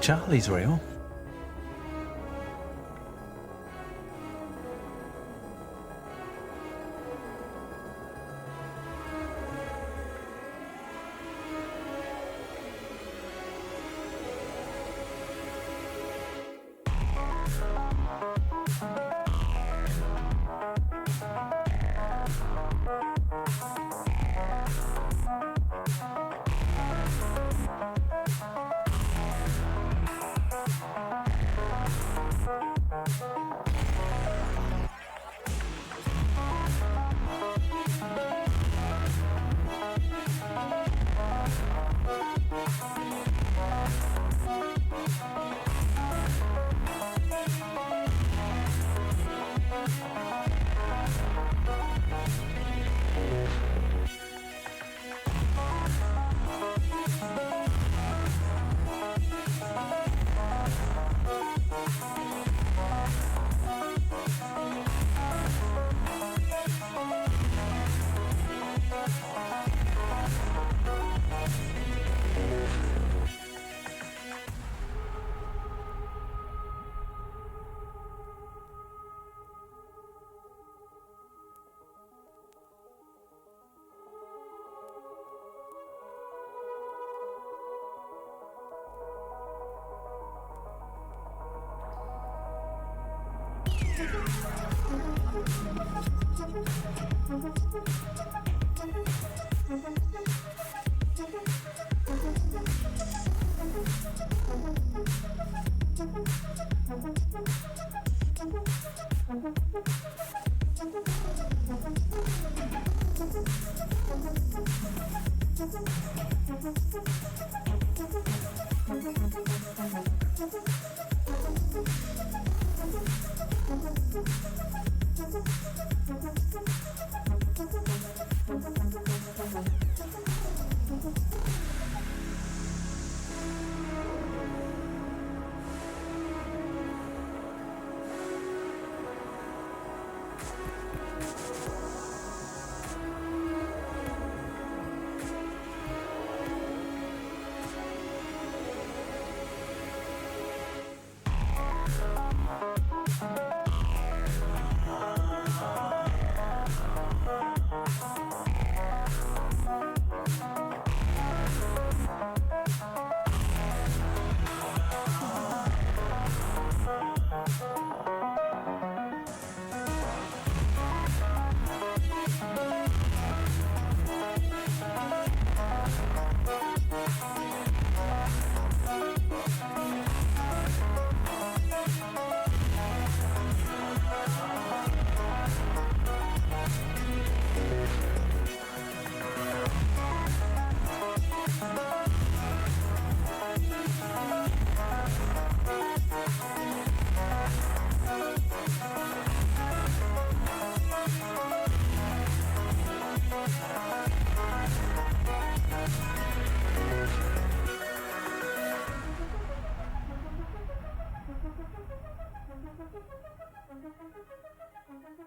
Charlie's real.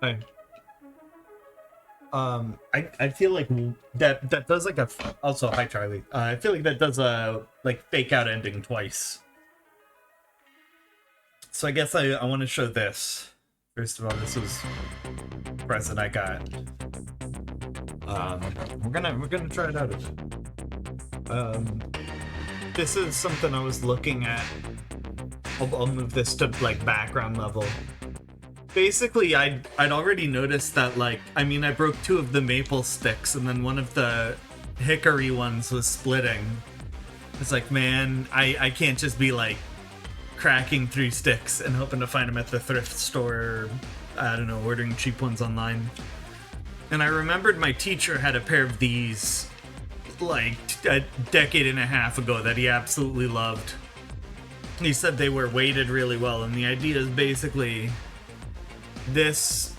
Hi. I feel like that does like a also hi Charlie. I feel like that does a like fake out ending twice. So I guess I want to show this. First of all, this was a present I got. We're gonna try it out a bit. This is something I was looking at. I'll move this to like background level. Basically, I'd already noticed that, like, I mean, I broke two of the maple sticks, and then one of the hickory ones was splitting. It's like, man, I can't just be, like, cracking through sticks and hoping to find them at the thrift store, or, I don't know, ordering cheap ones online. And I remembered my teacher had a pair of these, like, a decade and a half ago that he absolutely loved. He said they were weighted really well, and the idea is basically... this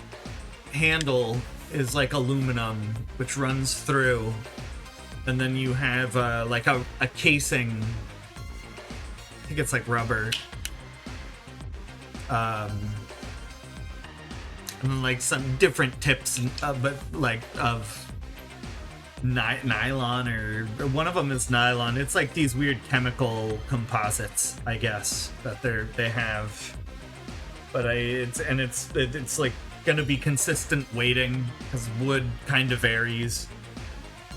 handle is like aluminum, which runs through, and then you have like a casing. I think it's like rubber. And then like some different tips, but like of nylon, or one of them is nylon. It's like these weird chemical composites, I guess, that they have. But it's like gonna be consistent weighting because wood kind of varies.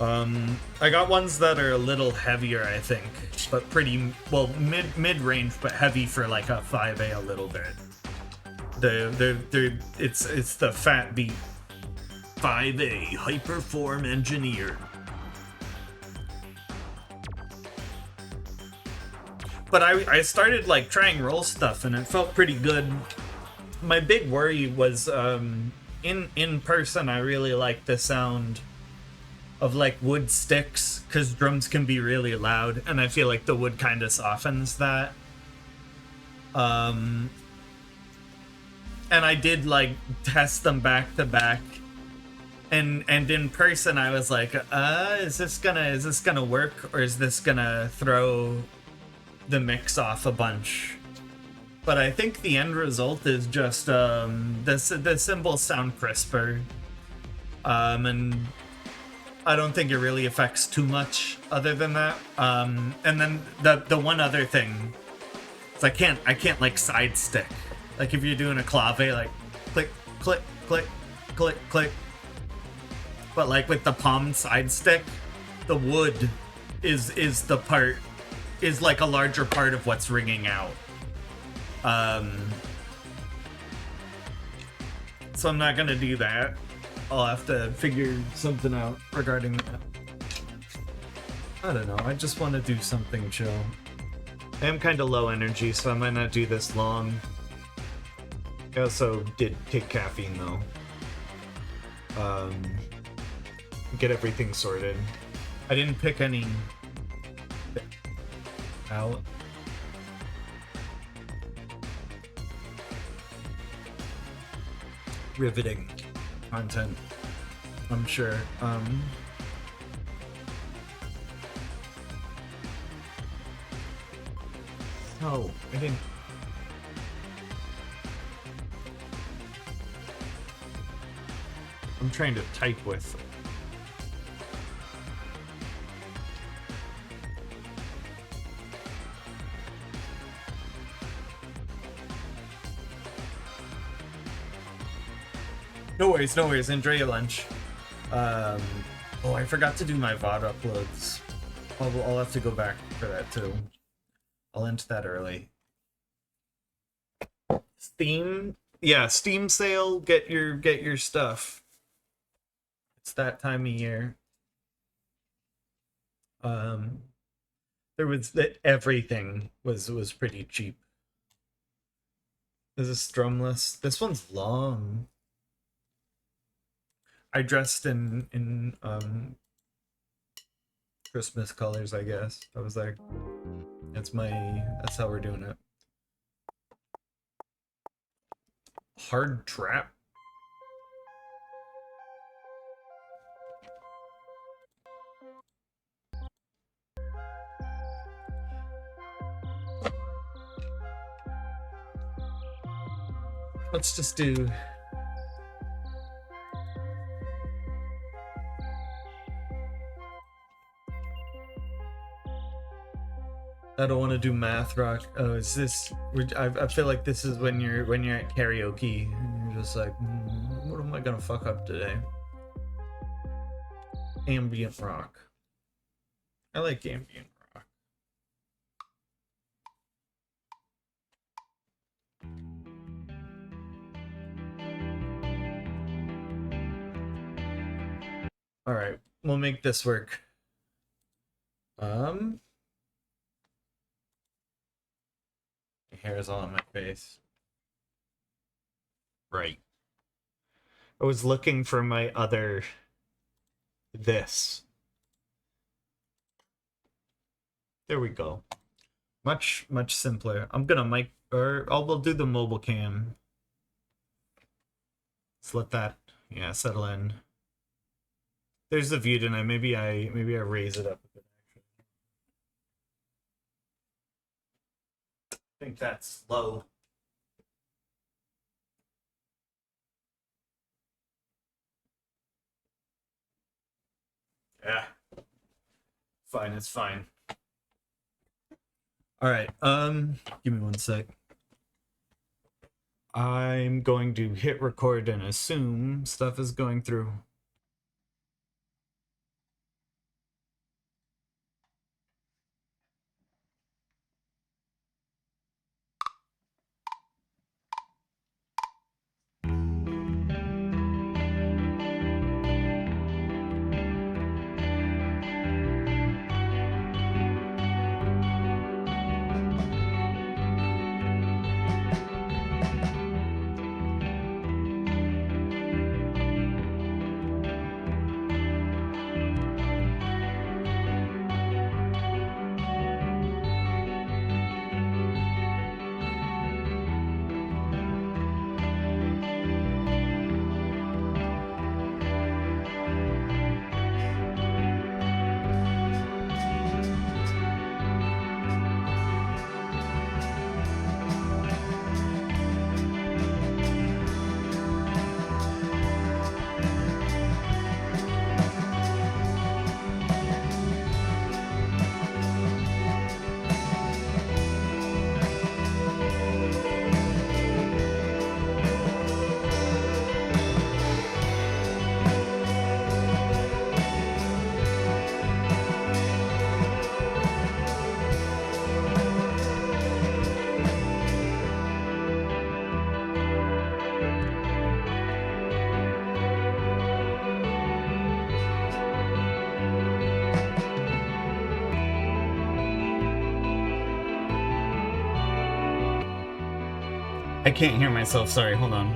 I got ones that are a little heavier, I think, but pretty well mid range, but heavy for like a 5A a little bit. It's the Fat Beat 5A Hyperform Engineer. But I started like trying roll stuff and it felt pretty good. My big worry was in person I really like the sound of like wood sticks because drums can be really loud and I feel like the wood kind of softens that. And I did like test them back to back. And in person I was like, is this gonna work, or is this gonna throw the mix off a bunch? But I think the end result is just the cymbals sound crisper. And I don't think it really affects too much other than that. And then the one other thing is I can't like side stick. Like if you're doing a clave, like click, click, click, click, click. But like with the palm side stick, the wood is like a larger part of what's ringing out. So I'm not gonna do that. I'll have to figure something out regarding that. I don't know, I just want to do something chill. I am kind of low energy, so I might not do this long. I also did take caffeine though. Get everything sorted. I didn't pick any out. Riveting content, I'm sure. Oh, I didn't. I'm trying to type with. No worries, no worries. Enjoy your lunch. Oh, I forgot to do my VOD uploads. I'll have to go back for that too. I'll end that early. Steam, yeah, Steam sale. Get your stuff. It's that time of year. There was that everything was pretty cheap. This is drumless. This one's long. I dressed in Christmas colors, I guess. I was like, that's how we're doing it. Hard trap. Let's just do. I don't want to do math rock. Oh, is this? I feel like this is when you're at karaoke and you're just like, what am I gonna fuck up today? Ambient rock. I like ambient rock. All right, we'll make this work. Hair is all on my face. Right. I was looking for my other this. There we go. Much simpler. I'm gonna we'll do the mobile cam. Let's let that settle in. There's the view tonight. Maybe I raise it up a bit. I think that's low. Yeah. Fine, it's fine. Alright, give me one sec. I'm going to hit record and assume stuff is going through. I can't hear myself, sorry, hold on.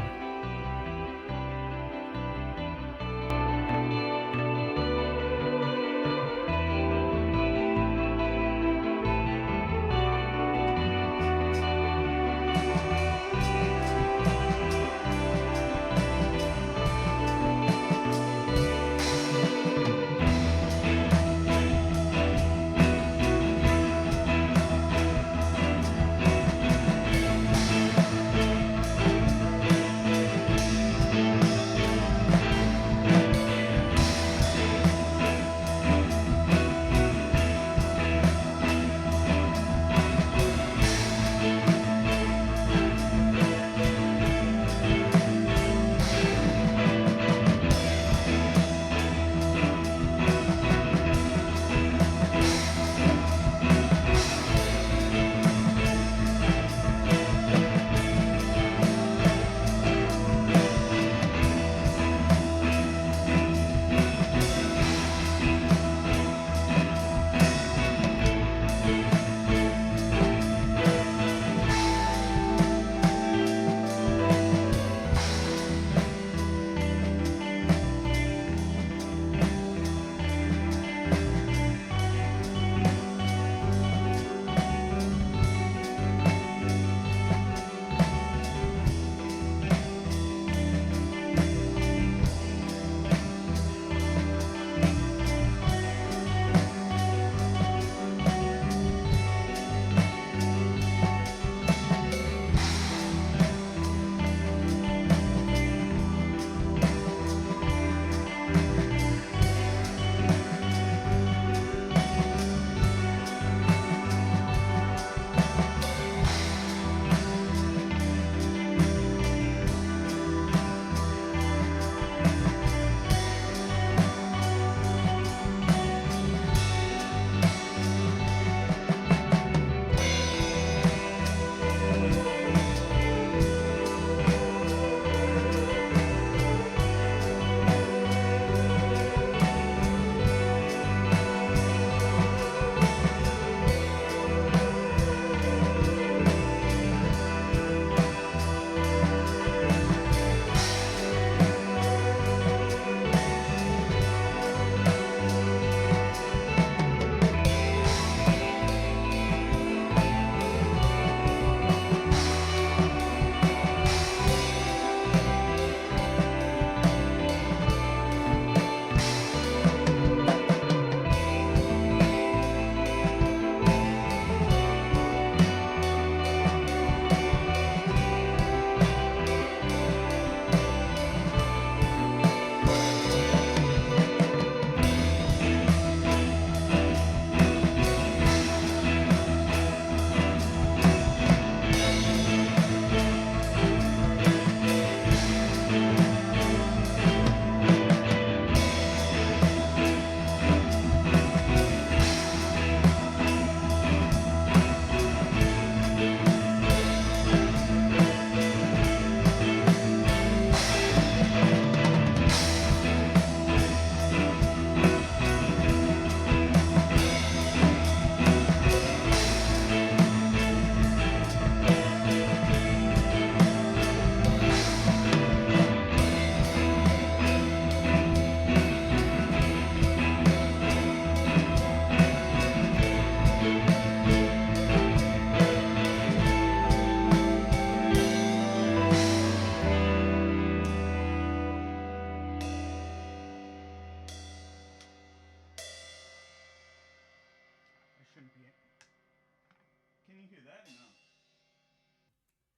Can you hear that? No.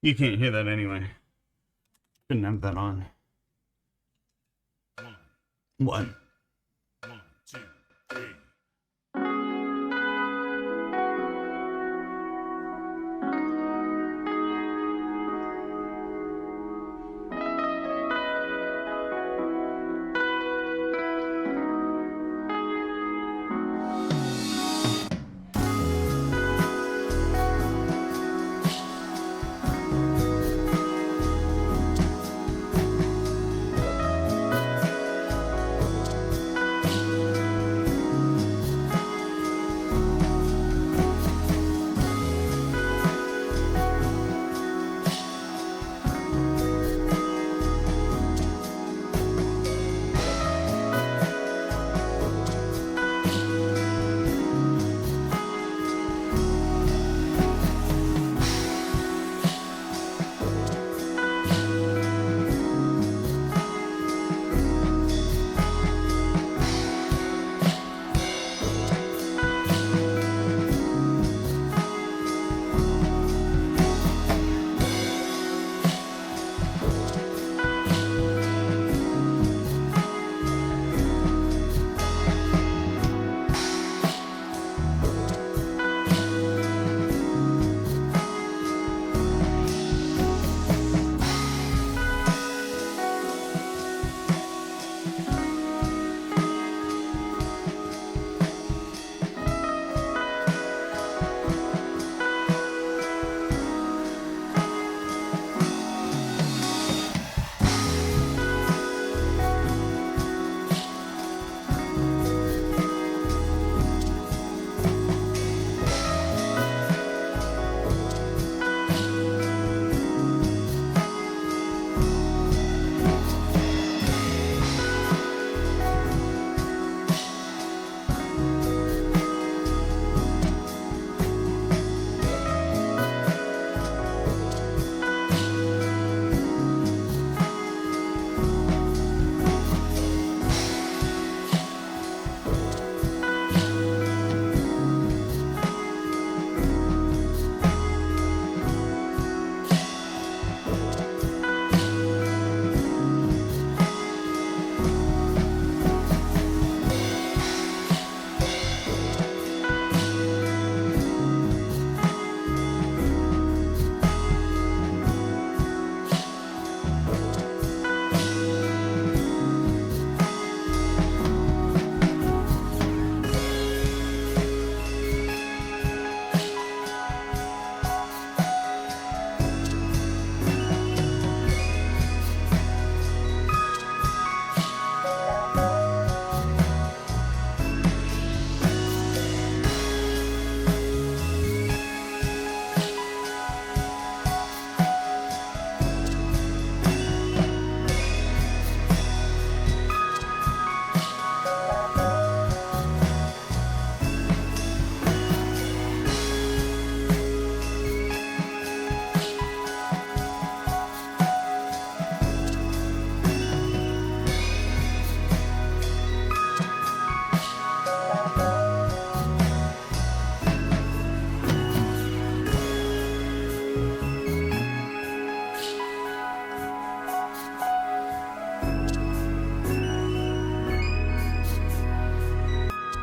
You can't hear that anyway. Didn't have that on. One. 1, 2, 3.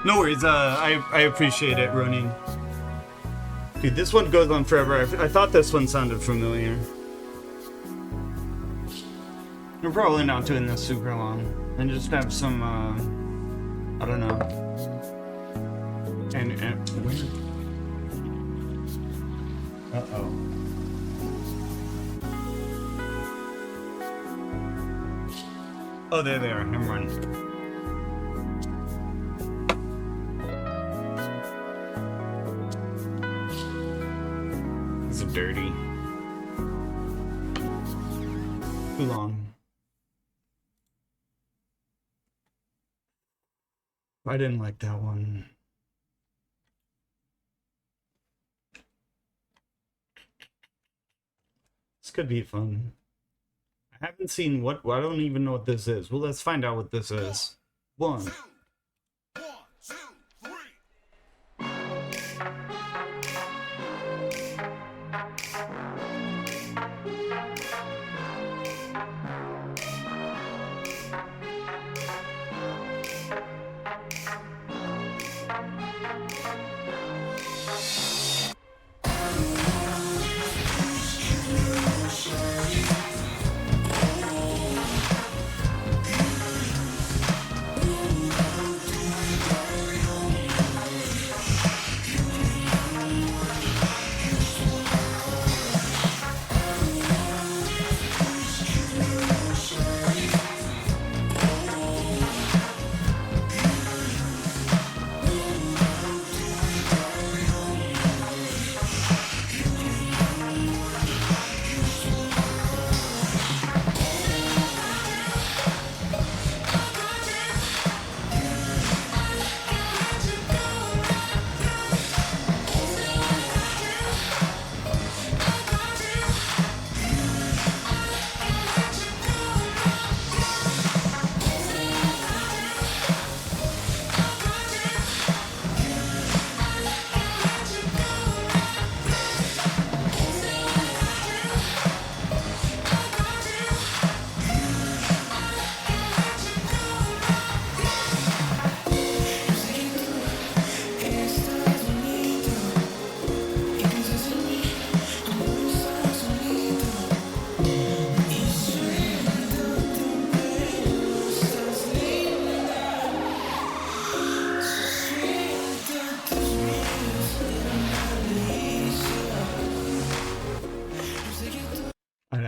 No worries, I appreciate it, Ronin. Dude, this one goes on forever. I thought this one sounded familiar. We're probably not doing this super long. And just have some, I don't know. And where? Uh-oh. Oh, there they are. Never mind. Dirty. Too long. I didn't like that one. This could be fun. I haven't seen what I don't even know what this is. Well, let's find out what this is. 1, 2, 3.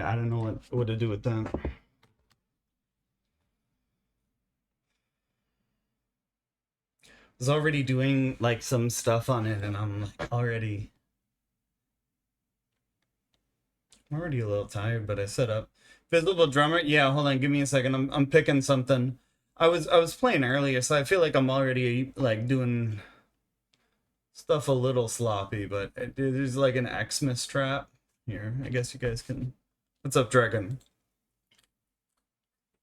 I don't know what to do with that. I was already doing like some stuff on it, and I'm already a little tired. But I set up visible drummer. Yeah, hold on, give me a second. I'm picking something. I was playing earlier, so I feel like I'm already like doing stuff a little sloppy. But there's like an Xmas trap here. I guess you guys can. What's up, Dragon?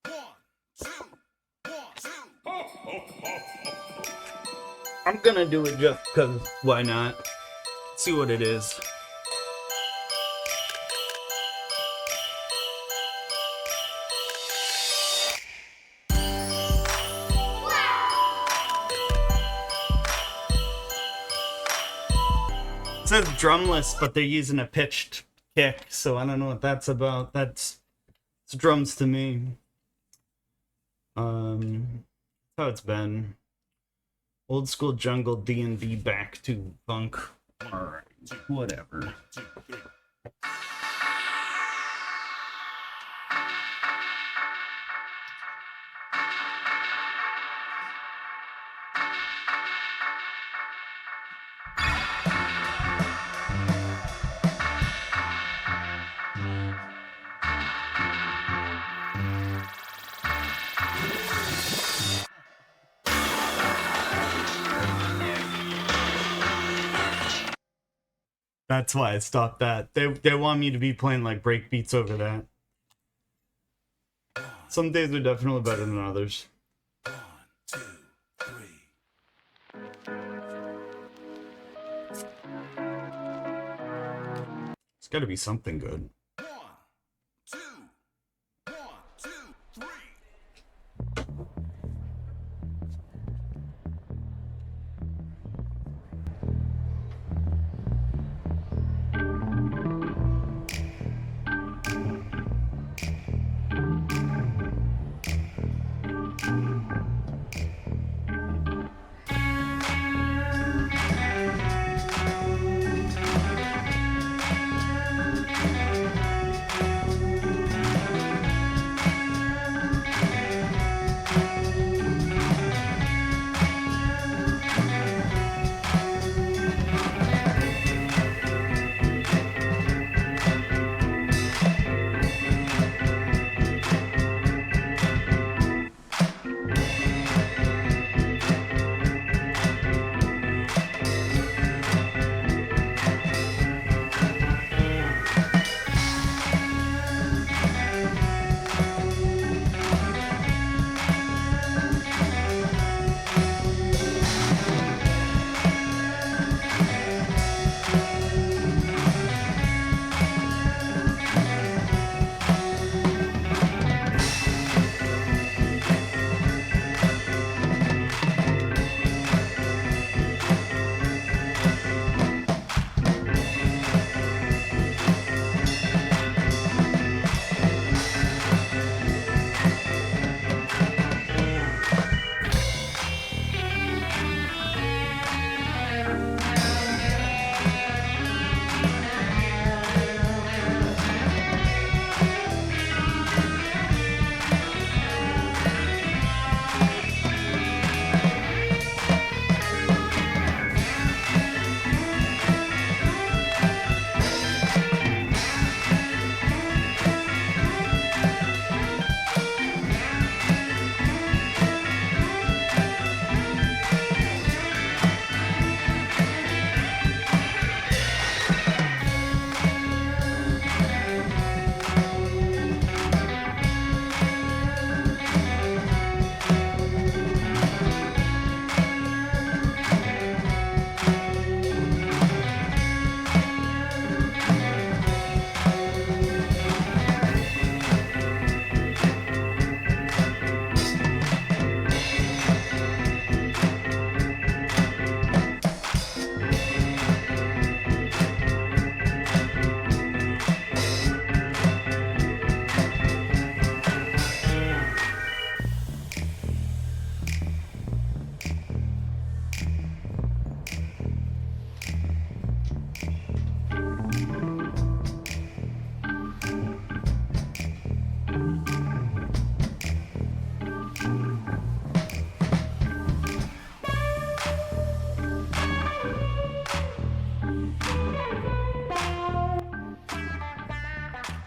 1, 2, 1, 2. Ho, ho, ho. I'm gonna do it just because why not? See what it is. It says drumless, but they're using a pitched kick, so I don't know what that's about. It's drums to me. That's how it's been. Old school jungle D&D back to funk. Alright, whatever. That's why I stopped that. They want me to be playing like break beats over that. Some days are definitely better than others. 1, 2, 3. It's got to be something good. 1, 2, 1, 2, 3.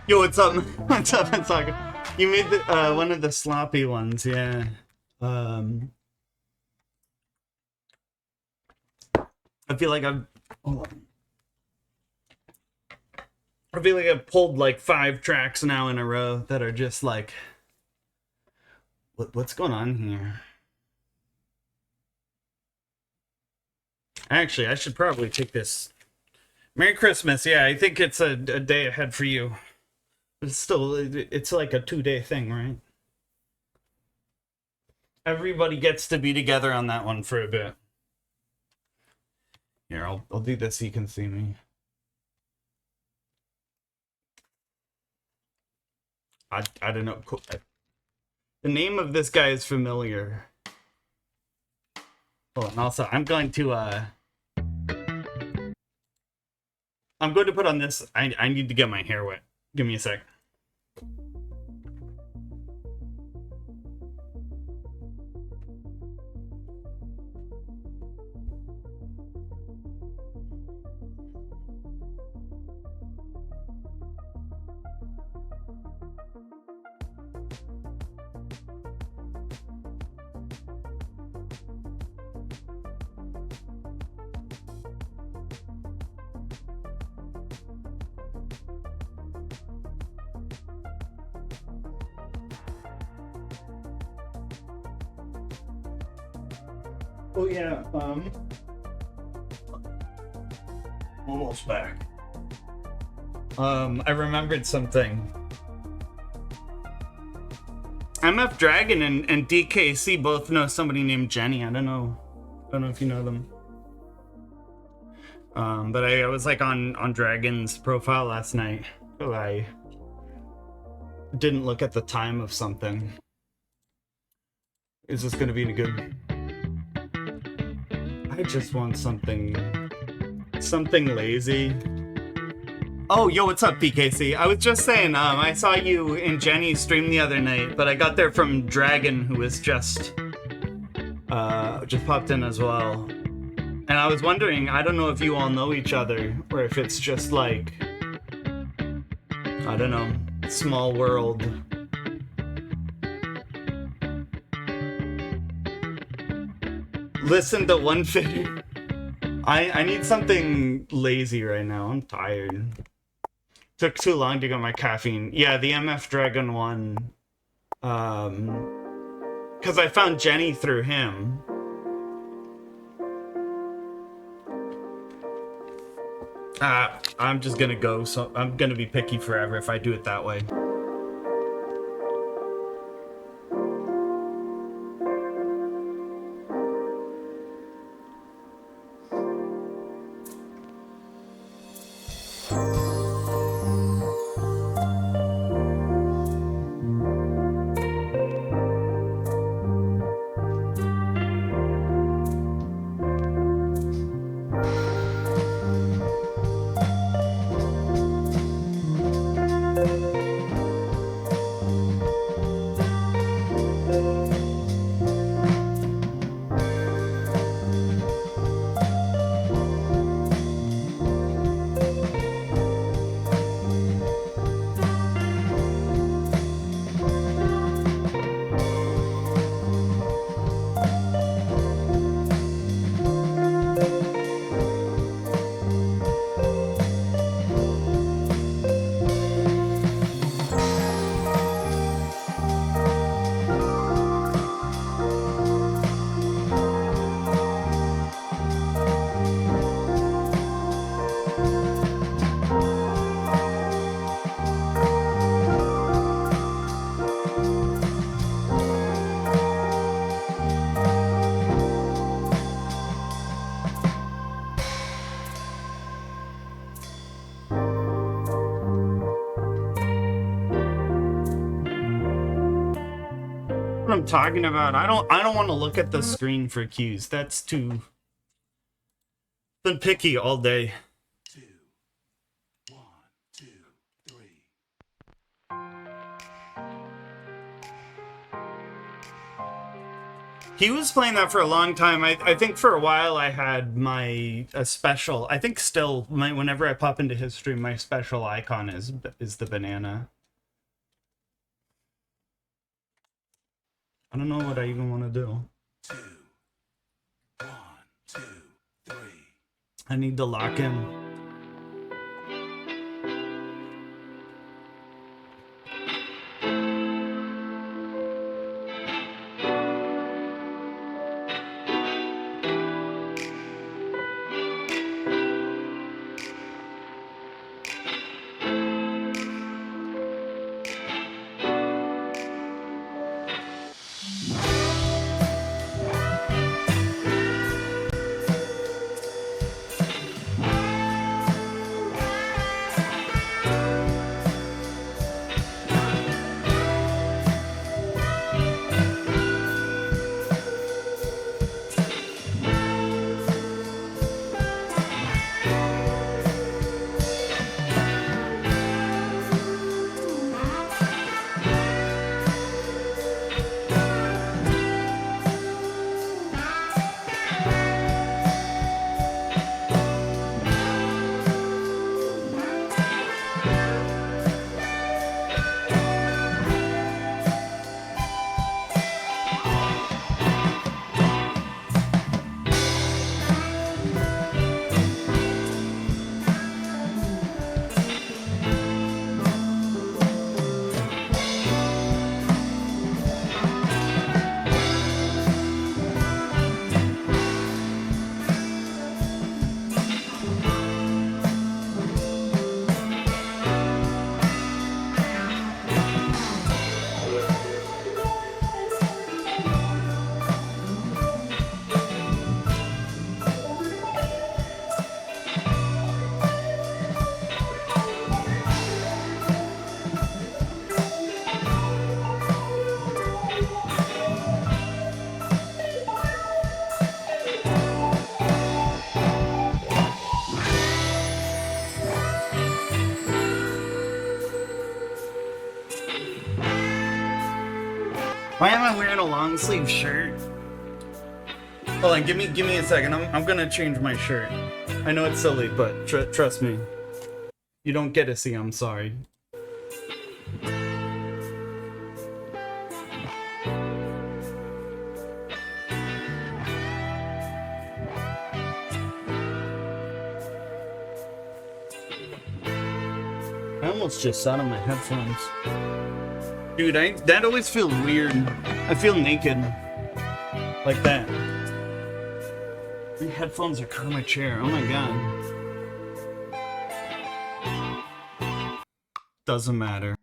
Yo, what's up? What's up? It's like you made the one of the sloppy ones, yeah. Um, I feel like I've. Hold on. I feel like I've pulled like 5 tracks now in a row that are just like, what's going on here? Actually, I should probably take this. Merry Christmas. Yeah, I think it's a day ahead for you. But it's still, it's like a 2-day thing, right? Everybody gets to be together on that one for a bit. Here, I'll do this so you can see me. I don't know. The name of this guy is familiar. Oh, and also I'm going to put on this. I need to get my hair wet. Give me a sec. Oh yeah, almost back. I remembered something. MF Dragon and DKC both know somebody named Jenny. I don't know if you know them. But I was like on Dragon's profile last night. Oh, I didn't look at the time of something. Is this gonna be any good? I just want something lazy. Oh, yo, what's up, PKC? I was just saying, I saw you in Jenny's stream the other night, but I got there from Dragon, who was just popped in as well. And I was wondering, I don't know if you all know each other, or if it's just like, I don't know, small world. Listen to 150. I need something lazy right now. I'm tired. Took too long to get my caffeine. Yeah, the MF Dragon one. Because I found Jenny through him. I'm just gonna go, so I'm gonna be picky forever if I do it that way. I'm talking about. I don't want to look at the screen for cues. That's too been picky all day. 2, 1, 2, 3. He was playing that for a long time. I think for a while I had a special. I think still whenever I pop into his stream, my special icon is the banana. I don't know what I even want to do. 2, 1, 2, 3. I need to lock in. Why am I wearing a long sleeve shirt? Hold on, give me a second. I'm gonna change my shirt. I know it's silly, but trust me. You don't get to see, I'm sorry. I almost just sat on my headphones. Dude, that always feels weird. I feel naked. Like that. My headphones are caught on my chair. Oh my god. Doesn't matter.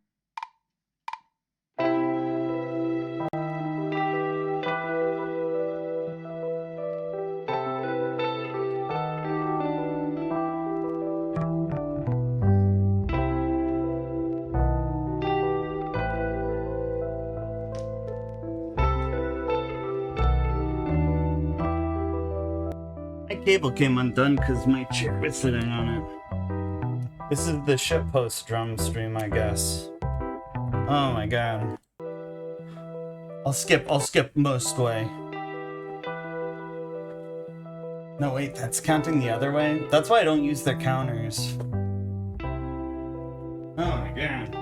Cable came undone because my chair was sitting on it. This is the shitpost drum stream, I guess. Oh my god. I'll skip most way. No wait, that's counting the other way? That's why I don't use the counters. Oh my god.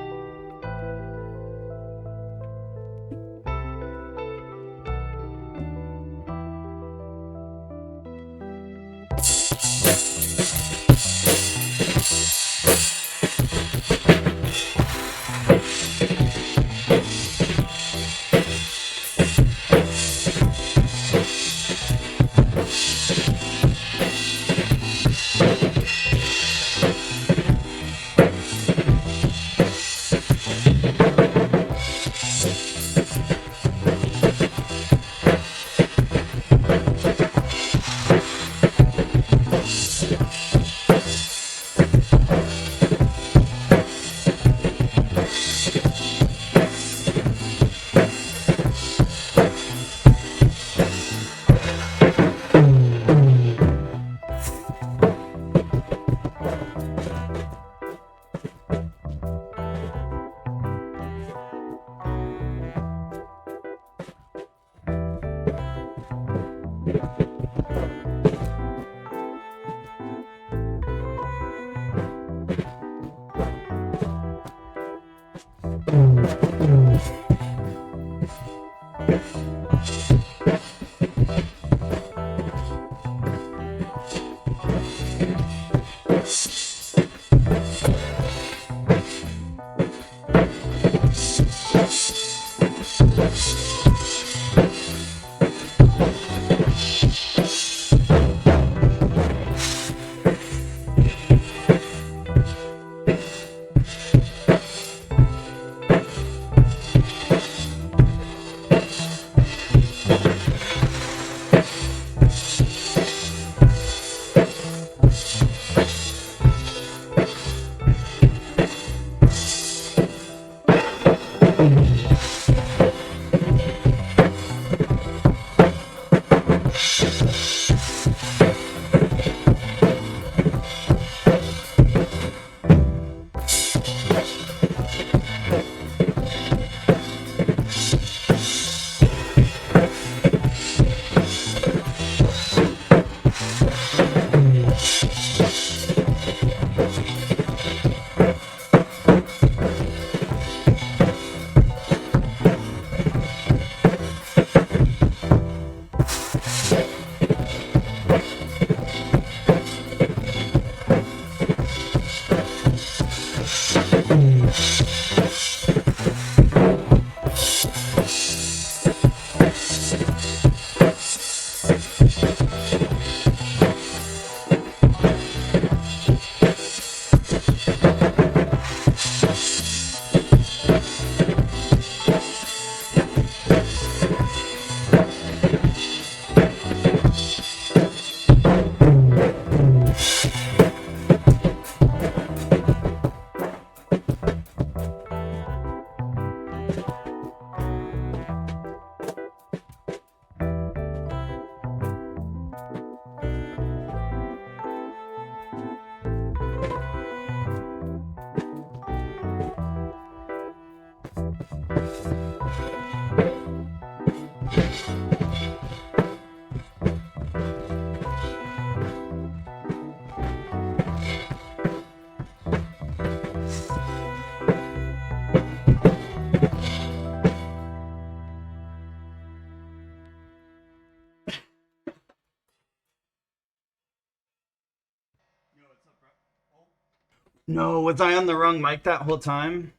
No, was I on the wrong mic that whole time?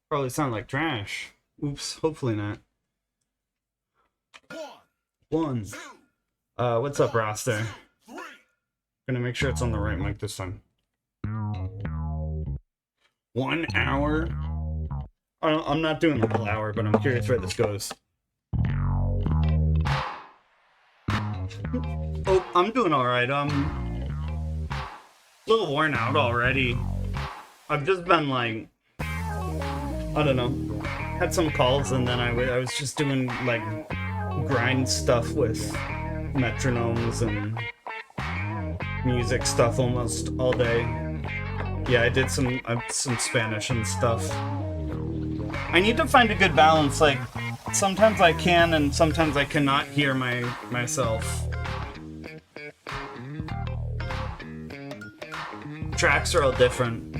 Probably sound like trash. Oops, hopefully not. One. What's up, roster? Gonna make sure it's on the right mic this time. 1 hour? I'm not doing the whole hour, but I'm curious where this goes. Oh, I'm doing alright. A little worn out already. I've just been like, I don't know, had some calls and then I was just doing like grind stuff with metronomes and music stuff almost all day. Yeah, I did some Spanish and stuff. I need to find a good balance. Like sometimes I can and sometimes I cannot hear myself. Tracks are all different.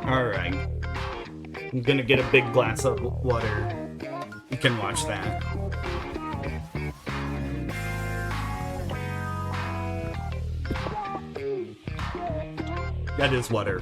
Alright. I'm gonna get a big glass of water. You can watch that. That is water.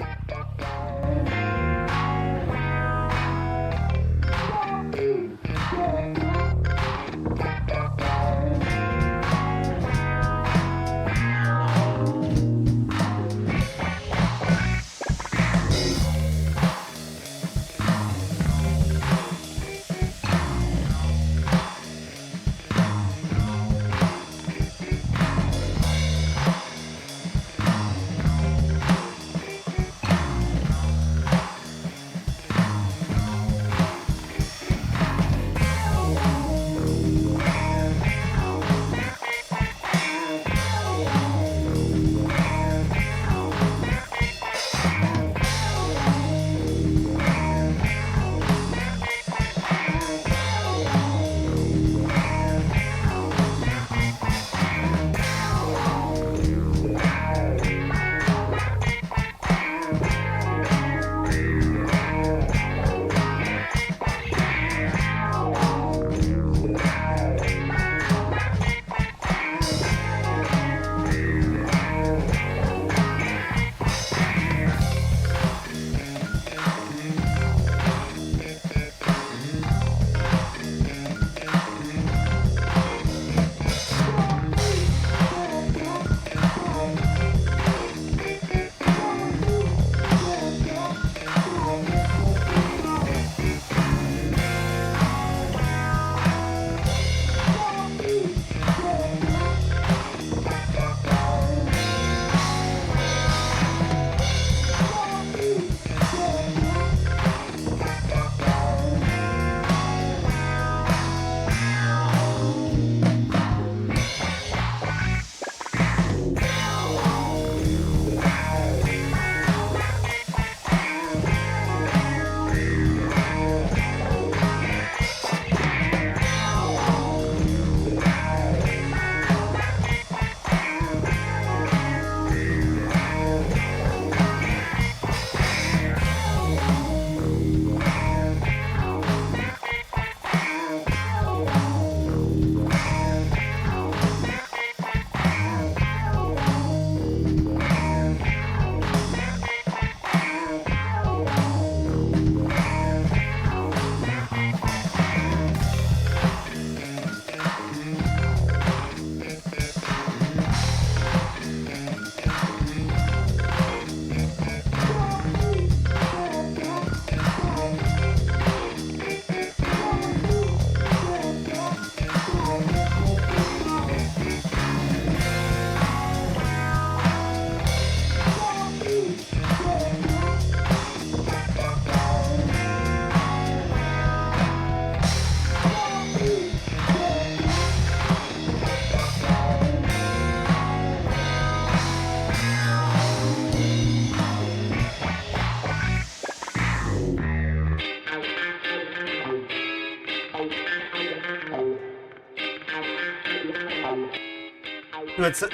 What's up,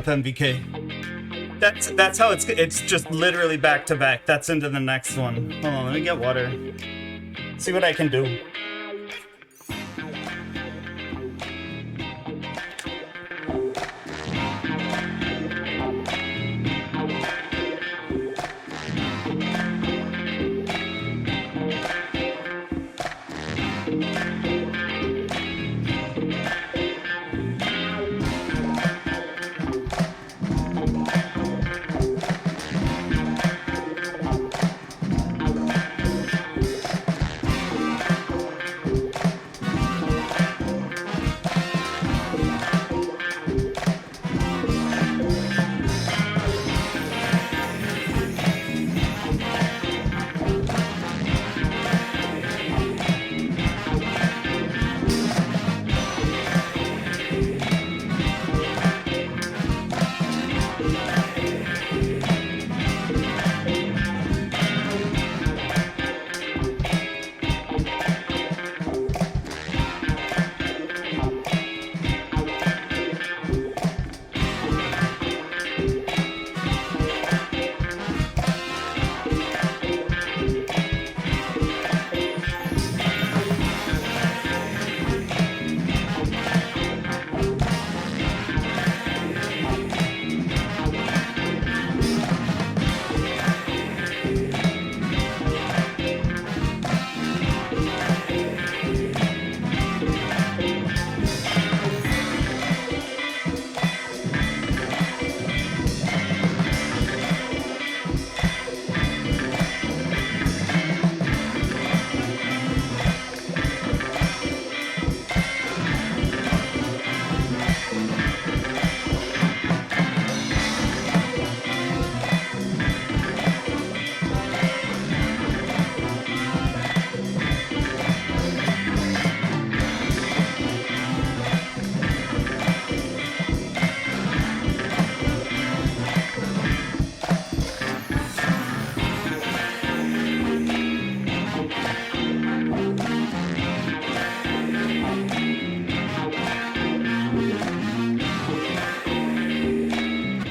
MVK? That's how it's just literally back to back. That's into the next one. Hold on, let me get water. See what I can do.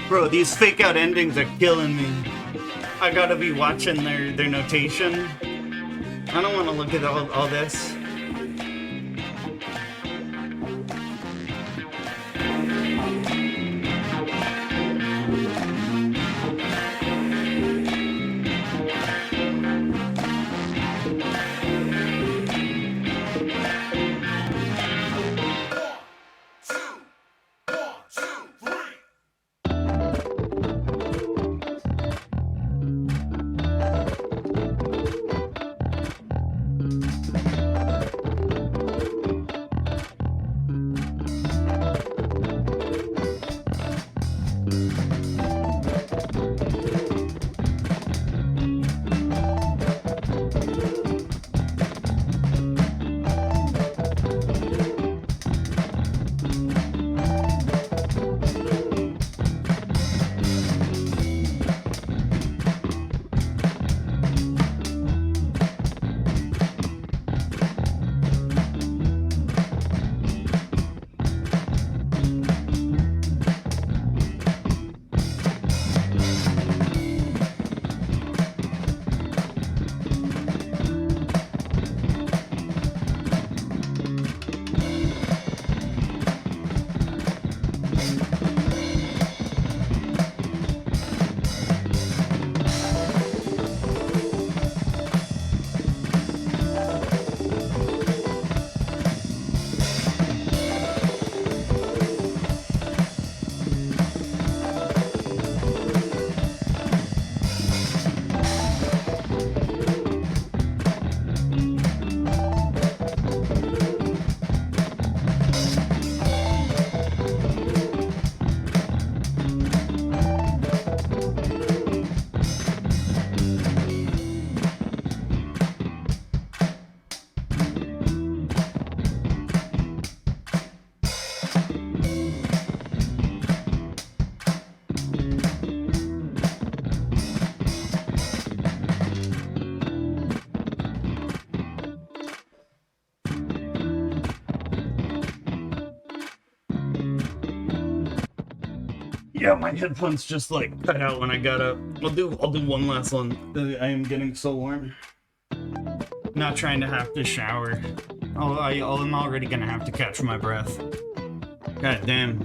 Bro, these fake out endings are killing me. I gotta be watching their notation. I don't want to look at all this. Yeah, my headphones just like cut out when I got up. I'll do one last one. I am getting so warm. Not trying to have to shower. I'm already gonna have to catch my breath. God damn.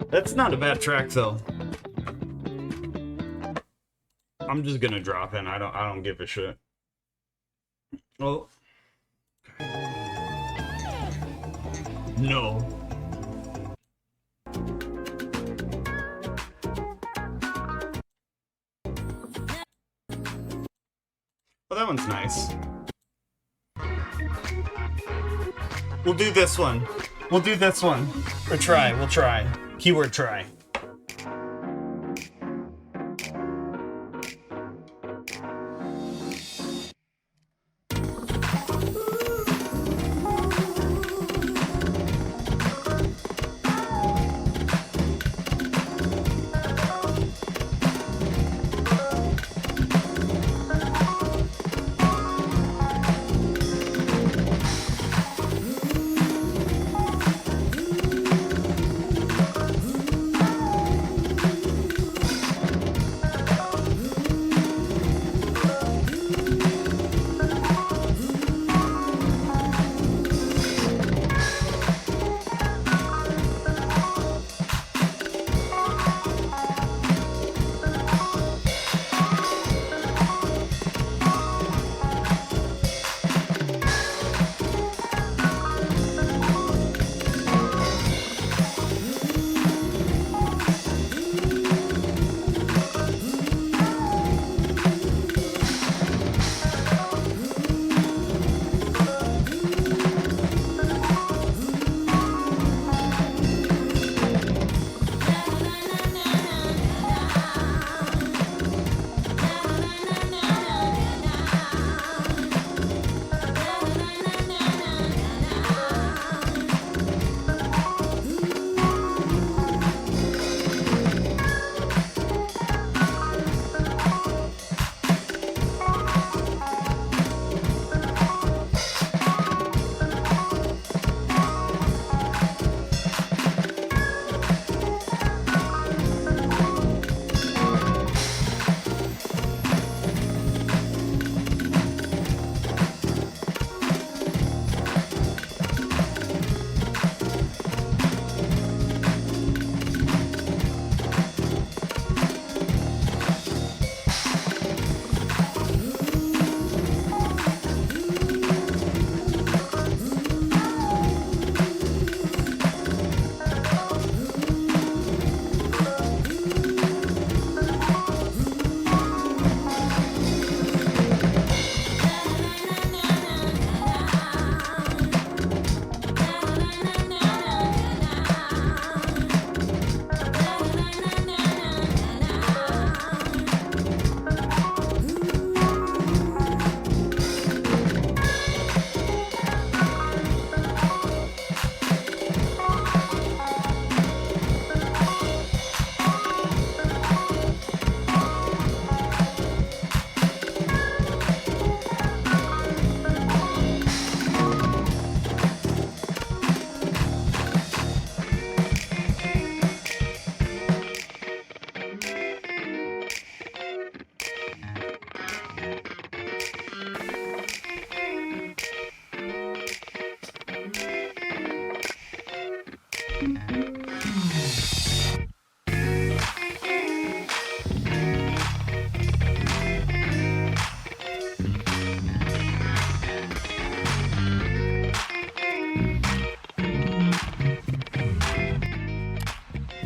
That's not a bad track though. I'm just gonna drop in. I don't give a shit. Oh. No. Well, that one's nice. We'll do this one. We'll do this one. Or try. We'll try. Keyword try.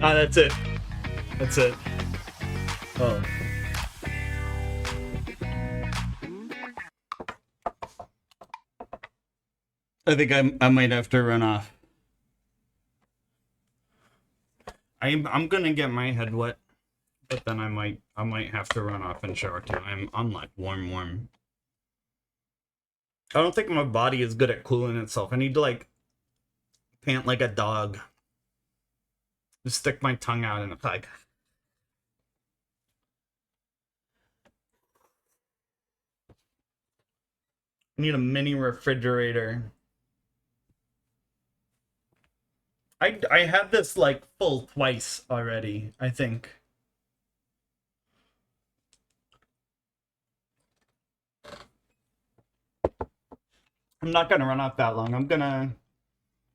Ah, that's it. That's it. Oh. I think I might have to run off. I'm gonna get my head wet, but then I might have to run off and shower too. I'm like warm. I don't think my body is good at cooling itself. I need to like pant like a dog. Just stick my tongue out and it's like I need a mini refrigerator. I had this like full twice already, I think. I'm not gonna run off that long. I'm gonna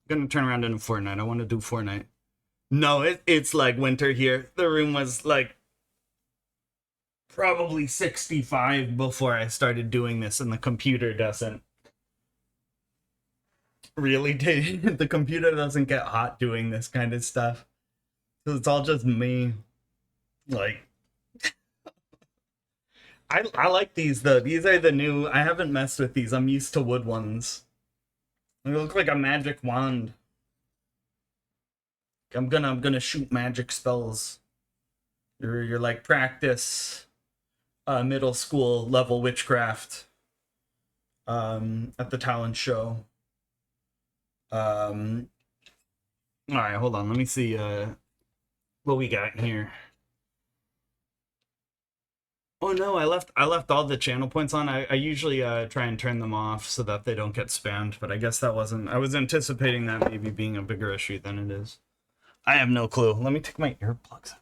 turn around into Fortnite. I want to do Fortnite. No, it's like winter here. The room was like probably 65 before I started doing this, and the computer doesn't really the computer doesn't get hot doing this kind of stuff. So it's all just me. Like I like these though. These are the new. I haven't messed with these. I'm used to wood ones. They look like a magic wand. I'm gonna shoot magic spells. You're like practice middle school level witchcraft at the talent show. All right, hold on. Let me see what we got here. Oh no, I left all the channel points on. I usually try and turn them off so that they don't get spammed, but I guess that wasn't. I was anticipating that maybe being a bigger issue than it is. I have no clue. Let me take my earplugs out.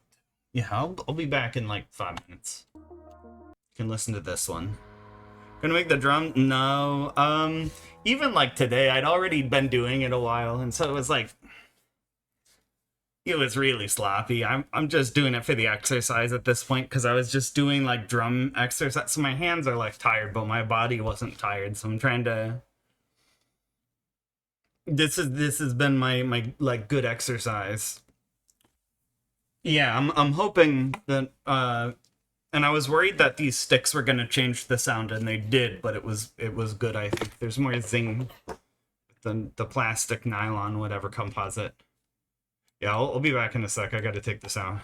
Yeah, I'll be back in like 5 minutes. You can listen to this one. Gonna make the drum? No. Even like today, I'd already been doing it a while, and so it was like it was really sloppy. I'm just doing it for the exercise at this point because I was just doing like drum exercise. So my hands are like tired, but my body wasn't tired. So I'm trying to. This has been my like good exercise. Yeah, I'm hoping that and I was worried that these sticks were gonna change the sound, and they did, but it was good. I think there's more zing than the plastic, nylon, whatever composite. Yeah, I'll be back in a sec. I gotta take this out.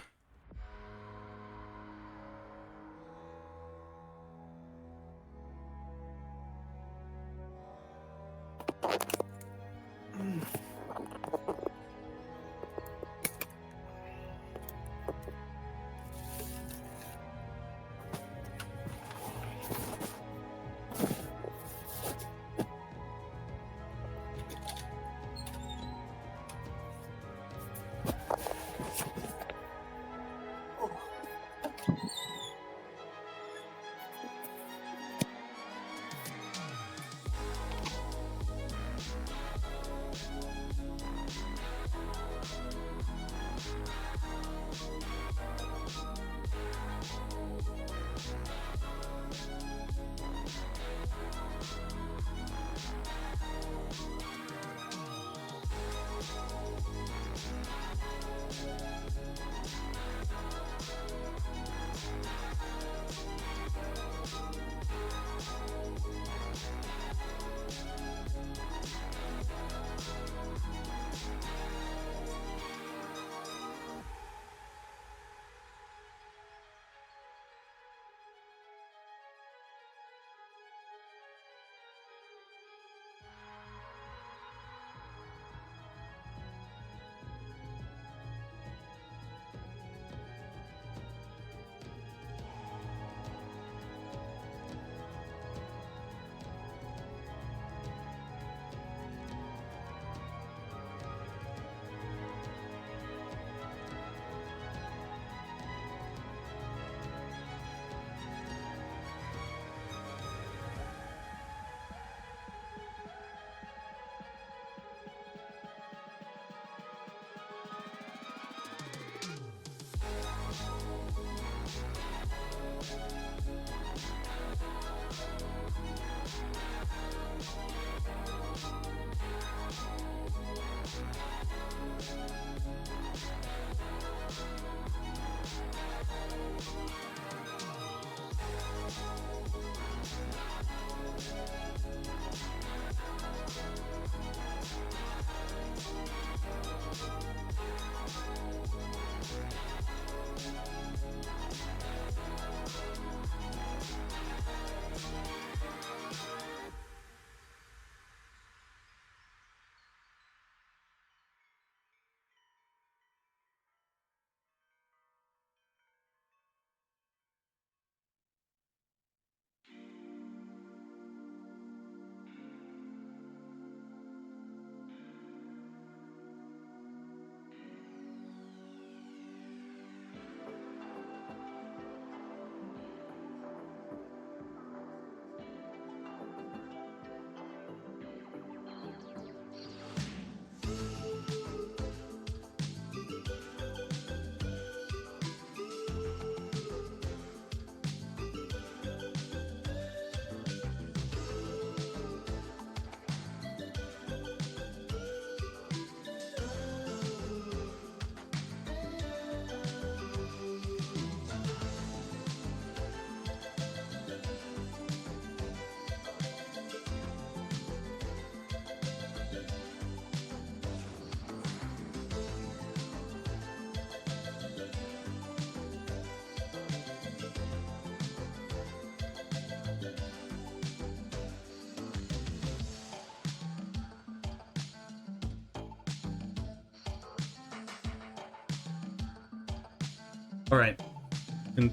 All right.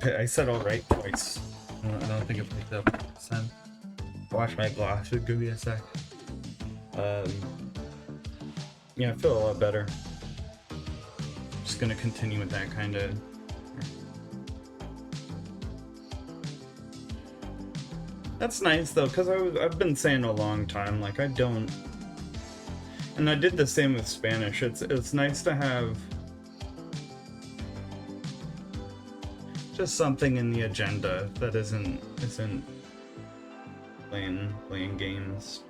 I said all right twice. I don't think it picked up. Son. Wash my glasses. Give me a sec. Yeah, I feel a lot better. Just gonna continue with that kind of. That's nice though, because I've been saying a long time, like I don't, and I did the same with Spanish. It's nice to have just something in the agenda that isn't playing games.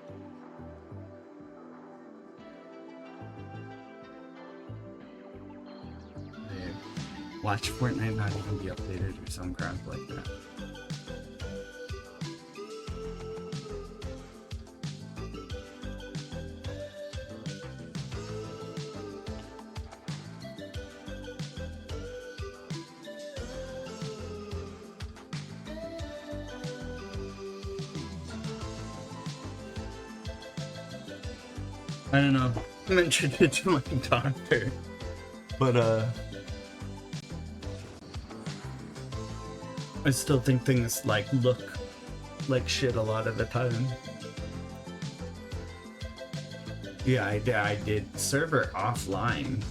Watch Fortnite not even be updated or some crap like that. I don't know. I mentioned it to my doctor, but I still think things like look like shit a lot of the time. Yeah, I did server offline.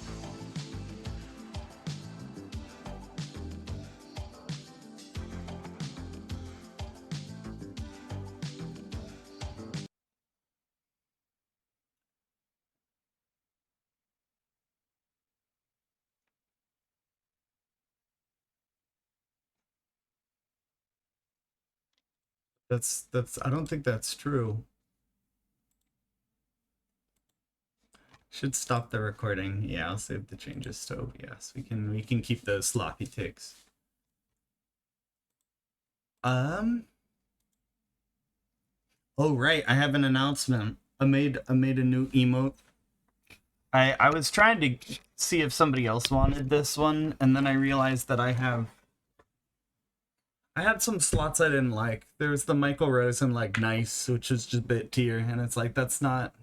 That's I don't think that's true. Should stop the recording. Yeah, I'll save the changes to OBS. We can keep those sloppy ticks. Oh right, I have an announcement. I made a new emote. I was trying to see if somebody else wanted this one, and then I realized that I had some slots I didn't like. There was the Michael Rosen like nice, which is just bit tier, and it's like that's not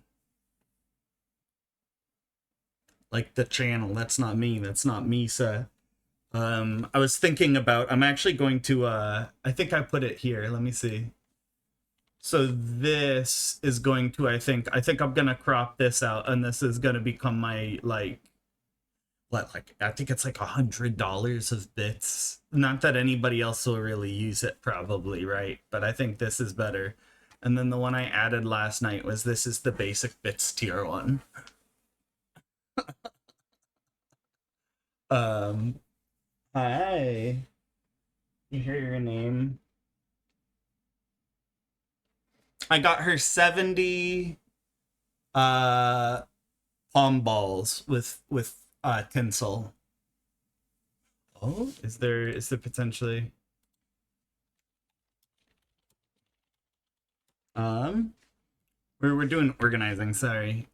like the channel. That's not me. That's not Misa. I was thinking about. I'm actually going to. I think I put it here. Let me see. So this is going to. I think I'm gonna crop this out, and this is gonna become my like. What, like I think it's like $100 of bits. Not that anybody else will really use it, probably, right? But I think this is better. And then the one I added last night was this is the basic bits tier one. Hi. You hear your name? I got her 70 palm balls with tinsel. Oh, is there potentially we're doing organizing, sorry.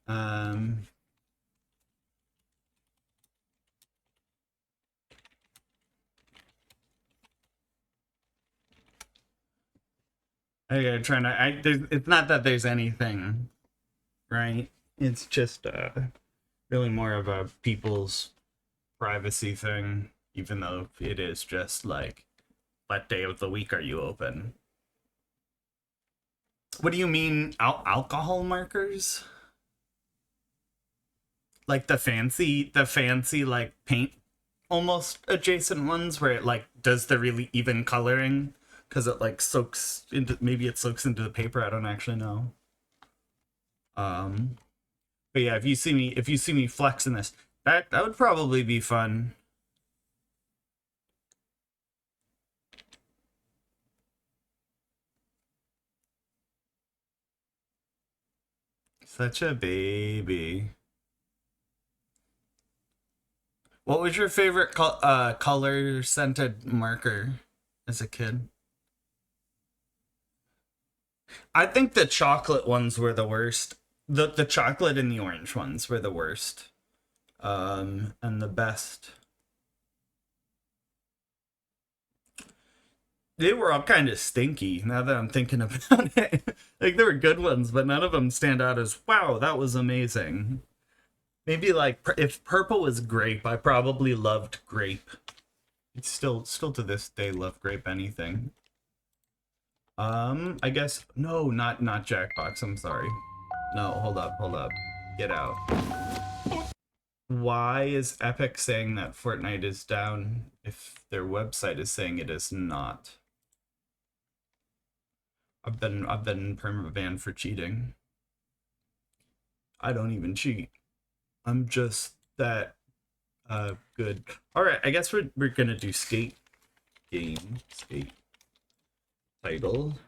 It's not that there's anything, right? It's just really more of a people's privacy thing, even though it is just like, what day of the week are you open? What do you mean, alcohol markers? Like the fancy like paint almost adjacent ones where it like does the really even coloring because it like soaks into, maybe it soaks into the paper. I don't actually know. But yeah, if you see me flexing this, that would probably be fun. Such a baby. What was your favorite color scented marker as a kid? I think the chocolate ones were the worst. The chocolate and the orange ones were the worst. And the best. They were all kind of stinky now that I'm thinking about it. Like, there were good ones, but none of them stand out as, wow, that was amazing. Maybe, like, if purple was grape, I probably loved grape. It's still to this day love grape anything. I guess no, not Jackbox. I'm sorry. No, hold up. Get out. Why is Epic saying that Fortnite is down if their website is saying it is not? I've been permabanned for cheating. I don't even cheat. I'm just that good. Alright, I guess we're gonna do skate game. Skate title.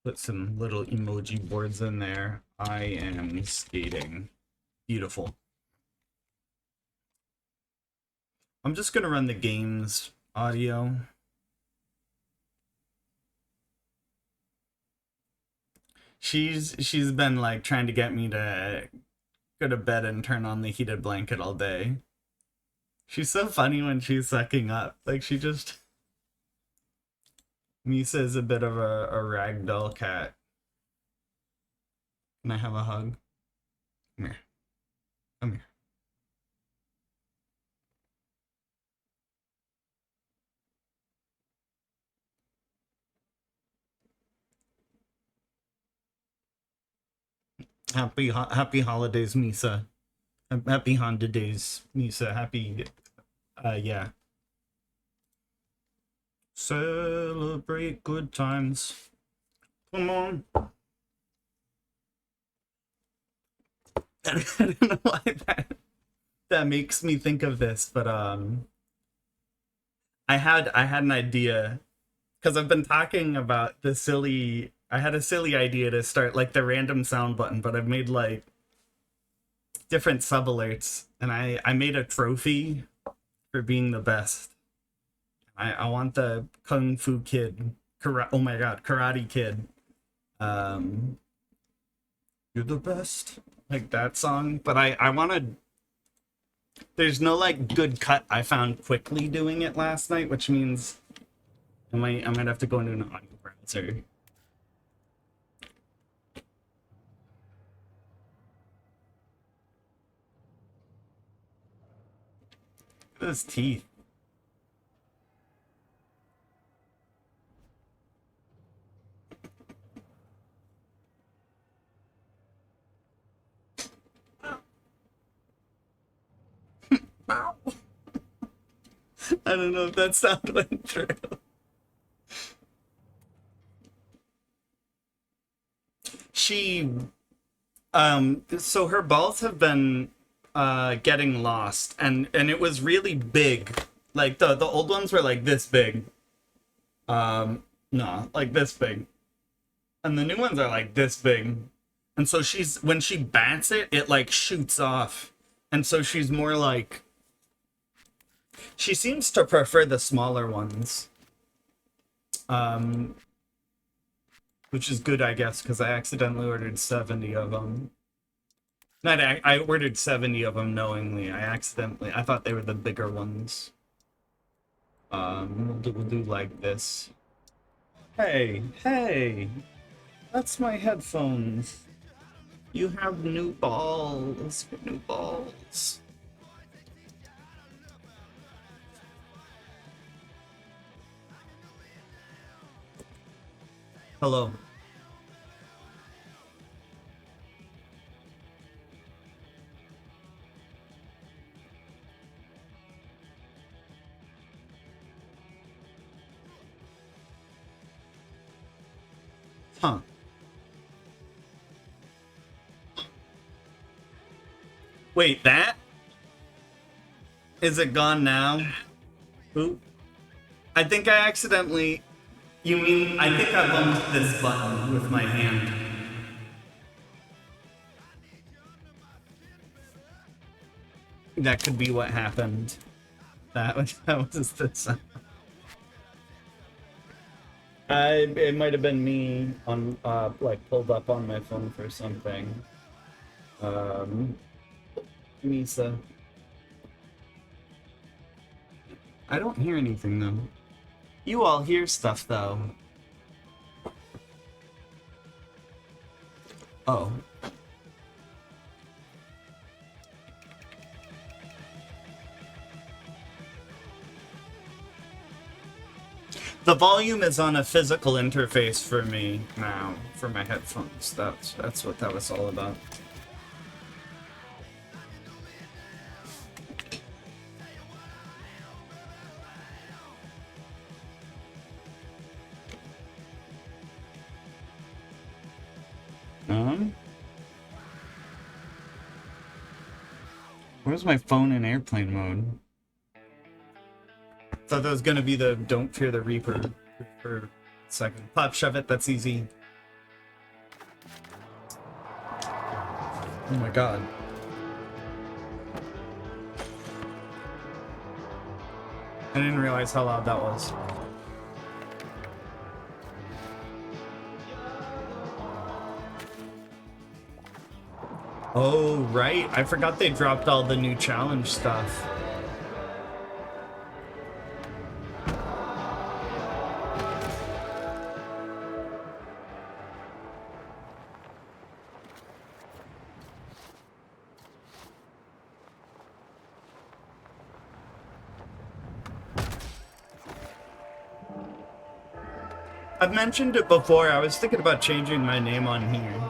Put some little emoji boards in there. I am skating. Beautiful. I'm just gonna run the game's audio. She's been like trying to get me to go to bed and turn on the heated blanket all day. She's so funny when she's sucking up. Like she just Misa is a bit of a ragdoll cat. Can I have a hug? Come here. Come here. Happy holidays, Misa. Happy Honda days, Misa. Happy, yeah. Celebrate good times. Come on. I don't know why that makes me think of this, but I had an idea because I've been talking about the silly. I had a silly idea to start like the random sound button, but I've made like different sub alerts, and I made a trophy for being the best. I want the Kung Fu Kid. Oh my god, Karate Kid. You're the best. Like that song, but I wanted. There's no like good cut I found quickly doing it last night, which means I might have to go into an audio browser. Look at his teeth. I don't know if that sound went true. She, so her balls have been getting lost, and it was really big. Like the old ones were like this big. No, like this big. And the new ones are like this big. And so she's when she bats it, it like shoots off. And so she's more like she seems to prefer the smaller ones. Which is good, I guess, because I accidentally ordered 70 of them. Not I ordered 70 of them knowingly. I thought they were the bigger ones. We'll do like this. Hey, that's my headphones. You have new balls. Hello. Huh. Wait, that? Is it gone now? Oop. I think I accidentally... You mean, I think I bumped this button with my hand. That could be what happened. That was the sound. It might have been me on like pulled up on my phone for something. Misa. I don't hear anything though. You all hear stuff though. Oh. The volume is on a physical interface for me now, for my headphones. That's what that was all about. Where's my phone in airplane mode? Thought that was gonna be the Don't Fear the Reaper for a second. Pop shove it, that's easy. Oh my god. I didn't realize how loud that was. Oh, right. I forgot they dropped all the new challenge stuff. I've mentioned it before. I was thinking about changing my name on here.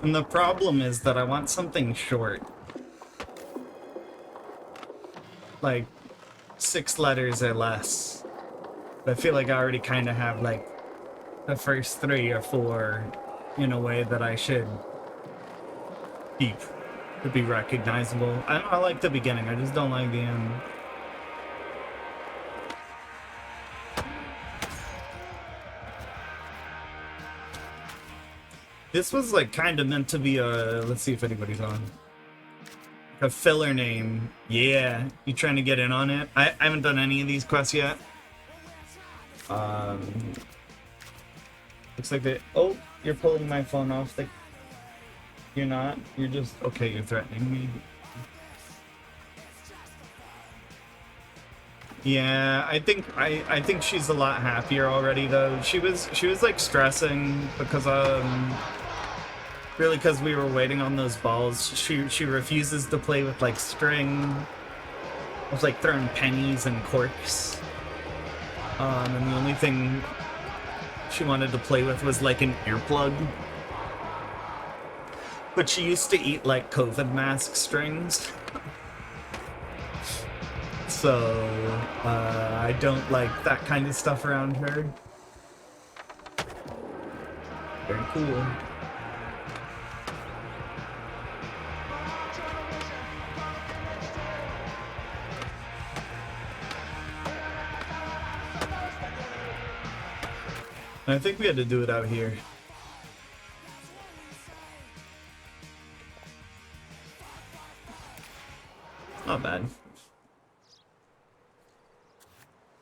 And the problem is that I want something short. Like 6 letters or less. I feel like I already kind of have like the first 3 or 4 in a way that I should keep to be recognizable. I like the beginning, I just don't like the end. This was like kind of meant to be a, let's see if anybody's on. A filler name. Yeah, you trying to get in on it? I haven't done any of these quests yet. Looks like they, oh, you're pulling my phone off the, you're not, you're just, okay, you're threatening me. Yeah, I think she's a lot happier already though. She was like stressing because really because we were waiting on those balls. She refuses to play with like string. Was like throwing pennies and corks. And the only thing she wanted to play with was like an earplug. But she used to eat like COVID mask strings. So, I don't like that kind of stuff around her. Very cool. I think we had to do it out here. Not bad.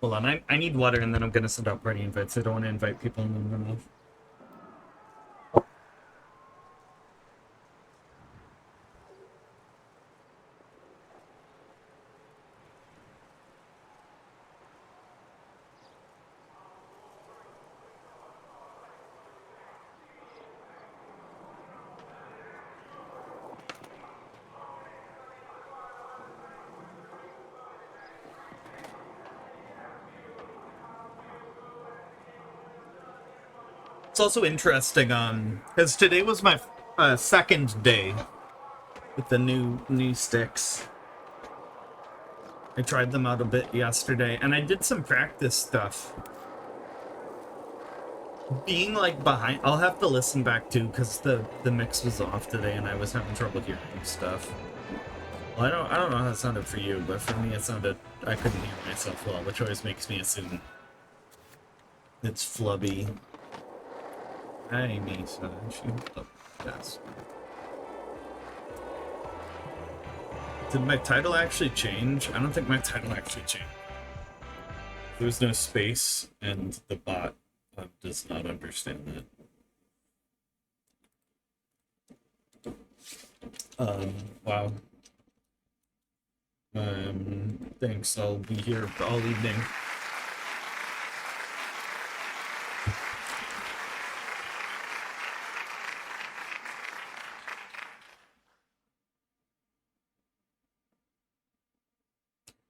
Hold on, I need water and then I'm gonna send out party invites. I don't want to invite people and then run off. It's also interesting, because today was my second day with the new sticks. I tried them out a bit yesterday, and I did some practice stuff. Being like behind, I'll have to listen back too, because the mix was off today, and I was having trouble hearing stuff. Well, I don't know how it sounded for you, but for me it sounded, I couldn't hear myself well, which always makes me assume it's flubby. Hi, Misa. Shoot up. Yes. Did my title actually change? I don't think my title actually changed. There's no space, and the bot does not understand that. Wow. Thanks. I'll be here all evening.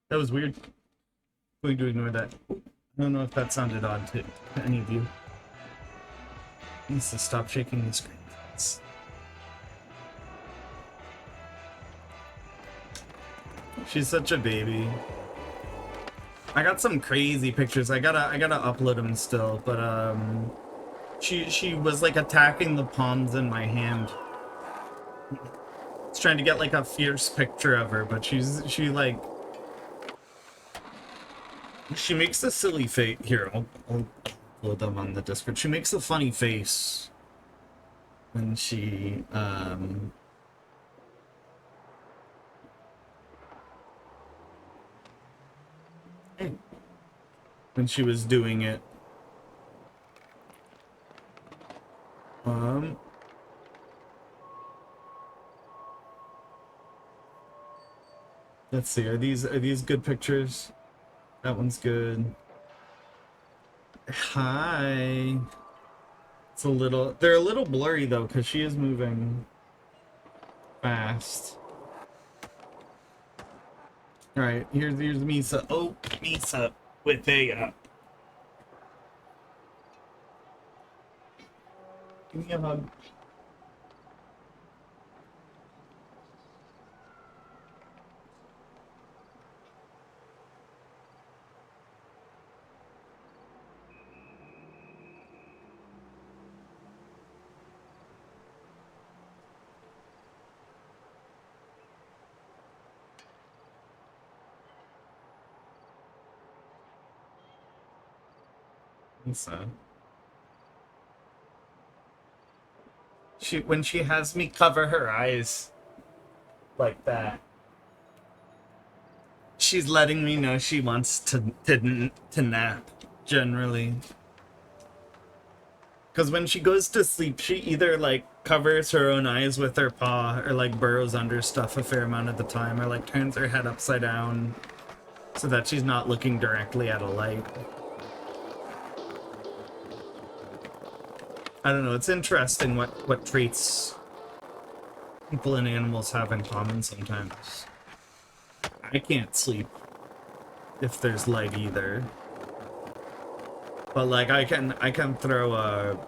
That was weird. Going to ignore that. I don't know if that sounded odd to any of you. Needs to stop shaking the screen. She's such a baby. I got some crazy pictures. I gotta upload them still, but she was like attacking the palms in my hand. I was trying to get like a fierce picture of her, but she makes a silly face. Here, I'll upload them on the Discord. She makes a funny face when she when she was doing it. Let's see. Are these good pictures? That one's good. Hi. It's a little. They're a little blurry though, because she is moving fast. All right. Here's Misa. Oh, Misa with a. Give me a hug. So when she has me cover her eyes like that, she's letting me know she wants to nap generally. Because when she goes to sleep, she either like covers her own eyes with her paw or like burrows under stuff a fair amount of the time, or like turns her head upside down so that she's not looking directly at a light. I don't know, it's interesting what traits people and animals have in common sometimes. I can't sleep if there's light either. But like I can throw a,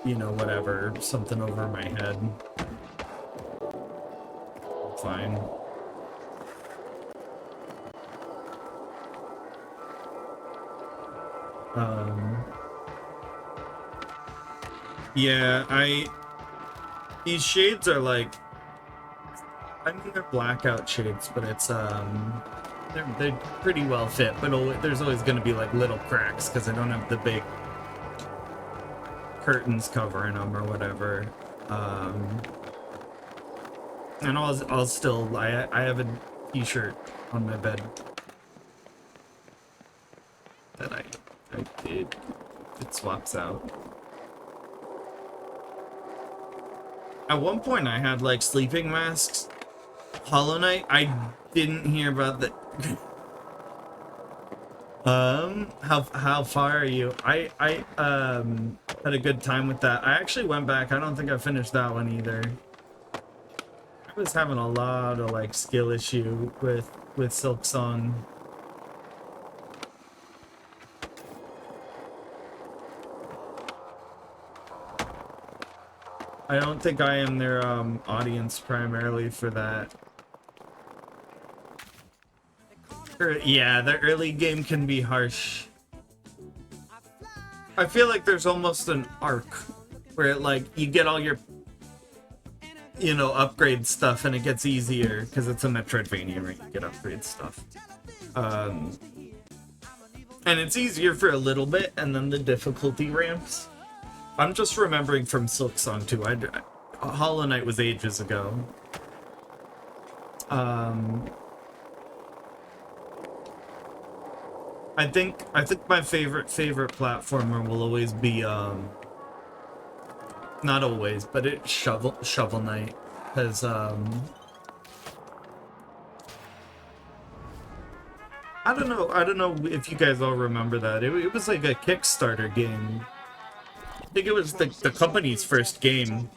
you know, whatever, something over my head. Fine. Yeah, these shades are like, I mean, they're blackout shades, but it's they're pretty well fit, but there's always going to be like little cracks because I don't have the big curtains covering them or whatever. And I'll still, I have a t-shirt on my bed that I did. It swaps out. At one point I had like sleeping masks. Hollow Knight, I didn't hear about the how far are you? I had a good time with that. I actually went back. I don't think I finished that one either. I was having a lot of like skill issue with Silksong. I don't think I am their audience primarily for that. Yeah, the early game can be harsh. I feel like there's almost an arc where like you get all your, you know, upgrade stuff and it gets easier because it's a Metroidvania where you get upgrade stuff. And it's easier for a little bit and then the difficulty ramps. I'm just remembering from Silksong too. Hollow Knight was ages ago. I think my favorite platformer will always be not always, but it's Shovel Knight, because I don't know if you guys all remember that. It was like a Kickstarter game. I think it was the company's first game.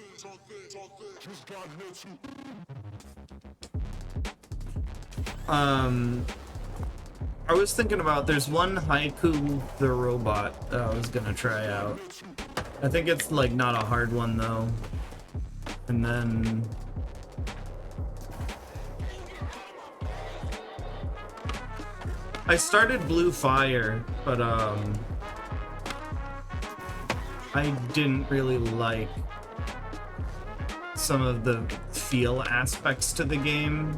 I was thinking about, there's one Haiku the Robot that I was gonna try out. I think it's like not a hard one though. And then I started Blue Fire, but I didn't really like some of the feel aspects to the game.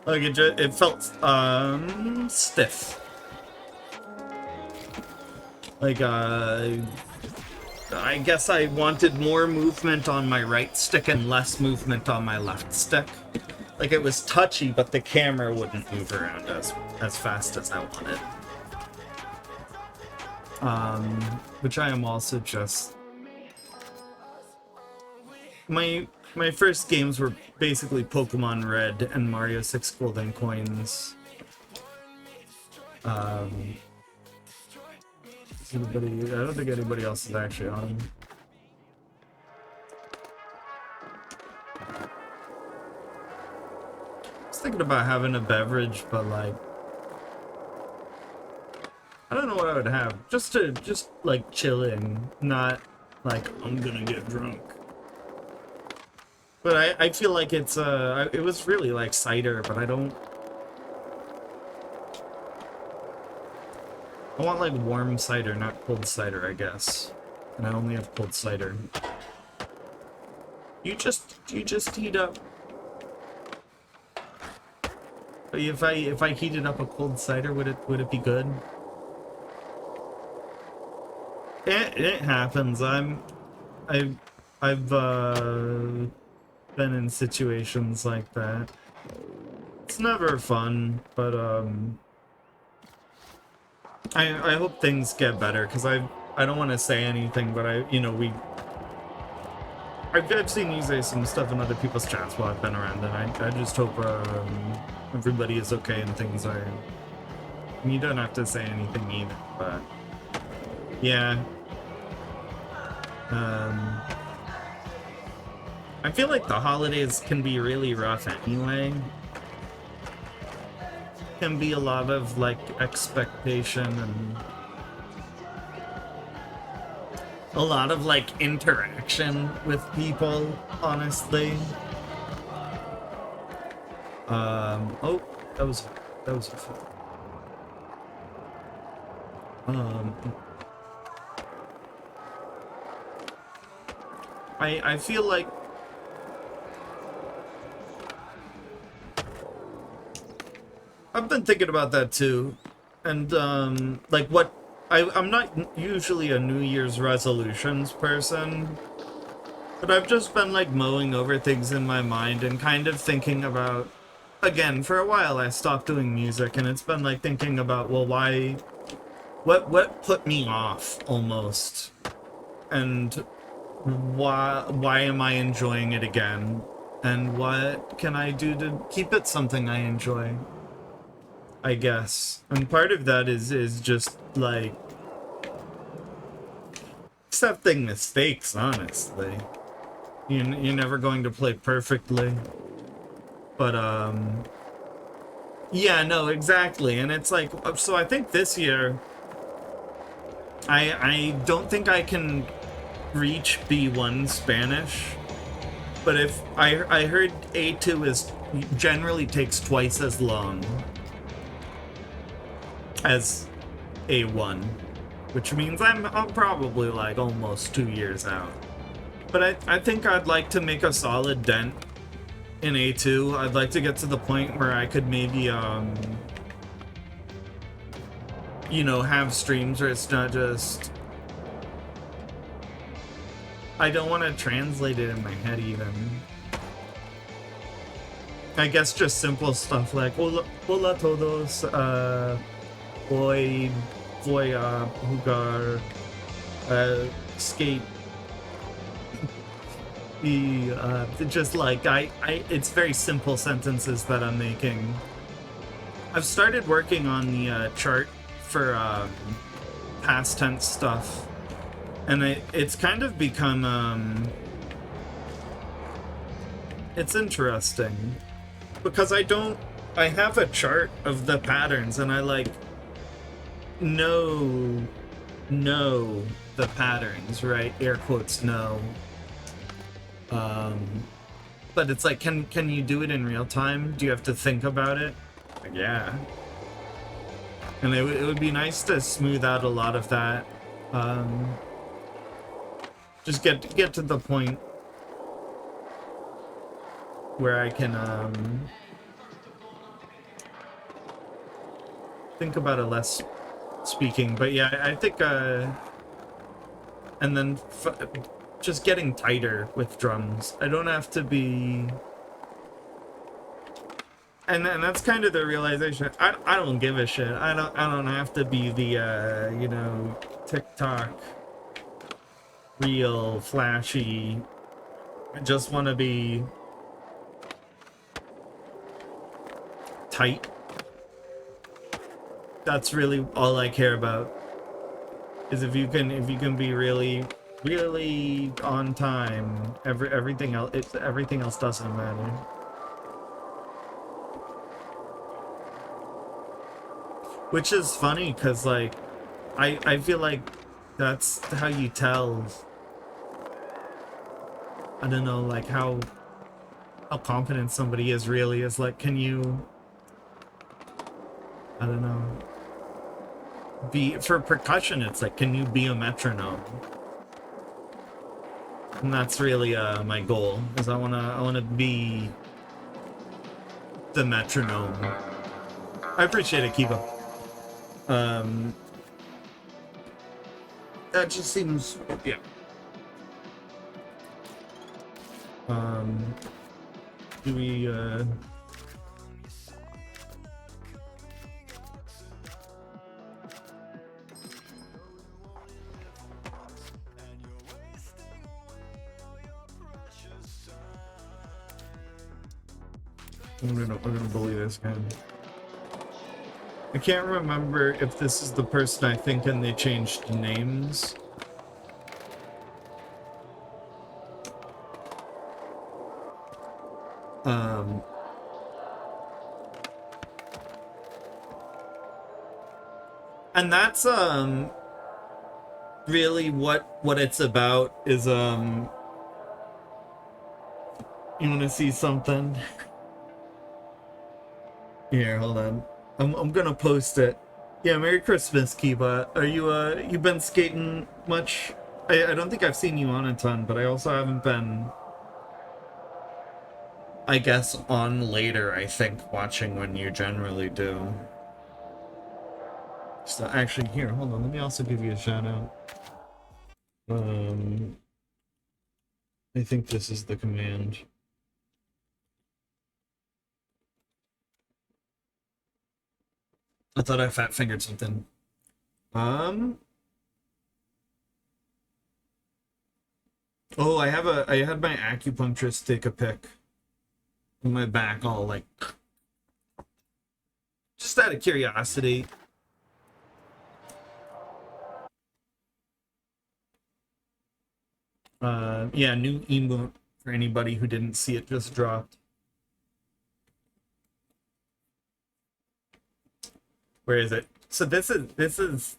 Like it felt stiff. Like I guess I wanted more movement on my right stick and less movement on my left stick. Like it was touchy, but the camera wouldn't move around as fast as I wanted. Which I am also just... My first games were basically Pokemon Red and Mario 6 Golden Coins. I don't think anybody else is actually on. I was thinking about having a beverage, but like... I don't know what I would have. Just like chilling, not like I'm gonna get drunk. But I feel like it's it was really like cider, but I want like warm cider, not cold cider, I guess. And I only have cold cider. You just heat up. But if I heated up a cold cider, would it be good? It happens. I've been in situations like that. It's never fun, but I hope things get better, because I don't want to say anything, but I've seen you say some stuff in other people's chats while I've been around, and I just hope everybody is okay and things are... You don't have to say anything either, but yeah. I feel like the holidays can be really rough anyway. Can be a lot of like expectation and a lot of like interaction with people, honestly. Oh, that was a I feel like I've been thinking about that too, and like what I'm not usually a New Year's resolutions person, but I've just been like mowing over things in my mind and kind of thinking about, again, for a while I stopped doing music, and it's been like thinking about, well, why, what put me off almost, and why am I enjoying it again, and what can I do to keep it something I enjoy, I guess. And part of that is just like accepting mistakes, honestly. You're never going to play perfectly, but yeah, no, exactly. And it's like, so I think this year I don't think I can reach B1 Spanish, but if I heard A2 is generally takes twice as long as A1, which means I'm probably like almost 2 years out. But I think I'd like to make a solid dent in A2. I'd like to get to the point where I could maybe have streams where it's not just... I don't want to translate it in my head even. I guess just simple stuff like hola todos, voy a jugar skate. Just like it's very simple sentences that I'm making. I've started working on the chart for past tense stuff, and it's kind of become it's interesting because I don't I have a chart of the patterns, and I like know the patterns, right? Air quotes know. Um, but it's like, can you do it in real time? Do you have to think about it? Like, yeah. And it would be nice to smooth out a lot of that. Just get to the point where I can think about it less speaking. But yeah, I think and then just getting tighter with drums. I don't have to be, and that's kind of the realization. I don't give a shit. I don't have to be the you know, TikTok real flashy. I just want to be tight. That's really all I care about. Is if you can be really on time, everything else doesn't matter. Which is funny because like I feel like that's how you tell, I don't know, like how confident somebody is really, is like, can you, I don't know, be, for percussion it's like, can you be a metronome? And that's really my goal, is I wanna be the metronome. I appreciate it, Kiva. That just seems, yeah. Do we I'm gonna bully this guy. I can't remember if this is the person I think and they changed names. And that's really what it's about, is you wanna see something? Here, hold on. I'm gonna post it. Yeah, Merry Christmas, Kiba. Are you you been skating much? I don't think I've seen you on a ton, but I also haven't been, I guess, on later, I think, watching when you generally do. So actually, here, hold on, let me also give you a shout out. I think this is the command. I thought I fat fingered something. Oh, I had my acupuncturist take a pic of my back, all like, just out of curiosity. Yeah, new emote for anybody who didn't see it, just dropped. Where is it? So this is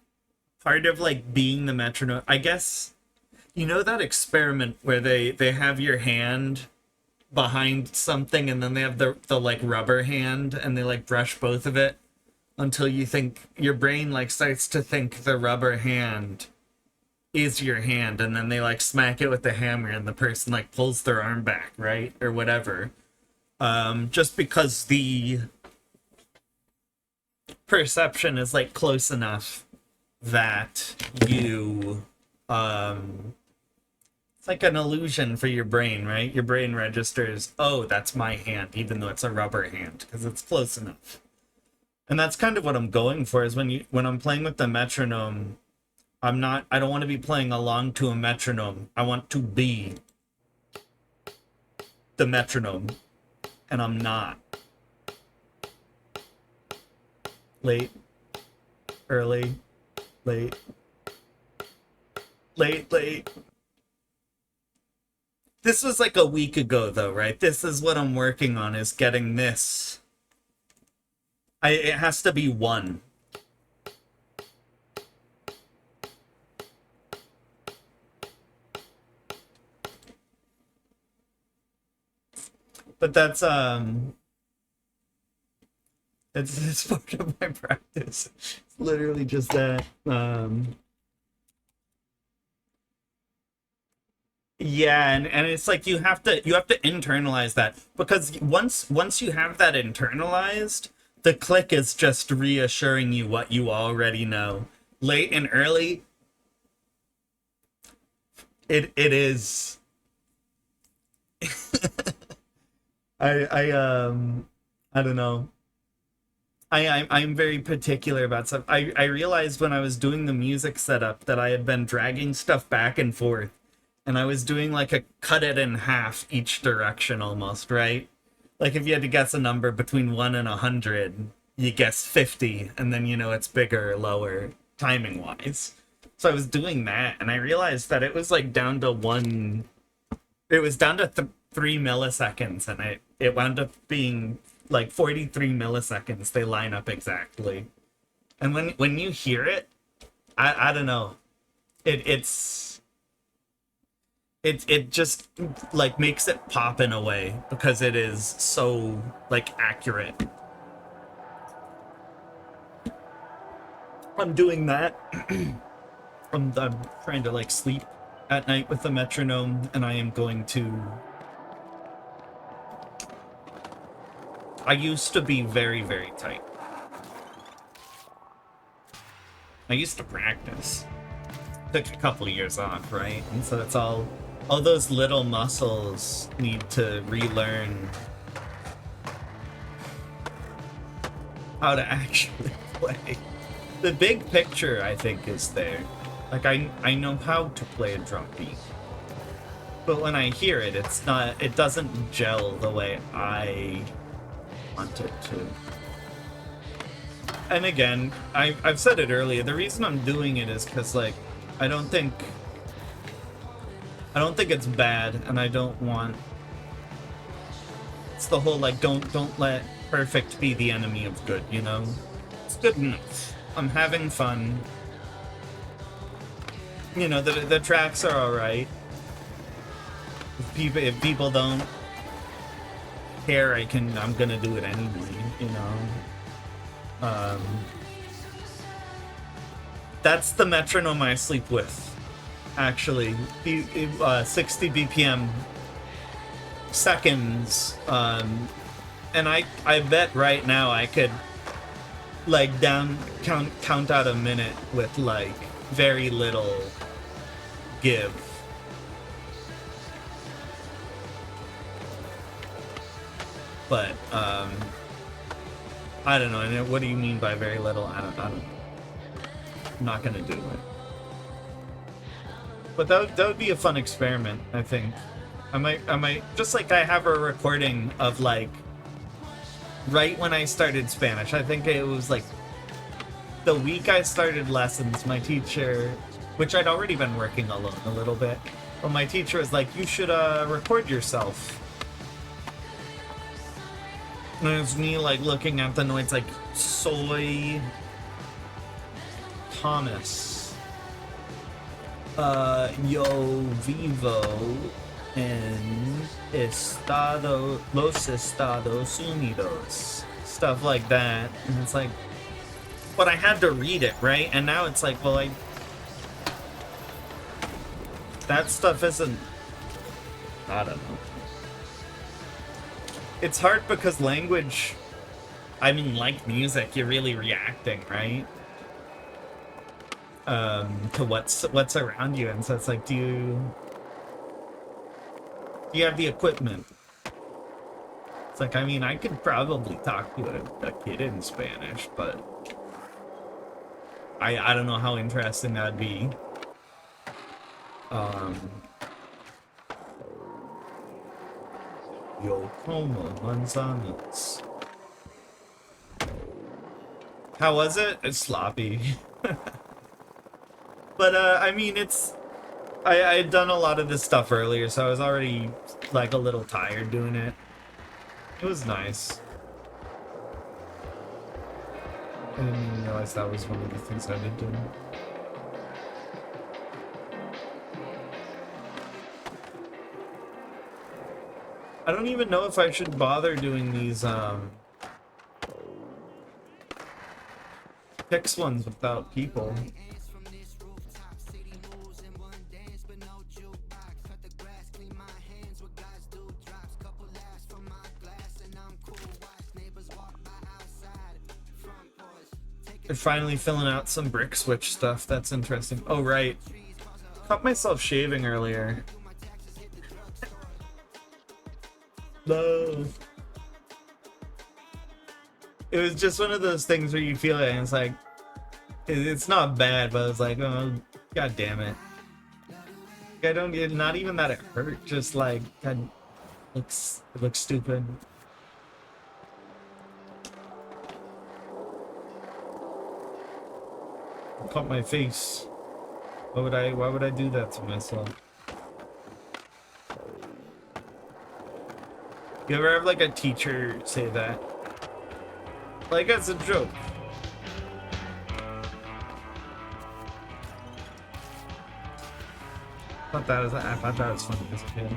part of like being the metronome, I guess. You know that experiment where they have your hand behind something and then they have the like rubber hand and they like brush both of it until you think, your brain like starts to think the rubber hand is your hand, and then they like smack it with the hammer and the person like pulls their arm back, right? Or whatever. Just because the perception is like close enough that you it's like an illusion for your brain, right? Your brain registers, oh, that's my hand, even though it's a rubber hand, because it's close enough. And that's kind of what I'm going for, is when I'm playing with the metronome, I don't want to be playing along to a metronome. I want to be the metronome, and I'm not. Late, early, late, late. This was like a week ago though, right? This is what I'm working on, is getting this It has to be one. But that's it's part of my practice. It's literally just that. Yeah, and it's like you have to internalize that, because once you have that internalized, the click is just reassuring you what you already know. Late and early, it is. I don't know. I'm very particular about stuff. I realized when I was doing the music setup that I had been dragging stuff back and forth, and I was doing like a cut it in half each direction almost, right? Like if you had to guess a number between 1 and 100, you guess 50, and then you know it's bigger or lower timing wise. So I was doing that, and I realized that it was like down to one. It was down to 3 milliseconds, and it wound up being like 43 milliseconds. They line up exactly, and when you hear it, I don't know, it just like makes it pop in a way because it is so like accurate. I'm doing that. I'm trying to like sleep at night with the metronome, and I am going to. I used to be very, very tight. I used to practice. Took a couple of years off, right? And so it's all those little muscles need to relearn how to actually play. The big picture, I think, is there. Like, I know how to play a drum beat. But when I hear it, it doesn't gel the way I want it to. And again, I've said it earlier, the reason I'm doing it is because, like, I don't think it's bad, and I don't want... It's the whole, like, don't let perfect be the enemy of good, you know? It's good enough. I'm having fun. You know, the tracks are alright. If people don't care, I'm gonna do it anyway, you know? That's the metronome I sleep with, actually. 60 BPM seconds, and I bet right now I could like count out a minute with like very little give. But I don't know. And what do you mean by very little? I don't know. I'm not gonna do it. But that would be a fun experiment, I think. I might just like I have a recording of like right when I started Spanish. I think it was like the week I started lessons, my teacher, which I'd already been working alone a little bit, but my teacher was like, you should record yourself. And it was me like looking at the notes like soy Thomas, yo vivo en los Estados Unidos, stuff like that. And it's like, but I had to read it, right? And now it's like, well, that stuff isn't, I don't know. It's hard because language, I mean, like music, you're really reacting, right? To what's around you, and so it's like, do you have the equipment? It's like, I mean, I could probably talk to a kid in Spanish, but I don't know how interesting that'd be. Yo como manzanas. How was it? It's sloppy. But I mean, I had done a lot of this stuff earlier, so I was already like a little tired doing it. It was nice. I didn't even realize that was one of the things I did do. I don't even know if I should bother doing these Pix ones without people. They're finally filling out some brick switch stuff. That's interesting. Oh, right. Caught myself shaving earlier. No. It was just one of those things where you feel it and it's like, it's not bad, but it's like, oh, god damn it. I don't get, not even that it hurt, just like, God, it looks stupid. Cut my face. Why would I do that to myself? You ever have like a teacher say that? Like as a joke. I thought that was funny as a kid.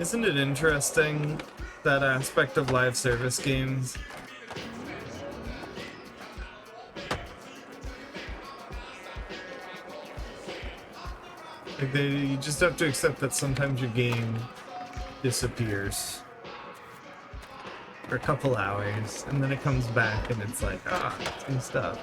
Isn't it interesting, that aspect of live service games? Like you just have to accept that sometimes your game disappears. for a couple hours, and then it comes back and it's like, ah, it's new stuff.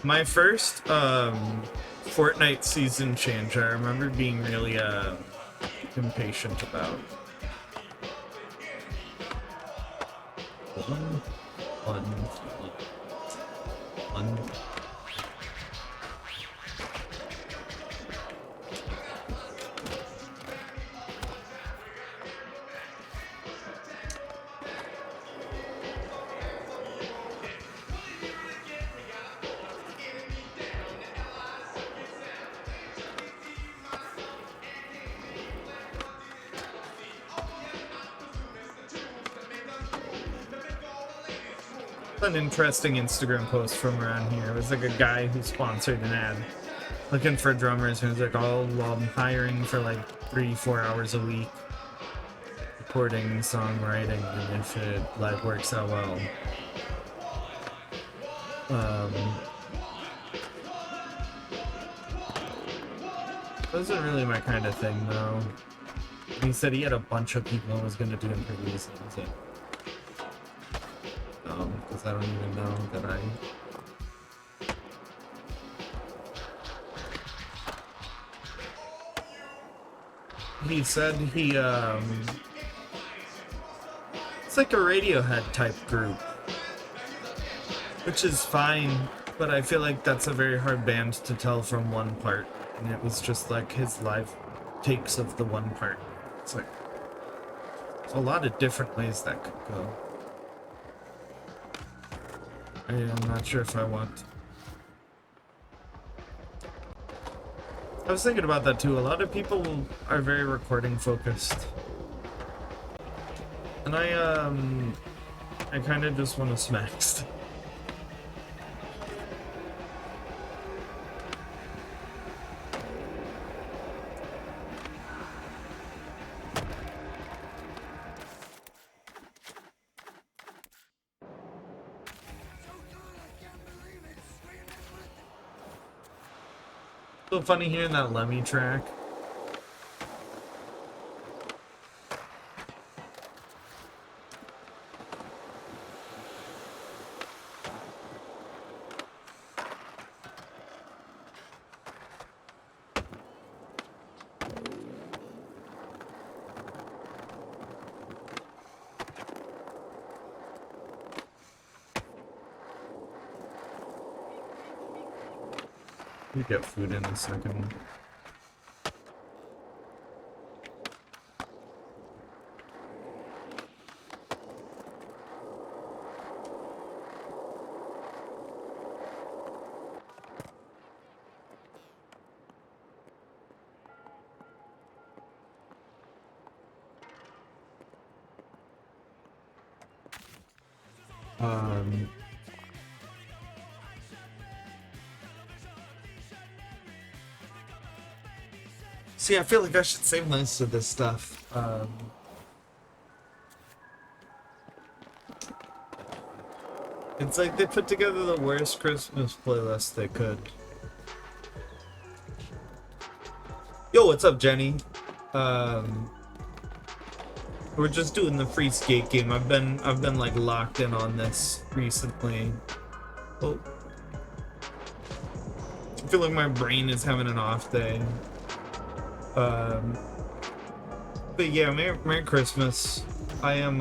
My first Fortnite season change, I remember being really impatient about. One. An interesting Instagram post from around here. It was like a guy who sponsored an ad looking for drummers, and he was like, oh, well, I'm hiring for like 3-4 hours a week, recording, songwriting, and if it like works out well. Wasn't really my kind of thing though. He said he had a bunch of people and was gonna do interviews, and I was like, because I don't even know that I... He said he, it's like a Radiohead type group, which is fine, but I feel like that's a very hard band to tell from one part, and it was just like his live takes of the one part. It's like, there's a lot of different ways that could go. I'm not sure if I want. I was thinking about that too. A lot of people are very recording focused. And I kind of just want to smack stuff. So funny hearing that Lemmy track. We get food in a second. See, I feel like I should save most of this stuff. It's like they put together the worst Christmas playlist they could. Yo, what's up, Jenny? We're just doing the free skate game. I've been like locked in on this recently. Oh. I feel like my brain is having an off day. But yeah, Merry Christmas. I am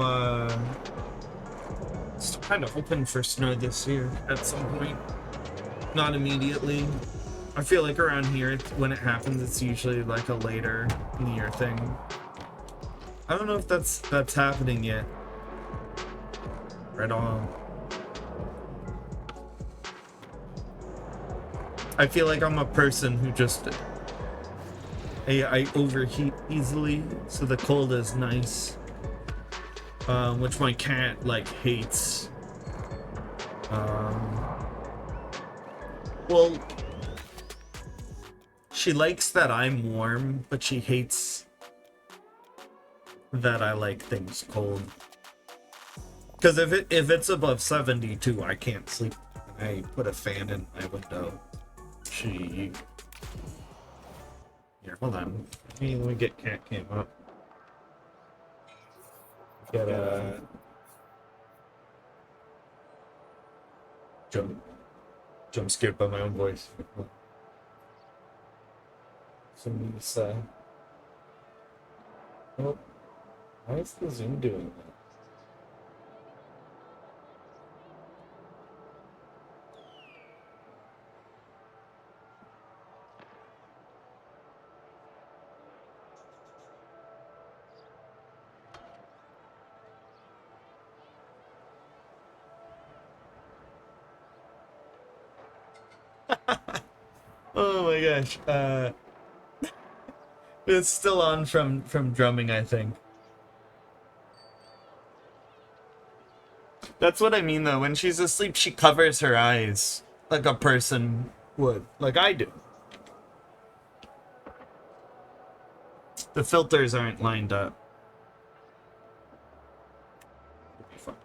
still kind of hoping for snow this year at some point. Not immediately. I feel like around here, when it happens, it's usually like a later in the year thing. I don't know if that's happening yet. Right on. I feel like I'm a person who just I overheat easily, so the cold is nice. Which my cat like hates. Well, she likes that I'm warm, but she hates that I like things cold. Because if it's above 72, I can't sleep. I put a fan in my window. She Hold on. Let me get cat cam up. Get jump scared by my own voice. Somebody's oh, why is the Zoom doing that? Oh my gosh. It's still on from drumming, I think. That's what I mean though. When she's asleep, she covers her eyes like a person would, like I do. The filters aren't lined up. It'll be fun.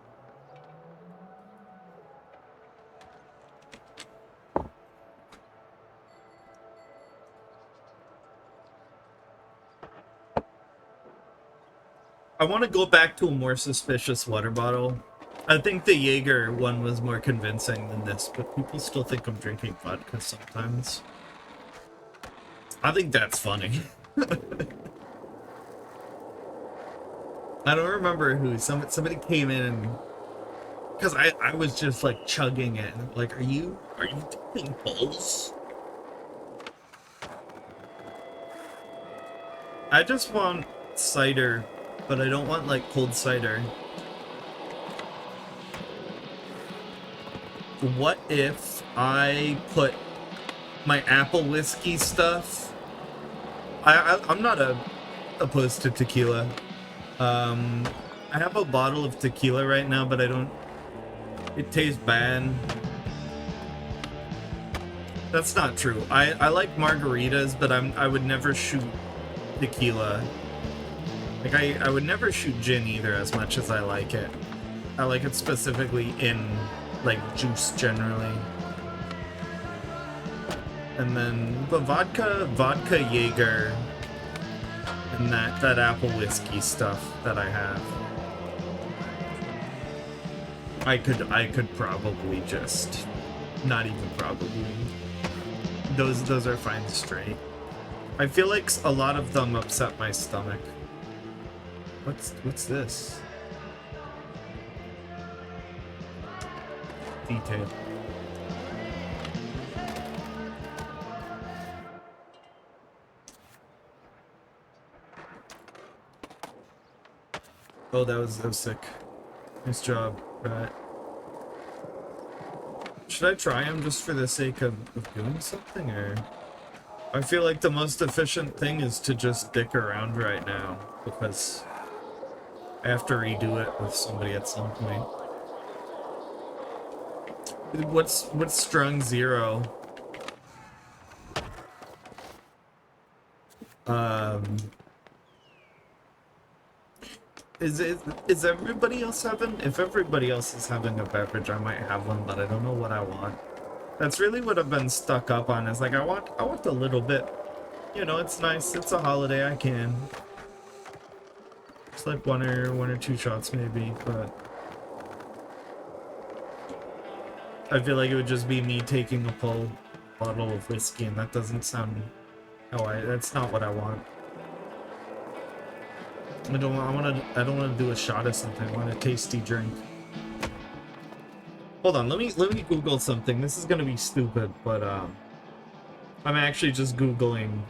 I want to go back to a more suspicious water bottle. I think the Jaeger one was more convincing than this, but people still think I'm drinking vodka sometimes. I think that's funny. I don't remember who. Somebody came in and... Because I was just like chugging it. Like, are you taking pulls? I just want cider, but I don't want like cold cider. What if I put my apple whiskey stuff? I'm not opposed to tequila. I have a bottle of tequila right now, but I don't. It tastes bad. That's not true. I like margaritas, but I would never shoot tequila. Like I would never shoot gin either, as much as I like it. I like it specifically in like juice generally. And then the vodka Jaeger, and that apple whiskey stuff that I have. I could probably just, not even probably. Those are fine straight. I feel like a lot of them upset my stomach. What's this? Detail. Oh, that was sick. Nice job, Rat. Should I try him just for the sake of doing something, or? I feel like the most efficient thing is to just dick around right now, because I have to redo it with somebody at some point. What's strung 0? Is everybody else having? If everybody else is having a beverage, I might have one, but I don't know what I want. That's really what I've been stuck up on. Is like I want a little bit. You know, it's nice. It's a holiday. I can. It's like one or two shots maybe, but I feel like it would just be me taking a full bottle of whiskey, and that doesn't sound how that's not what I want. I don't want to do a shot of something. I want a tasty drink. Hold on, let me Google something. This is gonna be stupid, but I'm actually just Googling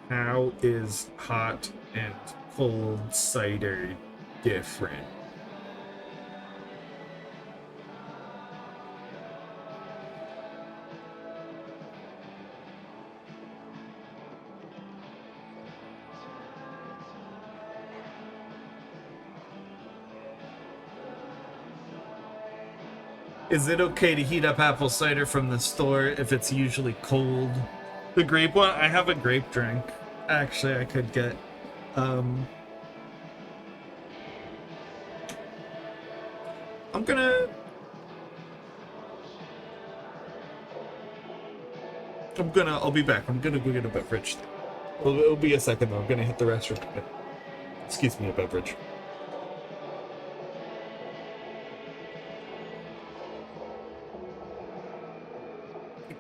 how is hot and cold cider different? Is it okay to heat up apple cider from the store if it's usually cold? The grape one? I have a grape drink. Actually, I could get. I'm gonna. I'll be back. I'm gonna go get a beverage. It'll be a second though. I'm gonna hit the restroom. Excuse me, a beverage.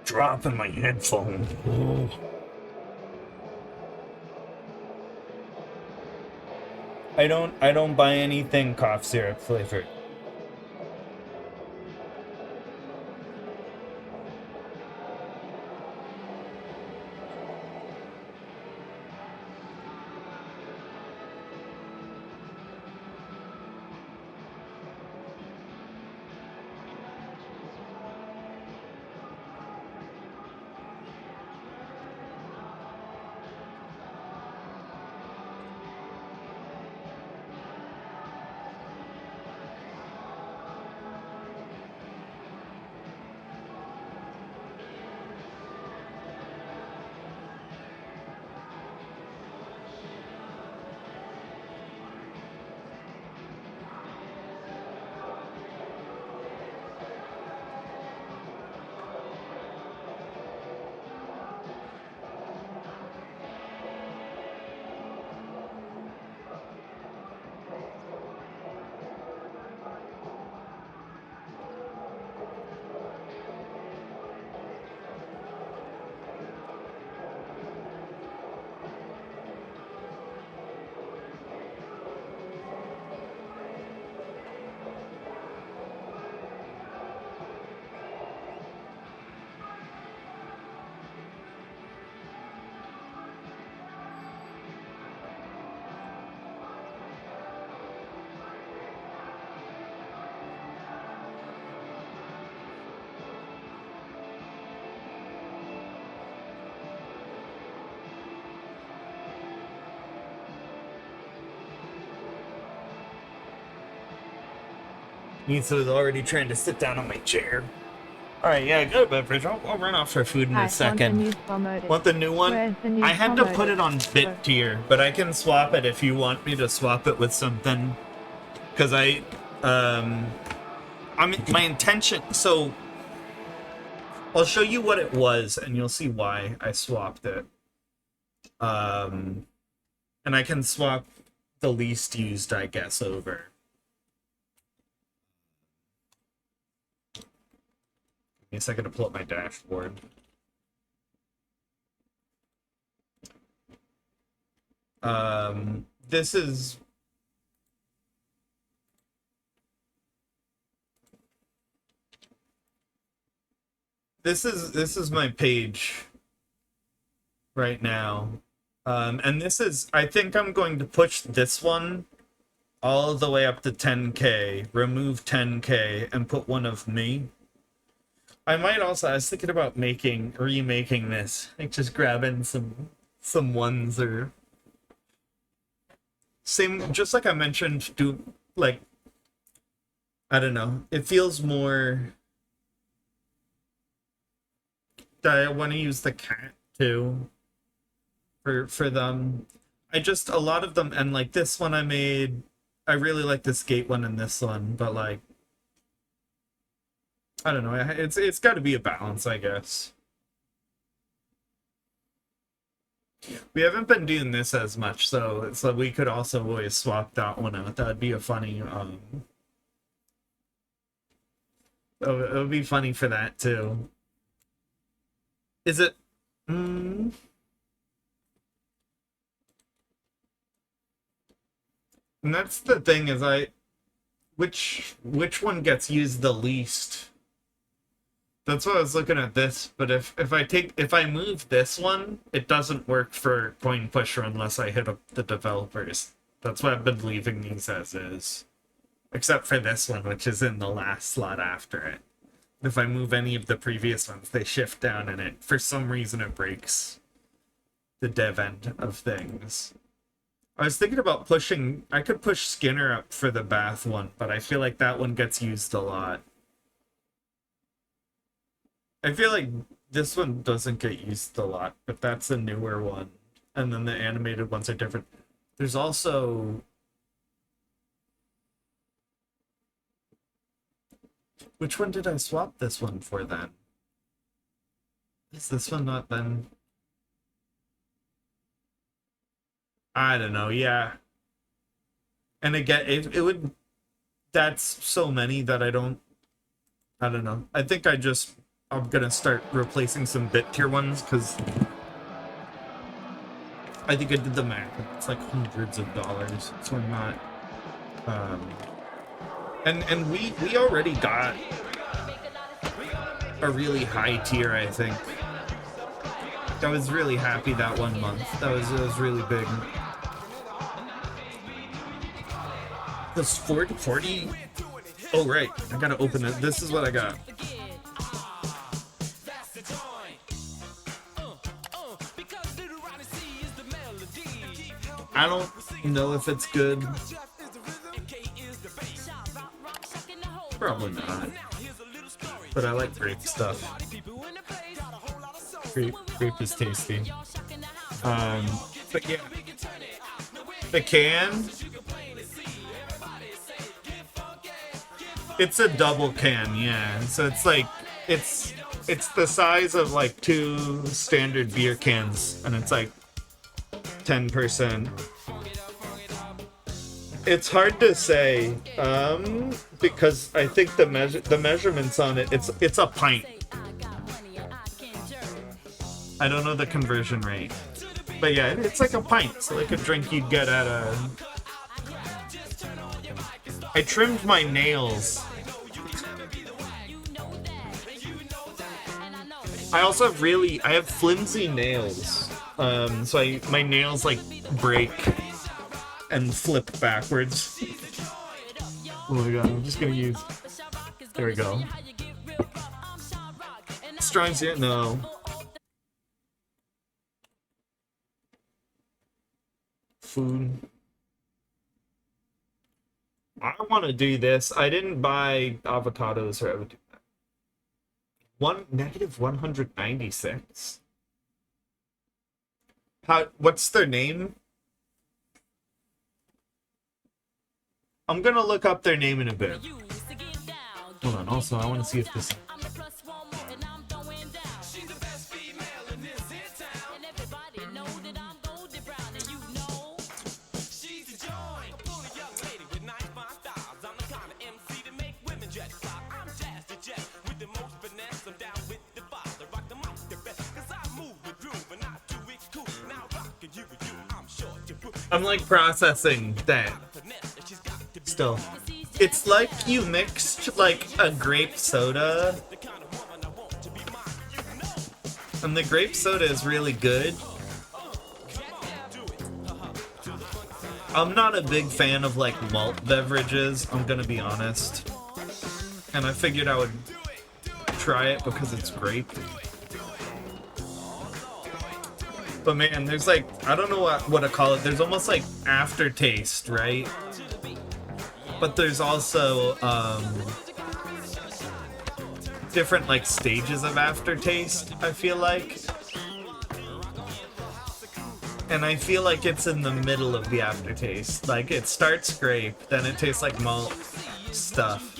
Dropping my headphone. Oh. I don't buy anything cough syrup flavored. Nisa was already trying to sit down on my chair. Alright, yeah, go to beverage. I'll run off for food in a second. Want the new one? I had to put it on bit tier, but I can swap it if you want me to swap it with something. Because I mean, my intention, so I'll show you what it was and you'll see why I swapped it. And I can swap the least used, I guess, over. Give me a second to pull up my dashboard. This is this is my page right now. And this is, I think I'm going to push this one all the way up to 10K, remove 10K, and put one of me. I might also, I was thinking about remaking this, like just grabbing some ones or same, just like I mentioned, do like, I don't know, it feels more, I want to use the cat too for them. A lot of them, and like this one I made, I really like this gate one and this one, but like, I don't know, it's got to be a balance, I guess. We haven't been doing this as much, so we could also always swap that one out. That'd be a funny it would be funny for that too. Is it and that's the thing, is which one gets used the least? That's why I was looking at this, but if I move this one, it doesn't work for Coin Pusher unless I hit up the developers. That's why I've been leaving these as is. Except for this one, which is in the last slot after it. If I move any of the previous ones, they shift down and it, for some reason, it breaks the dev end of things. I was thinking about pushing, I could push Skinner up for the bath one, but I feel like that one gets used a lot. I feel like this one doesn't get used a lot, but that's a newer one. And then the animated ones are different. There's also... Which one did I swap this one for then? Is this one not then? I don't know, yeah. And again, it would... That's so many that I don't know. I think I'm gonna start replacing some bit tier ones, because I think I did the math. It's like hundreds of dollars, so I'm not... And we already got a really high tier, I think. I was really happy that 1 month. It was really big. This 40... Oh, right. I gotta open it. This is what I got. I don't know if it's good. Probably not. But I like grape stuff. Grape is tasty. But yeah. The can... It's a double can, yeah. So it's like... It's the size of like 2 standard beer cans. And it's like 10%. It's hard to say, because I think the measurements on it, it's a pint. I don't know the conversion rate, but yeah, it's like a pint. So like a drink you'd get at a... I trimmed my nails. I also have I have flimsy nails. So my nails like break and flip backwards. Oh my god, I'm just gonna use... There we go. Strong's here? No. Food. I want to do this. I didn't buy avocados, or I would do that. Negative 196. What's their name? I'm gonna look up their name in a bit. Hold on, also, I want to see if this... I'm like processing that. Still. It's like you mixed like a grape soda. And the grape soda is really good. I'm not a big fan of like malt beverages, I'm gonna be honest. And I figured I would try it because it's grape. But man, there's like, I don't know what to call it. There's almost like aftertaste, right? But there's also different like stages of aftertaste, I feel like. And I feel like it's in the middle of the aftertaste. Like it starts grape, then it tastes like malt stuff.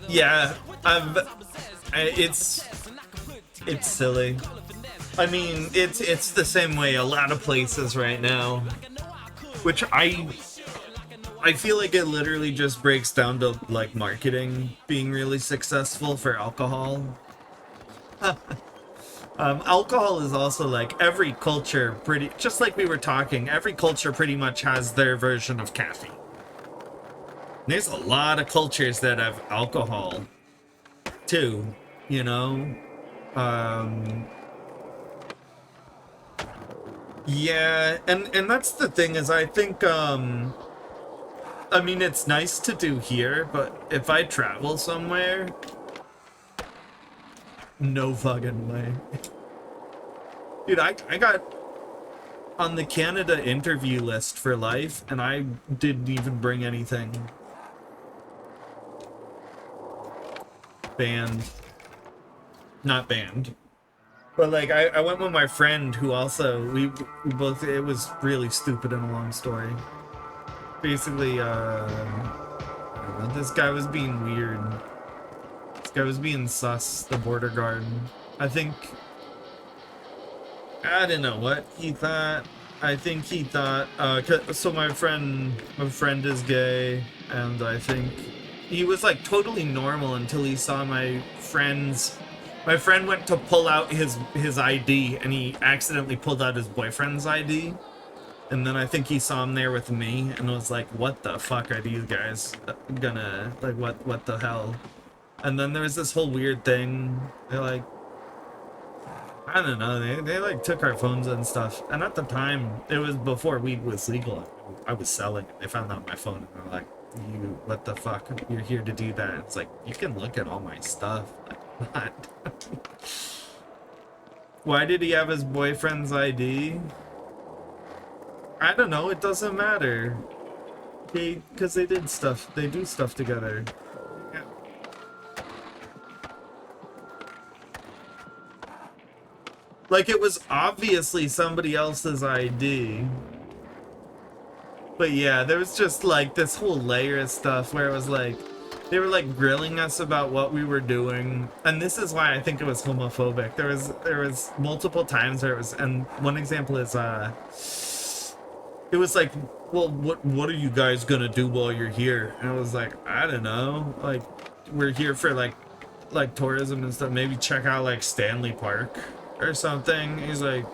Yeah, it's silly. I mean, it's the same way a lot of places right now, which I feel like it literally just breaks down to like marketing being really successful for alcohol. Alcohol is also like every culture just like we were talking, every culture pretty much has their version of caffeine. There's a lot of cultures that have alcohol too, you know? Yeah, and that's the thing is I think, I mean, it's nice to do here, but if I travel somewhere, no fucking way. Dude, I got on the Canada interview list for life, and I didn't even bring anything. Banned. Not banned. But like I went with my friend who also we both, it was really stupid and a long story. Basically, I don't know, this guy was being weird. This guy was being sus, the border guard. I think I didn't know what he thought. I think he thought so my friend is gay, and I think he was like totally normal until he saw my friend's. My friend went to pull out his ID, and he accidentally pulled out his boyfriend's ID. And then I think he saw him there with me, and was like, "What the fuck are these guys gonna like? What the hell?" And then there was this whole weird thing. They're like, I don't know. They like took our phones and stuff. And at the time, it was before weed was legal. I was selling. They found out my phone, and they're like, "You, what the fuck? You're here to do that?" It's like, you can look at all my stuff. Like, what? Why did he have his boyfriend's ID? I don't know. It doesn't matter. Because they did stuff. They do stuff together. Yeah. Like, it was obviously somebody else's ID. But yeah, there was just like this whole layer of stuff where it was like, they were like grilling us about what we were doing. And this is why I think it was homophobic. There was multiple times where it was, and one example is it was like, well, what are you guys gonna do while you're here? And I was like, I don't know. Like, we're here for like tourism and stuff. Maybe check out like Stanley Park or something. He's like,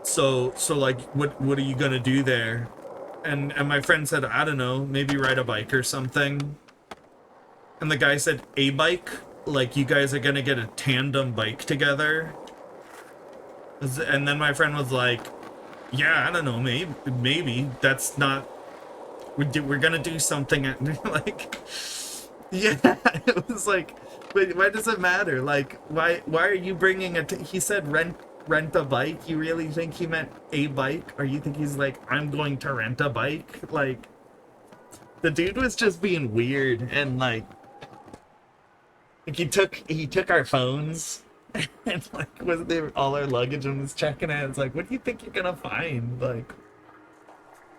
so like, what are you gonna do there? And my friend said, I don't know, maybe ride a bike or something. And the guy said, a bike? Like, you guys are gonna get a tandem bike together? And then my friend was like, yeah, I don't know, maybe that's not, we're gonna do something at, like, yeah, it was like, wait, why does it matter? Like, why are you bringing he said rent a bike? You really think he meant a bike? Or you think he's like, I'm going to rent a bike? Like, the dude was just being weird, and like he took our phones and like was there all our luggage and was checking it. It's like, what do you think you're gonna find? Like,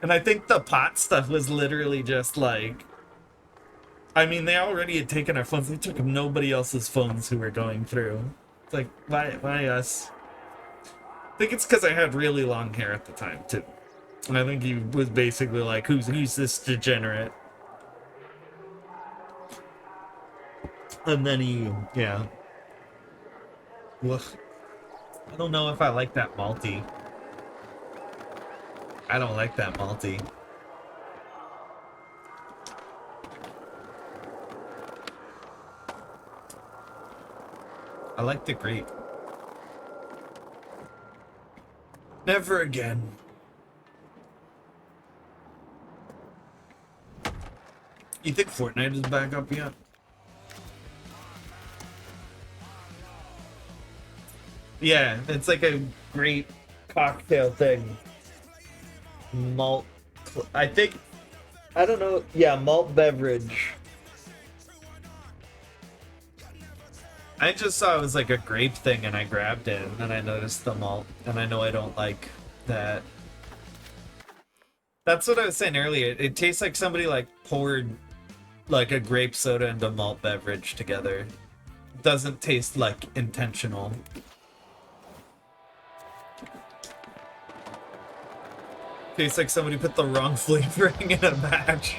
and I think the pot stuff was literally just like, I mean, they already had taken our phones. They took nobody else's phones who were going through. It's like, why us? I think it's because I had really long hair at the time too, and I think he was basically like, who's this degenerate? And then yeah. Ugh. I don't know if I like that malty. I don't like that malty. I like the grape. Never again. You think Fortnite is back up yet? Yeah, it's like a great cocktail thing. Malt, I think, I don't know, yeah, malt beverage. I just saw it was like a grape thing and I grabbed it, and then I noticed the malt, and I know I don't like that. That's what I was saying earlier. It tastes like somebody like poured like a grape soda and a malt beverage together. It doesn't taste like intentional. Tastes like somebody put the wrong flavoring in a batch.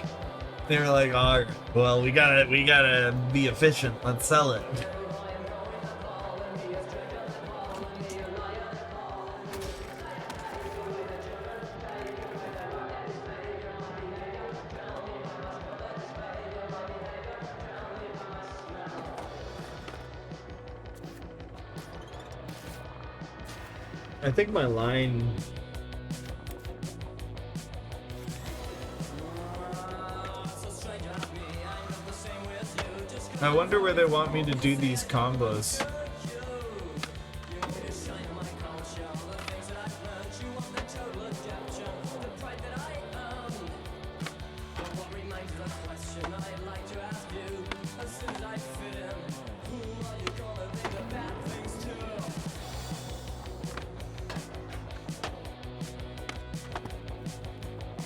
They were like, oh, well, we gotta be efficient. Let's sell it. I think my line... I wonder where they want me to do these combos.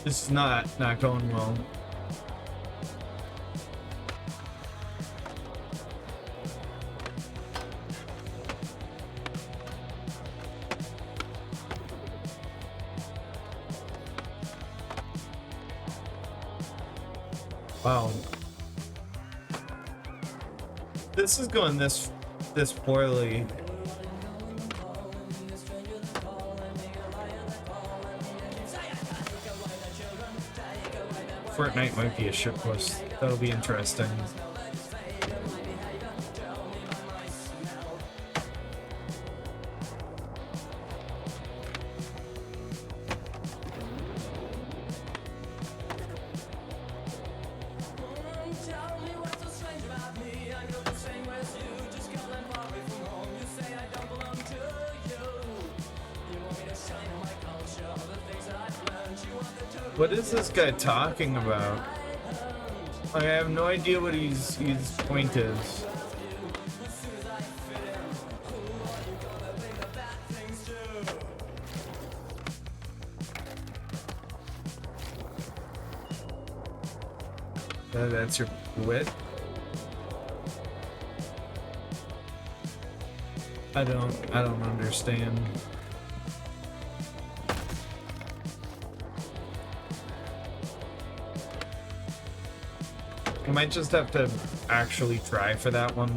This is not going well. Wow. This is going this poorly. Fortnite might be a shitpost. That'll be interesting. What is this guy talking about? I have no idea what his point is. That's your wit? I don't understand. I might just have to actually try for that one.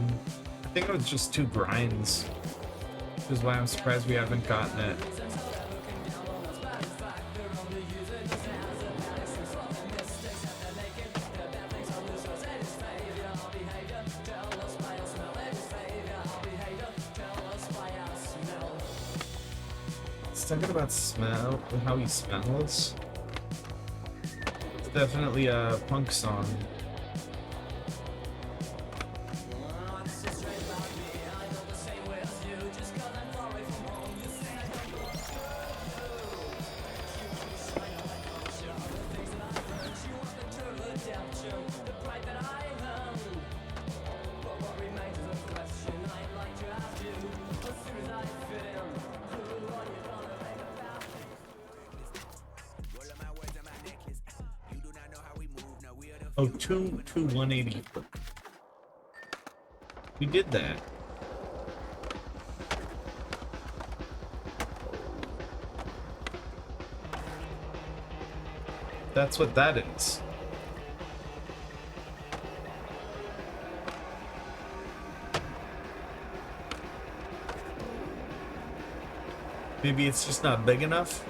I think it was just 2 grinds, which is why I'm surprised we haven't gotten it. It's talking about smell, how he smells. It's definitely a punk song. Oh, two 180. We did that. That's what that is. Maybe it's just not big enough.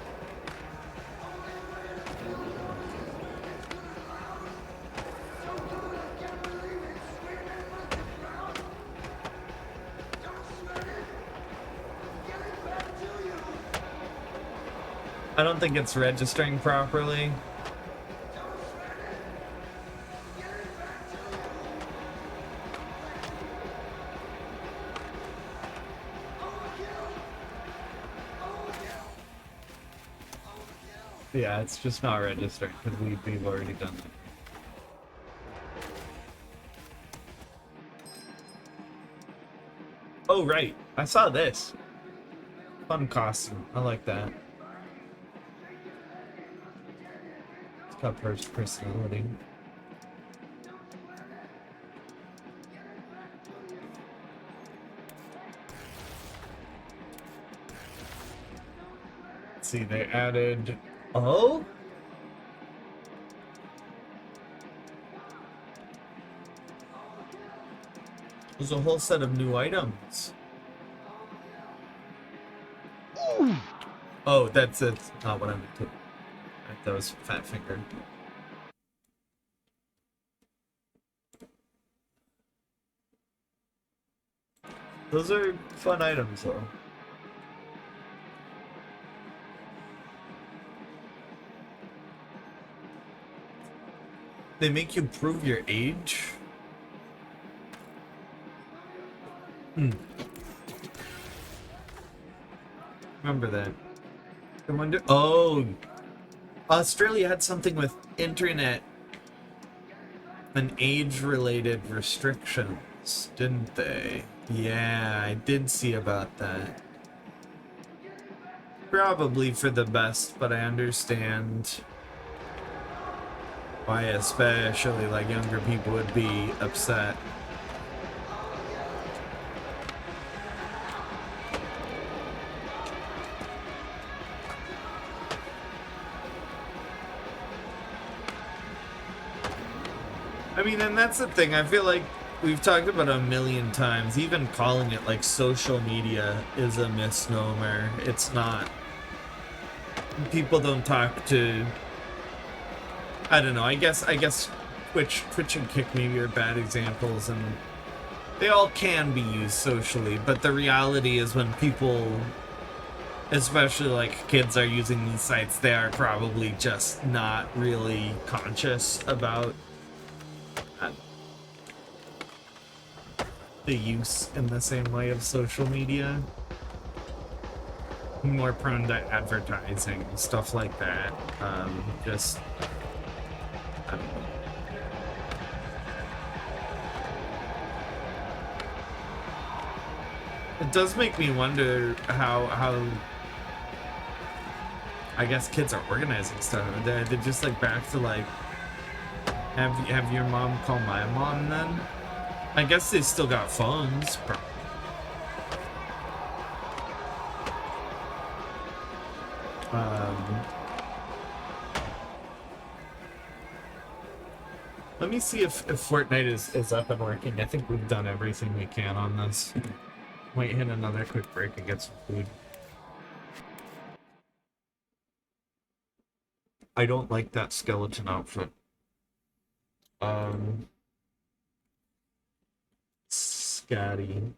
I don't think it's registering properly. Yeah, it's just not registering because we've already done that. Oh, right. I saw this. Fun costume. I like that. It's got personality. Let's see, they added... Oh? There's a whole set of new items. Oh, that's not what I meant to. That was Fat Finger. Those are fun items, though. They make you prove your age? Remember that. I wonder. Oh, Australia had something with internet and age-related restrictions, didn't they? Yeah, I did see about that. Probably for the best, but I understand. why especially like younger people would be upset. I mean, and that's the thing. I feel like we've talked about it a million times. Even calling it like social media is a misnomer. It's not. People don't talk to. I don't know. I guess Twitch and Kick maybe are bad examples, and they all can be used socially. But the reality is, when people, especially like kids, are using these sites, they are probably just not really conscious about the use in the same way of social media. More prone to advertising, stuff like that. Just, I don't know. It does make me wonder how I guess kids are organizing stuff. They're just like back to like have your mom call my mom then? I guess they still got phones. Let me see if Fortnite is up and working. I think we've done everything we can on this. Might hit another quick break and get some food. I don't like that skeleton outfit. Scotty.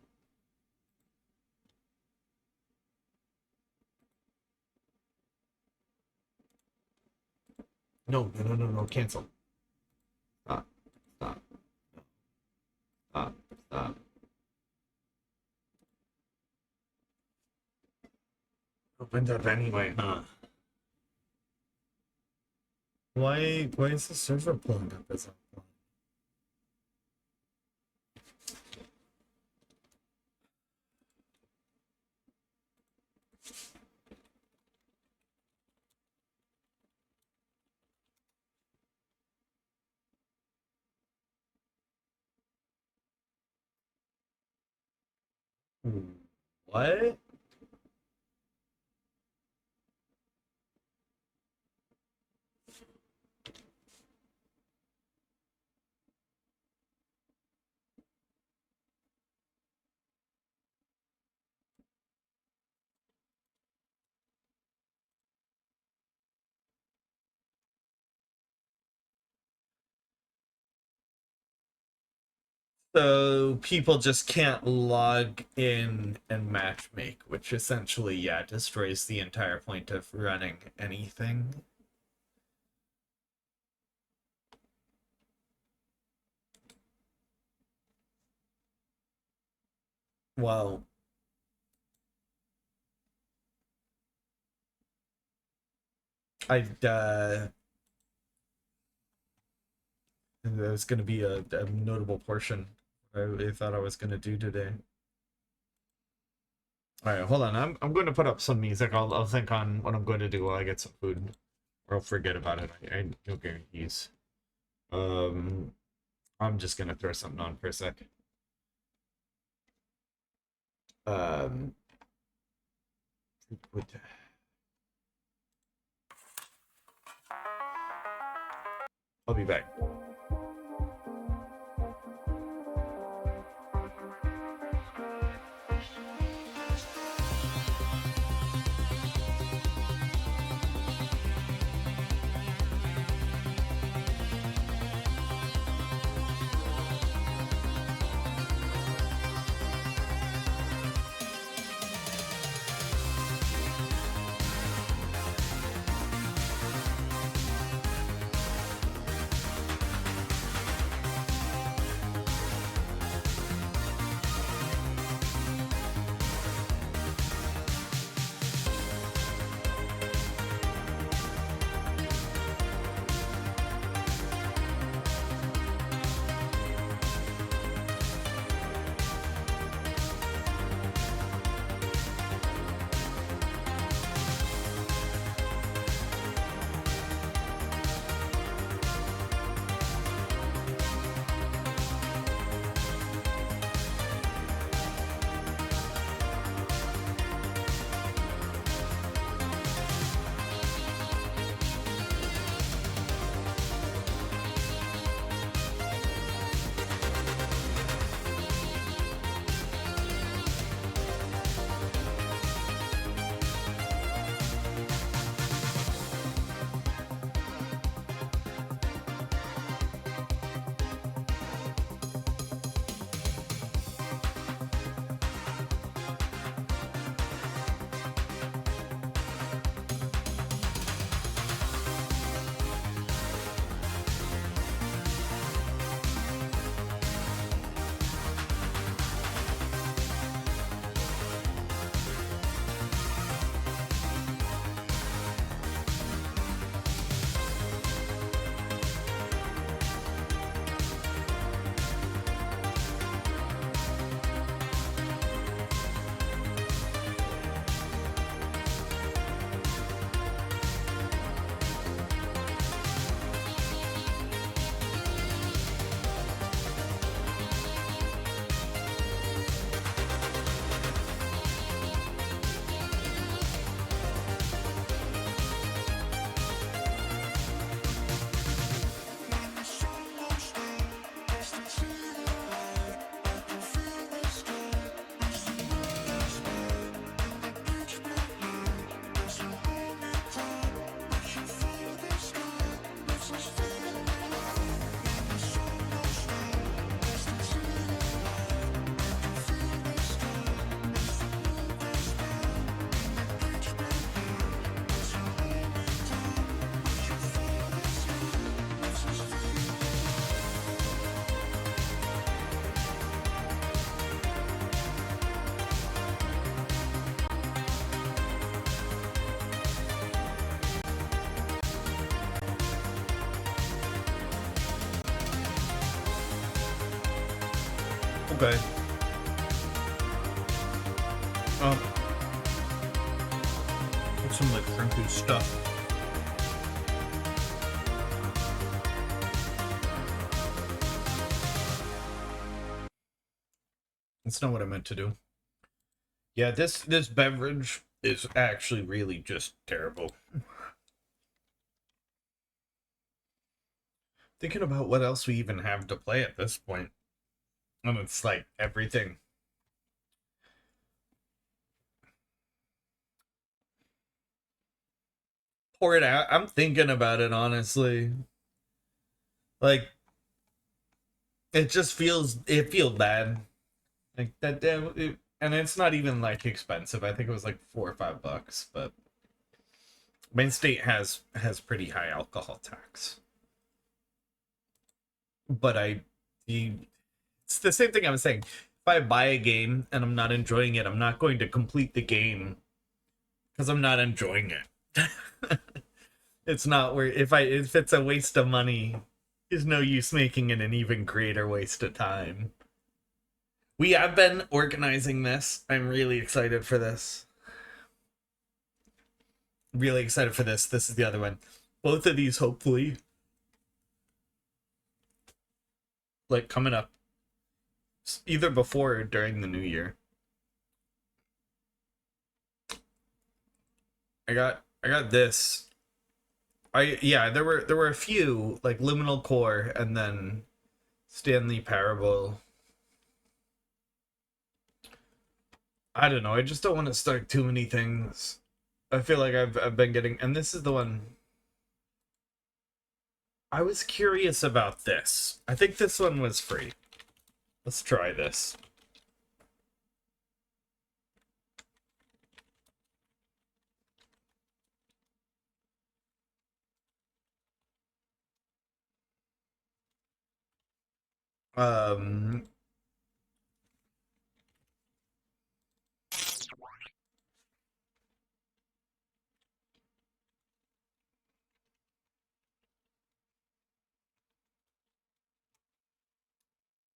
No, cancel. Stop. Stop. Stop. Stop. Opened up anyway, huh? Why is the server pulling up as a what? So people just can't log in and matchmake, which essentially, yeah, destroys the entire point of running anything. Well, that was going to be a notable portion I thought I was going to do today. All right, hold on. I'm going to put up some music. I'll think on what I'm going to do while I get some food, or I'll forget about it. I no guarantees. I'm just going to throw something on for a sec. I'll be back. Okay. Oh. Some like shrimpy stuff. That's not what I meant to do. Yeah, this beverage is actually really just terrible. Thinking about what else we even have to play at this point. And it's like everything. Pour it out. I'm thinking about it, honestly. Like, it just feels bad. Like and it's not even like expensive. I think it was like $4 or $5, but Maine State has pretty high alcohol tax. But it's the same thing I was saying. If I buy a game and I'm not enjoying it, I'm not going to complete the game because I'm not enjoying it. It's not where if it's a waste of money, there's no use making it an even greater waste of time. We have been organizing this. I'm really excited for this. Really excited for this. This is the other one. Both of these, hopefully, like coming up either before or during the new year. I got this. There were a few like Liminal Core and then Stanley Parable. I don't know. I just don't want to start too many things. I feel like I've been getting, and this is the one. I was curious about this. I think this one was free. Let's try this. Um,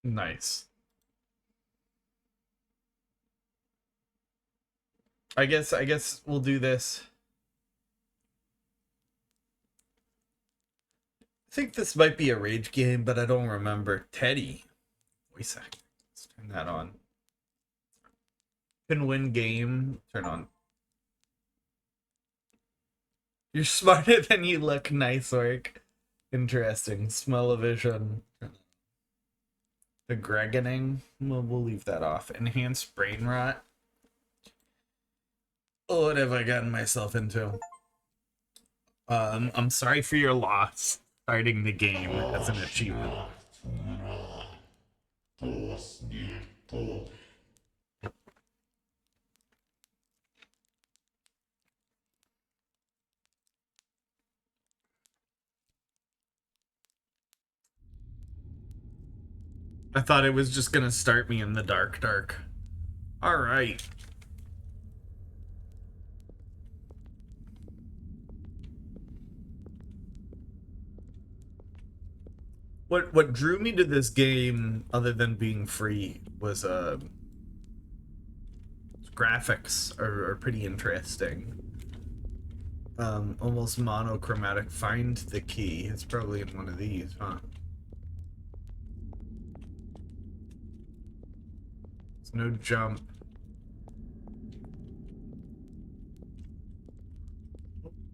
nice. I guess we'll do this. I think this might be a rage game, but I don't remember. Teddy. Voice acting. Let's turn that on. Can win game. Turn on. You're smarter than you look. Nice work. Interesting. Smell-o-vision. The Greganing. We'll leave that off. Enhanced brain rot. Oh, what have I gotten myself into? I'm sorry for your loss. Starting the game as an achievement. I thought it was just gonna start me in the dark. Alright. What drew me to this game, other than being free, was graphics are pretty interesting. Almost monochromatic. Find the key. It's probably in one of these, huh? There's no jump.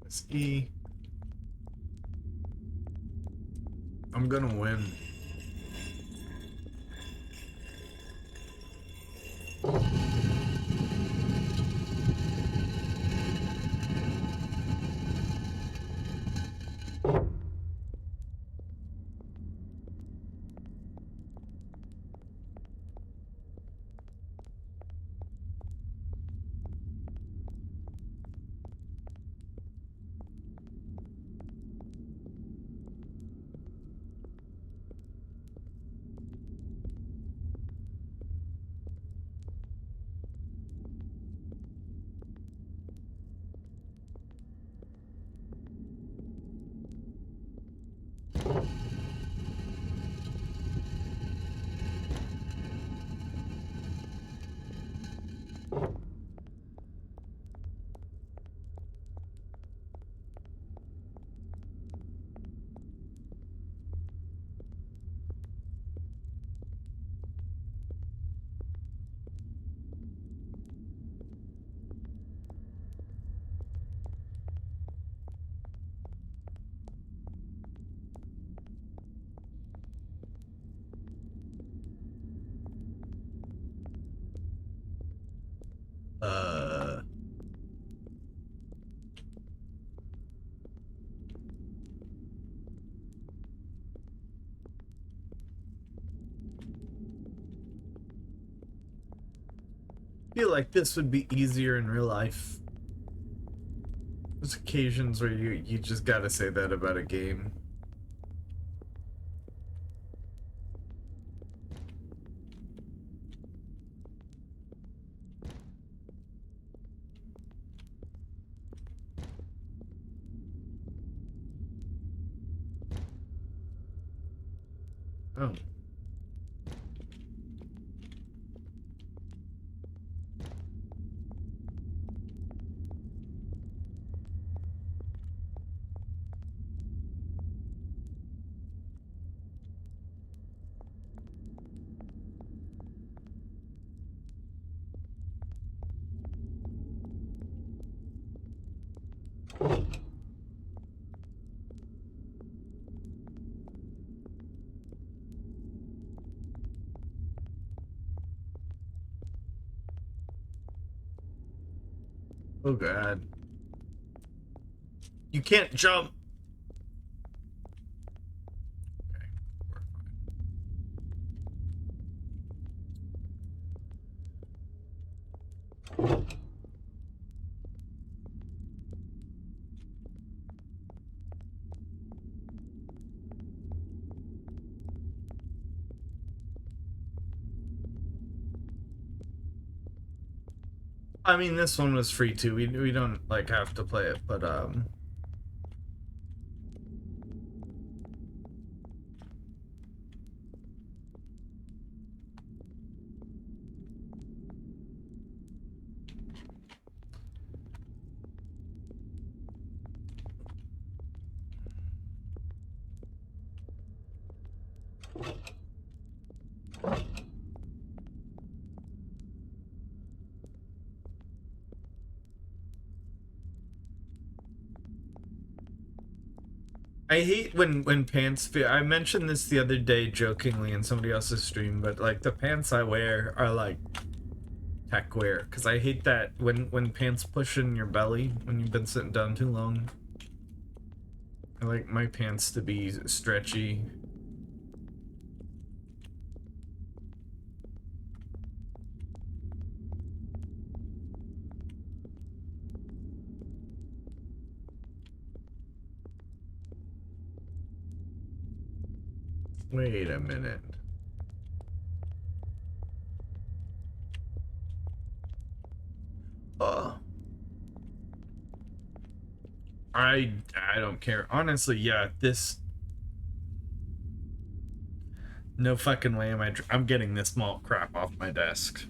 It's E. I'm gonna win. feel like this would be easier in real life. There's occasions where you just gotta say that about a game. Oh. Oh god. You can't jump. Okay, we're fine. I mean, this one was free too. We don't like have to play it, but I hate when pants feel. I mentioned this the other day jokingly in somebody else's stream, but like the pants I wear are like tech wear because I hate that when pants push in your belly when you've been sitting down too long. I like my pants to be stretchy. Wait a minute. Uh, I don't care. Honestly, yeah, this no fucking way am I'm getting this small crap off my desk.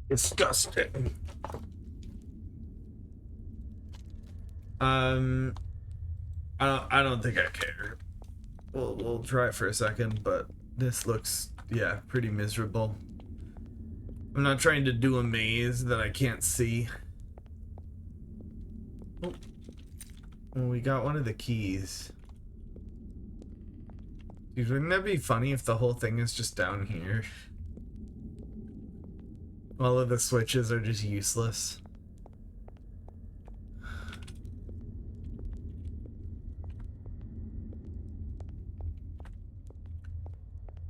Disgusting. Um, I don't think I care. We'll try it for a second, but this looks, yeah, pretty miserable. I'm not trying to do a maze that I can't see. Oh. Well, we got one of the keys. Dude, wouldn't that be funny if the whole thing is just down here? All of the switches are just useless.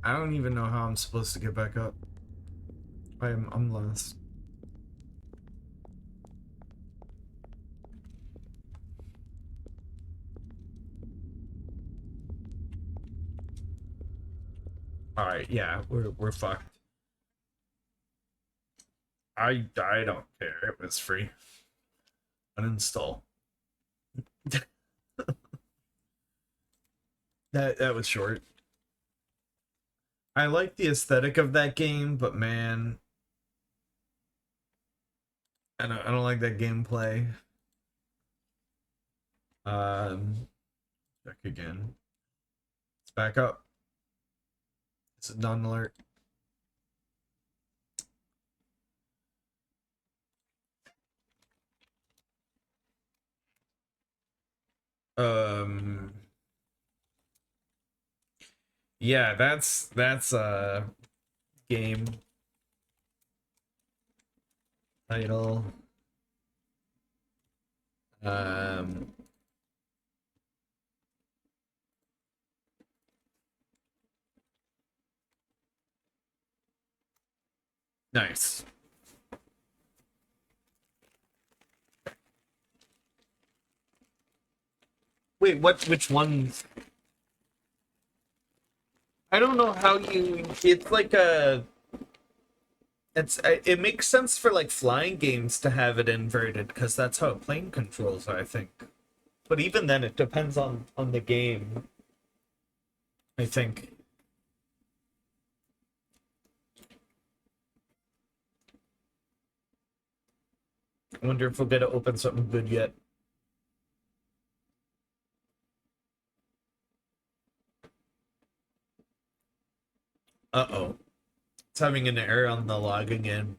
I don't even know how I'm supposed to get back up. I'm lost. All right, yeah, we're fucked. I don't care. It was free. Uninstall. That was short. I like the aesthetic of that game, but man, I don't like that gameplay. Check again. Let's back up. It's a non-alert. Um, yeah, that's a game title. Um, nice. Wait, what? Which one? I don't know how you. It's like a. It makes sense for like flying games to have it inverted because that's how a plane controls, I think. But even then, it depends on the game. I think. I wonder if we'll get to open something good yet. Uh-oh. It's having an error on the logging in.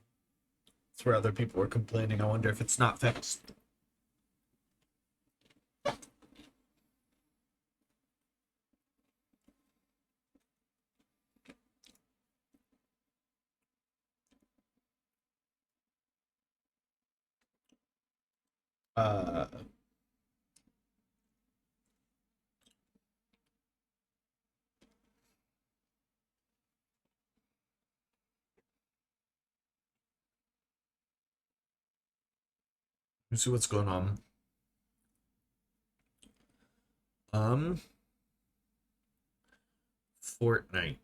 It's where other people were complaining. I wonder if it's not fixed. Uh, let's see what's going on. Um, Fortnite.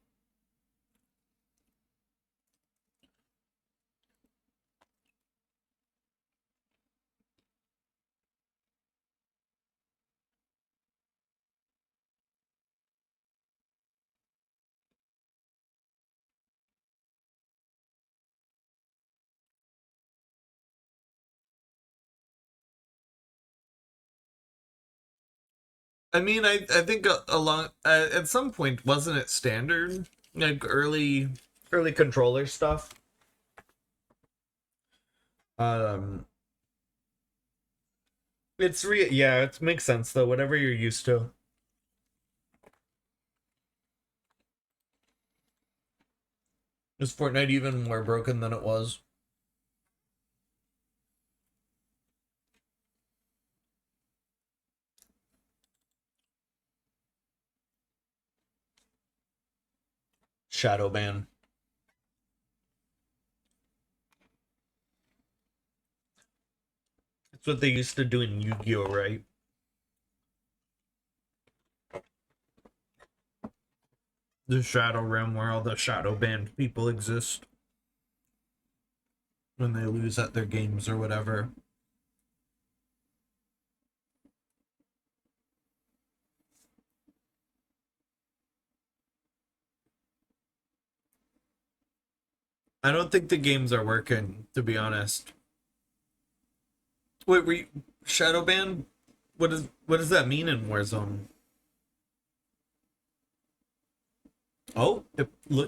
I mean, I think a lot at some point wasn't it standard like early controller stuff. Um, yeah, it makes sense though. Whatever you're used to. Is Fortnite even more broken than it was? Shadow ban. That's what they used to do in Yu-Gi-Oh, right? The Shadow Realm where all the shadow banned people exist when they lose at their games or whatever. I don't think the games are working, to be honest. Wait, shadow ban? What does that mean in Warzone? Oh,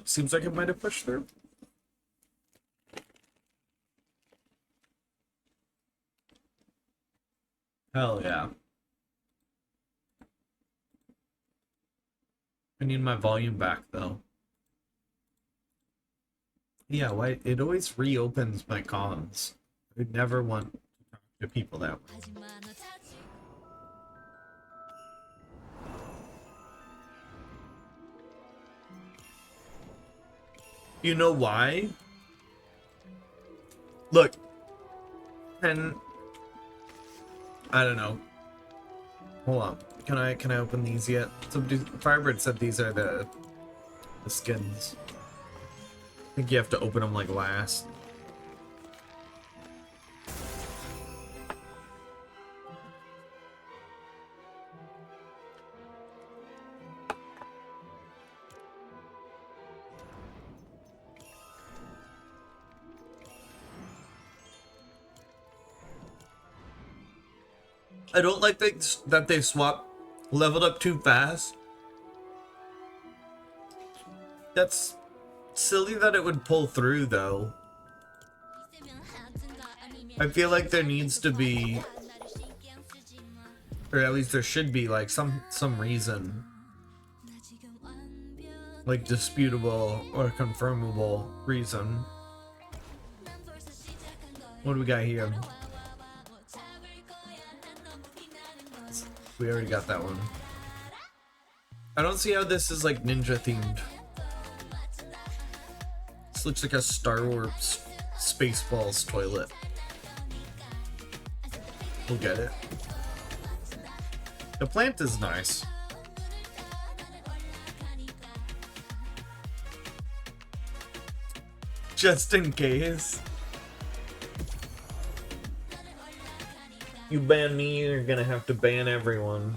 seems like it might have pushed through. Hell yeah. I need my volume back though. Yeah, why it always reopens my comms. I would never want to talk to people that way. You know why? Look, and I don't know. Hold on. Can I open these yet? Somebody Firebird said these are the skins. I think you have to open them like last. I don't like that they swap leveled up too fast. That's silly that it would pull through, though. I feel like there needs to be, or at least there should be, like, some reason. Like, disputable or confirmable reason. What do we got here? We already got that one. I don't see how this is like ninja themed. This looks like a Star Wars Spaceballs toilet. We'll get it. The plant is nice. Just in case. You ban me, you're gonna have to ban everyone.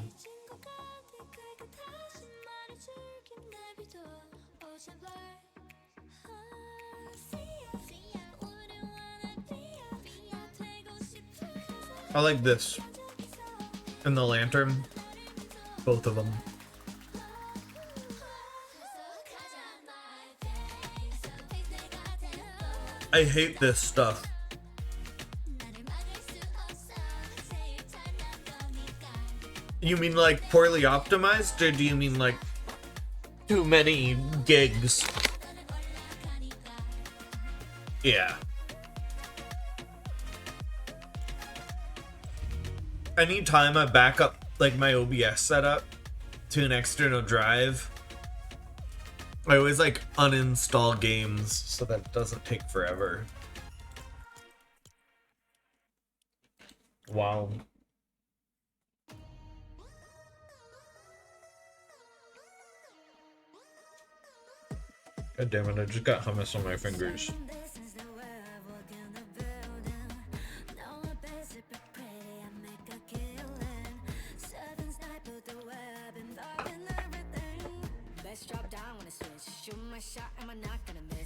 I like this. And the lantern. Both of them. I hate this stuff. You mean like poorly optimized, or do you mean like too many gigs? Yeah. Anytime I back up like my OBS setup to an external drive, I always like uninstall games so that it doesn't take forever. Wow. God damn it, I just got hummus on my fingers.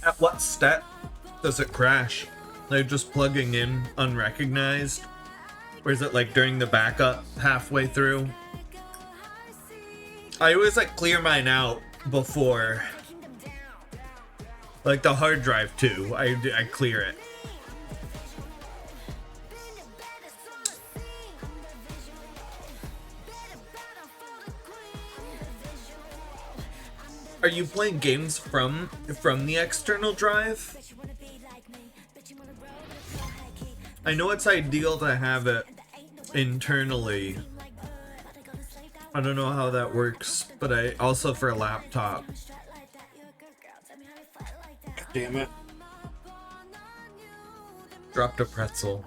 At what step does it crash? Like just plugging in unrecognized? Or is it like during the backup halfway through? I always like clear mine out before. Like the hard drive too, I clear it. Are you playing games from the external drive? I know it's ideal to have it internally. I don't know how that works, but I also for a laptop. Damn it. Dropped a pretzel.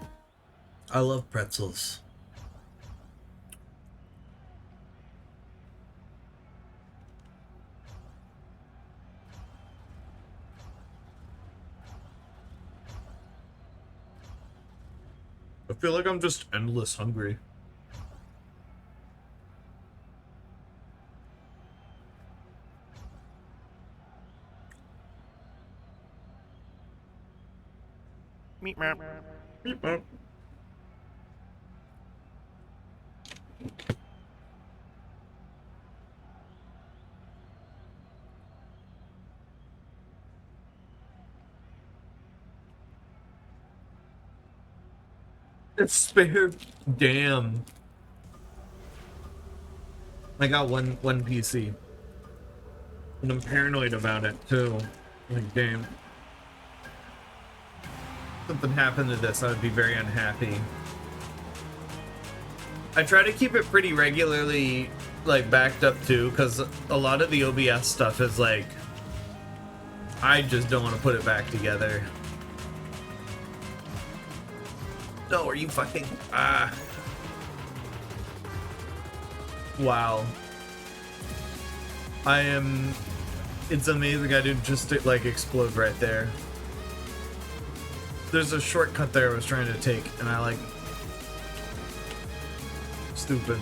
I love pretzels. I feel like I'm just endless hungry. Meep meep. Beep, beep. It's spared. Damn. I got one PC. And I'm paranoid about it too. Like, damn. Something happened to this, I would be very unhappy. I try to keep it pretty regularly, like, backed up too, because a lot of the OBS stuff is like, I just don't want to put it back together. No, are you fucking... Wow. I am... It's amazing I didn't just, like, explode right there. There's a shortcut there I was trying to take, and I, like... Stupid.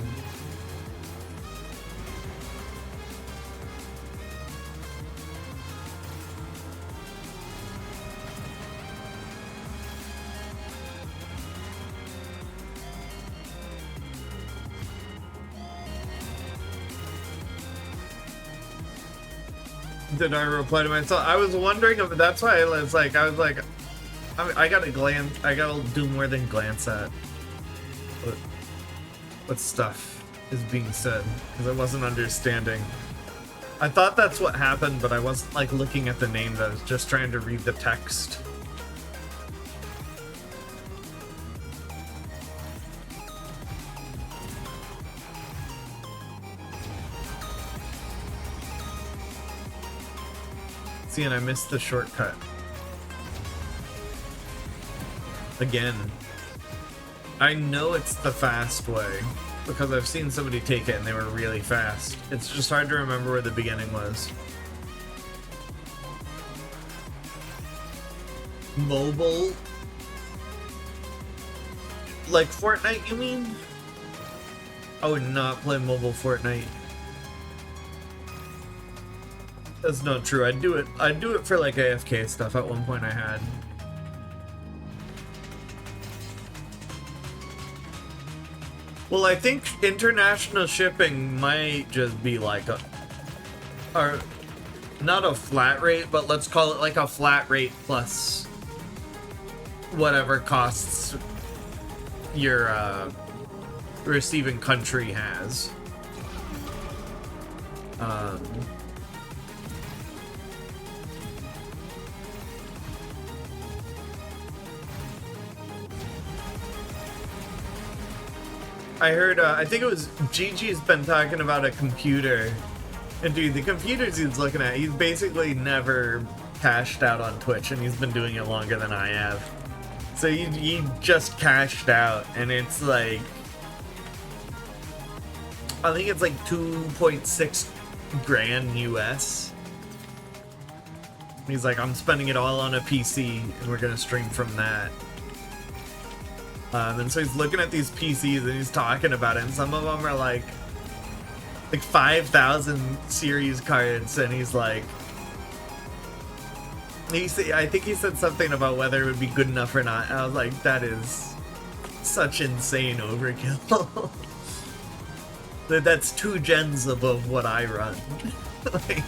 Did I reply to myself? I was wondering if that's why I was like, I gotta do more than glance at what stuff is being said, because I wasn't understanding. I thought that's what happened, but I wasn't like looking at the names, I was just trying to read the text. See, and I missed the shortcut. Again. I know it's the fast way, because I've seen somebody take it and they were really fast. It's just hard to remember where the beginning was. Mobile? Like Fortnite, you mean? I would not play mobile Fortnite. That's not true. I'd do it for like AFK stuff. At one point I had. Well, I think international shipping might just be like or not a flat rate, but let's call it like a flat rate plus whatever costs your receiving country has. I heard, I think it was Gigi's been talking about a computer. And dude, the computers he's looking at, he's basically never cashed out on Twitch, and he's been doing it longer than I have. So he just cashed out, and it's like, I think it's like 2.6 grand US. He's like, I'm spending it all on a PC, and we're gonna stream from that. And so he's looking at these PCs and he's talking about it, and some of them are like 5,000 series cards, and he's like, I think he said something about whether it would be good enough or not. And I was like, that is such insane overkill. That's 2 gens above what I run. Like,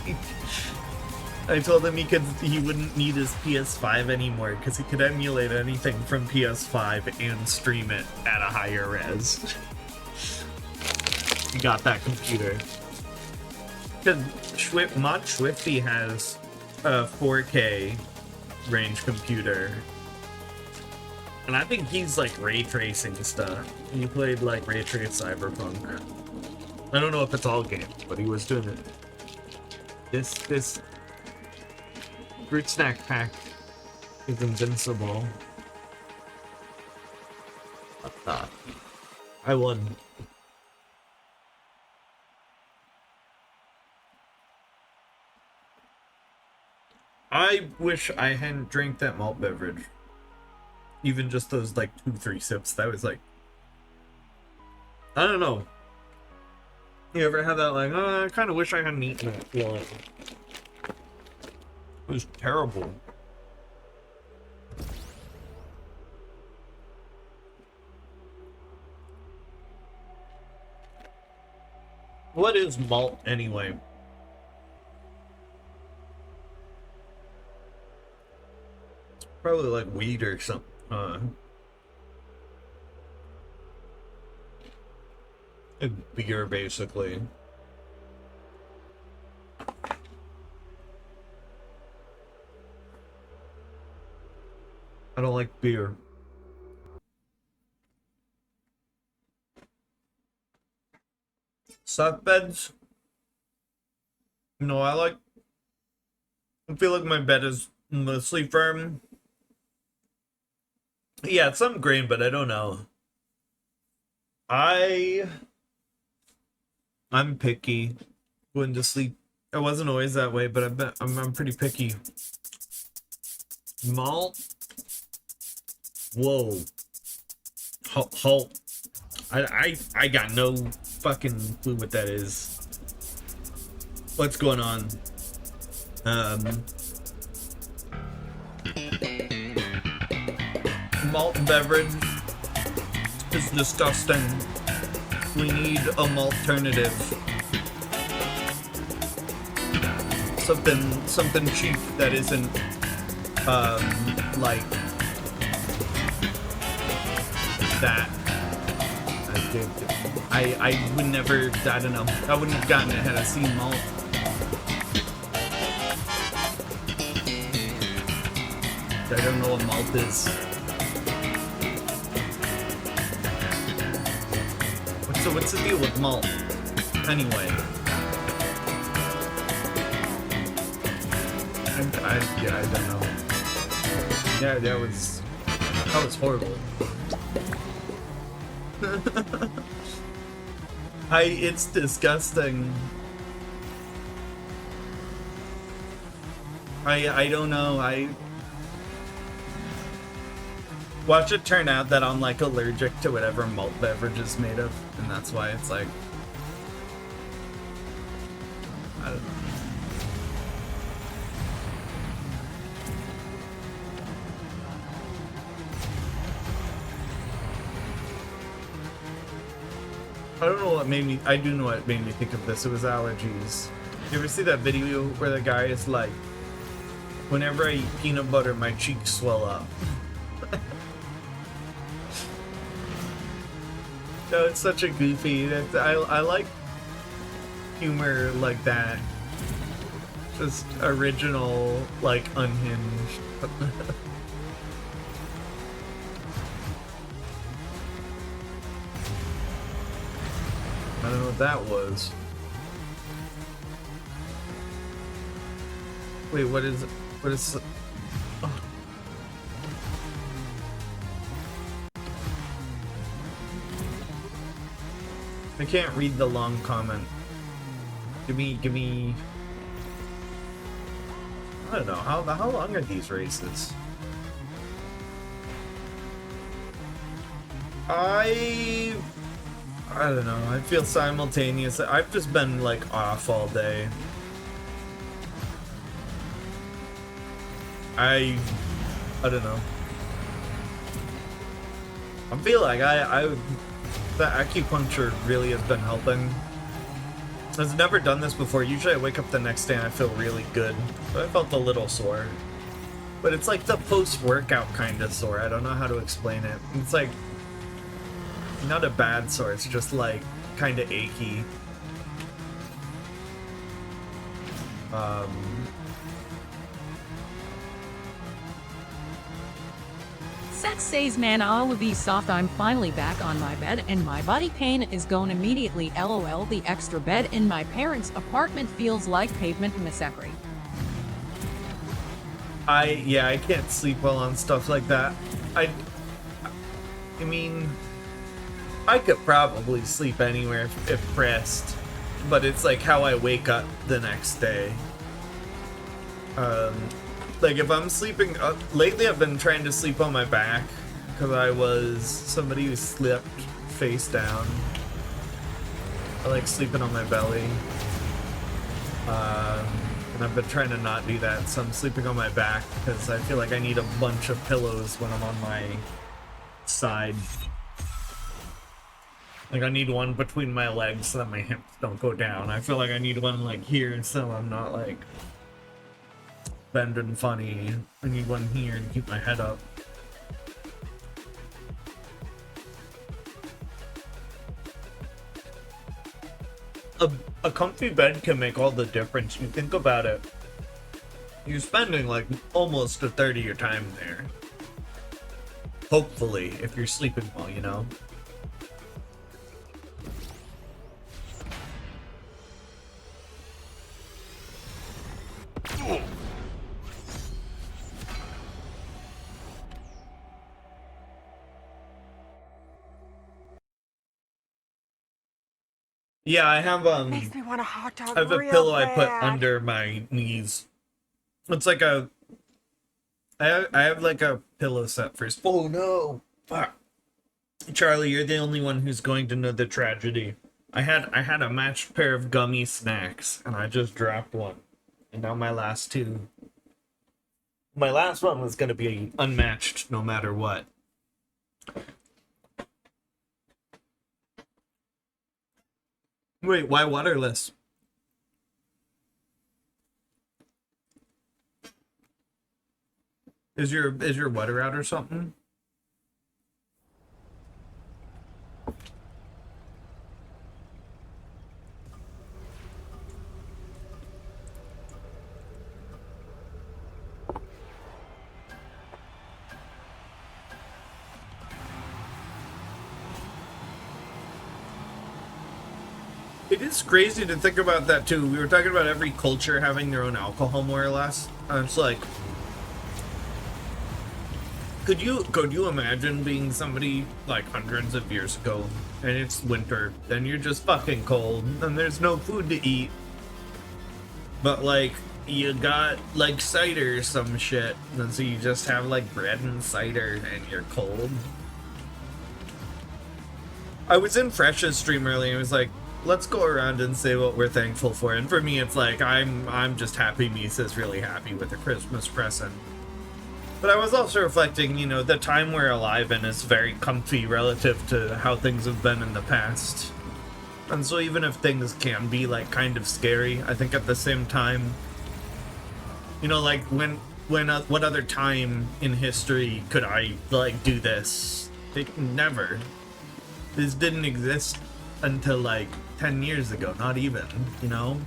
I told him he wouldn't need his PS5 anymore because he could emulate anything from PS5 and stream it at a higher res. He got that computer. Because Mod Swifty has a 4K range computer. And I think he's like ray tracing stuff. He played like ray trace Cyberpunk. I don't know if it's all games, but he was doing it. This Fruit Snack Pack is invincible. I won. I wish I hadn't drank that malt beverage. Even just those like 2-3 sips. That was like, I don't know. You ever had that like, I kind of wish I hadn't eaten that feeling? It was terrible. What is malt anyway? Probably like weed or something. Beer, basically. I don't like beer. Sock beds? No, I feel like my bed is mostly firm. Yeah, it's some grain, but I don't know. I'm picky. Going to sleep. I wasn't always that way, but I'm pretty picky. Malt? Whoa. Halt. I got no fucking clue what that is. What's going on? Malt beverage is disgusting. We need a malt alternative. something cheap that isn't like that. I would never, I don't know, I wouldn't have gotten ahead of Sea Malt. I don't know what malt is. What's the deal with malt? Anyway. Yeah, I don't know. Yeah, that was horrible. It's disgusting. I don't know. Watch it turn out that I'm like allergic to whatever malt beverage is made of, and that's why it's like, I don't know. I don't know what made me, I do know what made me think of this. It was allergies. You ever see that video where the guy is like, whenever I eat peanut butter, my cheeks swell up? No, it's such a goofy. I like humor like that. Just original, like unhinged. I don't know what that was. Wait, what is it? What is? Oh. I can't read the long comment. Give me. I don't know how long are these races? I don't know. I feel simultaneous. I've just been like off all day. I don't know. I feel like the acupuncture really has been helping. I've never done this before. Usually I wake up the next day and I feel really good. But I felt a little sore. But it's like the post-workout kind of sore. I don't know how to explain it. It's like not a bad sore. It's just like kind of achy. Sex says, man, all of these soft. I'm finally back on my bed and my body pain is gone immediately. LOL. The extra bed in my parents' apartment feels like pavement massacre. I can't sleep well on stuff like that. I mean, I could probably sleep anywhere if pressed, but it's like how I wake up the next day. Like if I'm sleeping, lately I've been trying to sleep on my back because I was somebody who slipped face down. I like sleeping on my belly. And I've been trying to not do that, so I'm sleeping on my back because I feel like I need a bunch of pillows when I'm on my side. Like I need one between my legs so that my hips don't go down. I feel like I need one like here so I'm not like bending funny. I need one here and keep my head up. A comfy bed can make all the difference. You think about it. You're spending like almost a third of your time there. Hopefully, if you're sleeping well, you know? Yeah, I have Makes me want a hot dog I have a real pillow I put bad. under my knees. It's like I have like a pillow set for. Oh no! Fuck, Charlie, you're the only one who's going to know the tragedy. I had a matched pair of gummy snacks, and I just dropped one, and now my last two. My last one was gonna be unmatched no matter what. Wait, why waterless? Is your water out or something? It is crazy to think about that too. We were talking about every culture having their own alcohol more or less. And it's like, could you imagine being somebody like hundreds of years ago and it's winter and you're just fucking cold and there's no food to eat, but like you got like cider or some shit, and so you just have like bread and cider and you're cold. I was in Fresh's stream earlier and it was like, let's go around and say what we're thankful for. And for me, it's like, I'm just happy Misa's really happy with the Christmas present. But I was also reflecting, you know, the time we're alive in is very comfy relative to how things have been in the past. And so even if things can be, like, kind of scary, I think at the same time, you know, like, what other time in history could I, like, do this? Never. This didn't exist until, like, 10 years ago, not even, you know?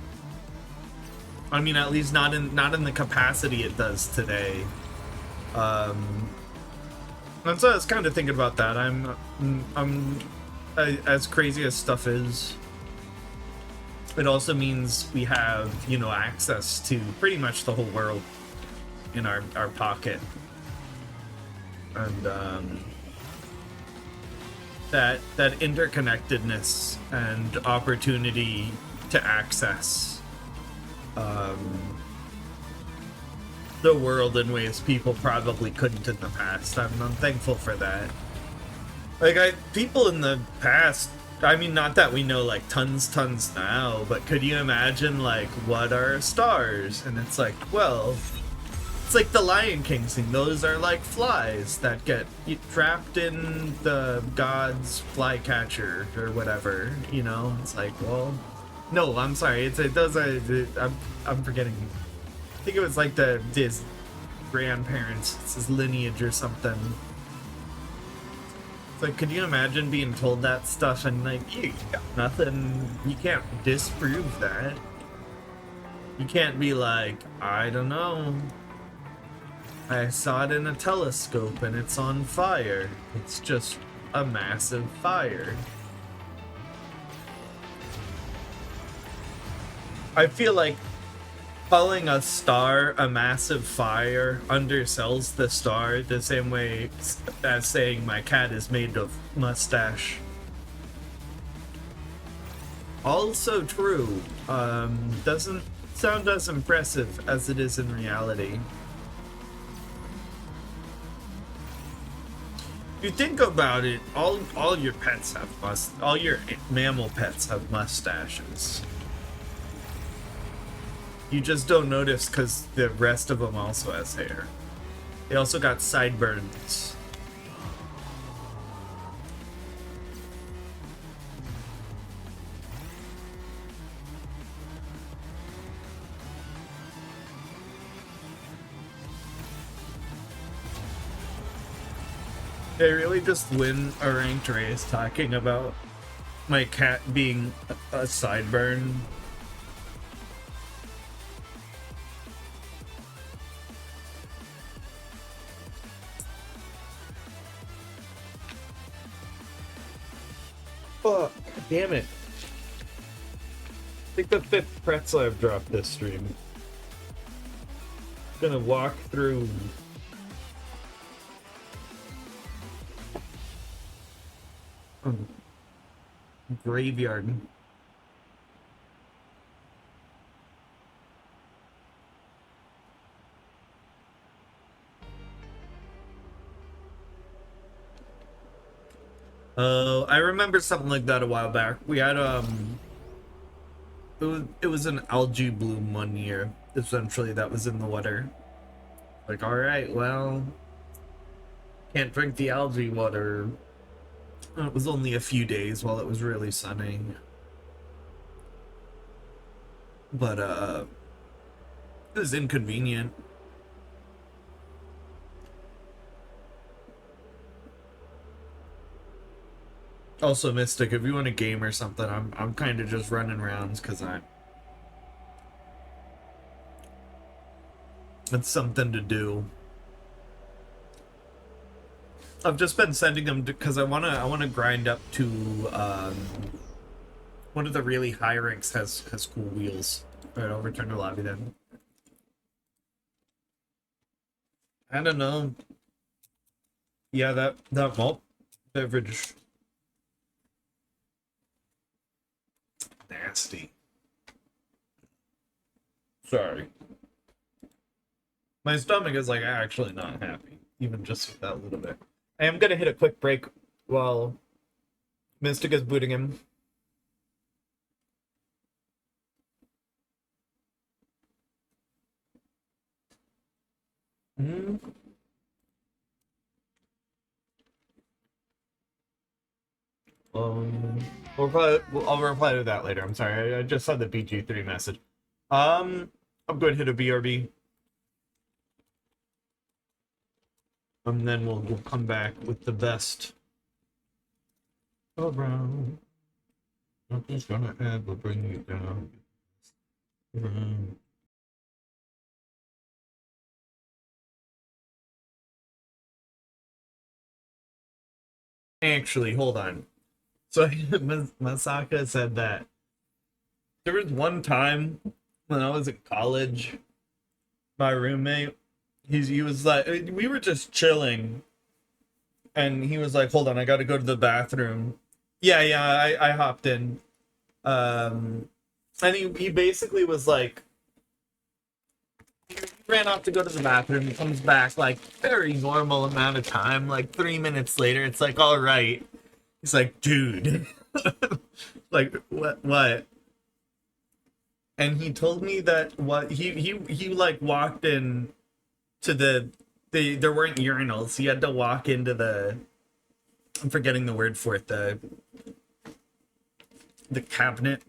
I mean, at least not in the capacity it does today. And so I was kind of thinking about that. As crazy as stuff is, it also means we have, you know, access to pretty much the whole world in our pocket. And, that interconnectedness and opportunity to access the world in ways people probably couldn't in the past. I'm thankful for that. Like, people in the past, I mean, not that we know like tons now, but could you imagine like what are stars? And it's like, well, it's like the Lion King scene. Those are like flies that get trapped in the god's flycatcher or whatever, you know? It's like, well, no, I'm sorry. I'm forgetting. I think it was like his grandparents, it's his lineage or something. It's like, could you imagine being told that stuff and like, you got nothing, you can't disprove that. You can't be like, I don't know, I saw it in a telescope and it's on fire. It's just a massive fire. I feel like calling a star a massive fire undersells the star the same way as saying my cat is made of mustache. Also true. Doesn't sound as impressive as it is in reality. If you think about it, all your pets have all your mammal pets have mustaches. You just don't notice because the rest of them also has hair. They also got sideburns. They really just win a ranked race talking about my cat being a sideburn. Fuck, damn it. I think the 5th pretzel I've dropped this stream. Gonna walk through graveyard. I remember something like that a while back. We had it was an algae bloom one year. Essentially, that was in the water. Like, all right, well, can't drink the algae water. It was only a few days while it was really sunny. But it was inconvenient. Also, Mystic, if you want a game or something, I'm kind of just running rounds because it's something to do. I've just been sending them because I wanna grind up to one of the really high ranks has cool wheels. Alright, I'll return to lobby then. I don't know. Yeah, that malt beverage. Nasty. Sorry. My stomach is like actually not happy, even just with that little bit. I am gonna hit a quick break while Mystic is booting him. Mm. I'll reply to that later. I'm sorry, I just saw the BG3 message. I'm going to hit a BRB. And then we'll come back with the best around. Nothing's gonna ever bring you down. Around. Actually, hold on. So Masaka said that there was one time when I was in college, my roommate, he was like, we were just chilling, and he was like, "Hold on, I got to go to the bathroom." Yeah, I hopped in, and he basically was like, he ran off to go to the bathroom. He comes back like very normal amount of time, like 3 minutes later. It's like, all right. He's like, dude, like what? And he told me that what he like walked in to there weren't urinals. He had to walk into I'm forgetting the word for it, the cabinet,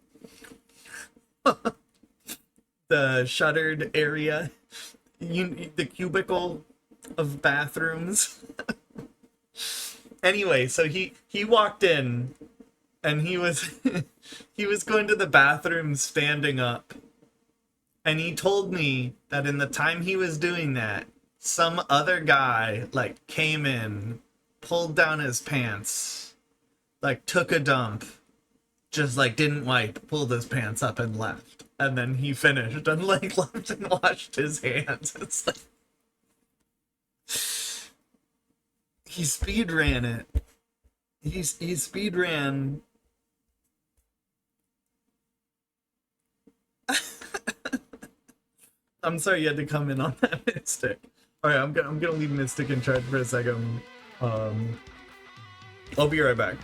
the shuttered area, the cubicle of bathrooms. Anyway, so he walked in and he was he was going to the bathroom standing up, and he told me that in the time he was doing that, some other guy like came in, pulled down his pants, like took a dump, just like didn't wipe, pulled his pants up and left, and then he finished and like left and washed his hands. It's like he speed ran it. He speed ran. I'm sorry you had to come in on that, Mystic. All right, I'm gonna leave Mystic in charge for a second. I'll be right back.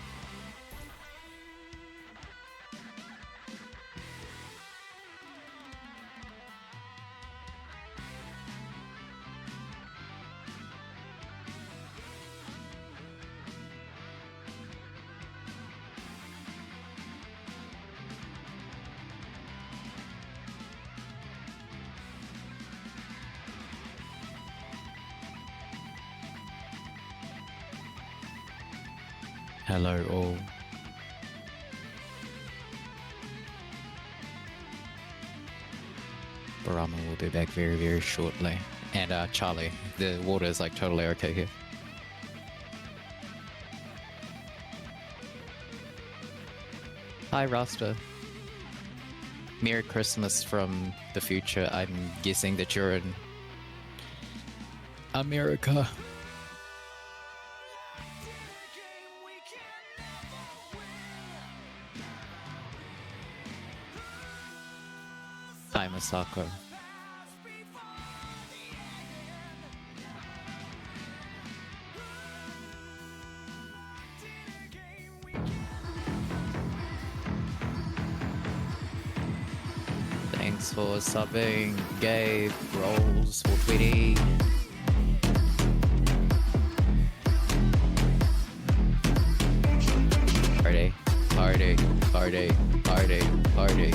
Hello all. Barama will be back very, very shortly. And Charlie, the water is like totally okay here. Hi Rasta. Merry Christmas from the future. I'm guessing that you're in America. Hi Masako. Thanks for subbing, Gabe, Rolls, 420. Party, party, party, party, party.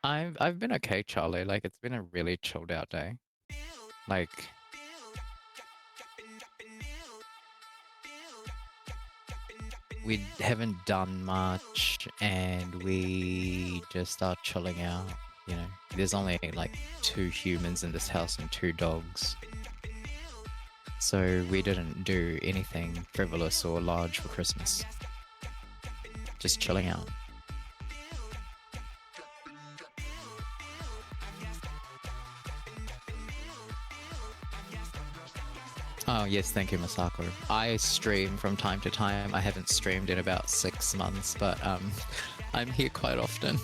I've been okay, Charlie. Like it's been a really chilled out day. Like we haven't done much and we just are chilling out, you know. There's only like 2 humans in this house and 2 dogs. So we didn't do anything frivolous or large for Christmas. Just chilling out. Oh yes, thank you, Masako. I stream from time to time. I haven't streamed in about 6 months, but I'm here quite often.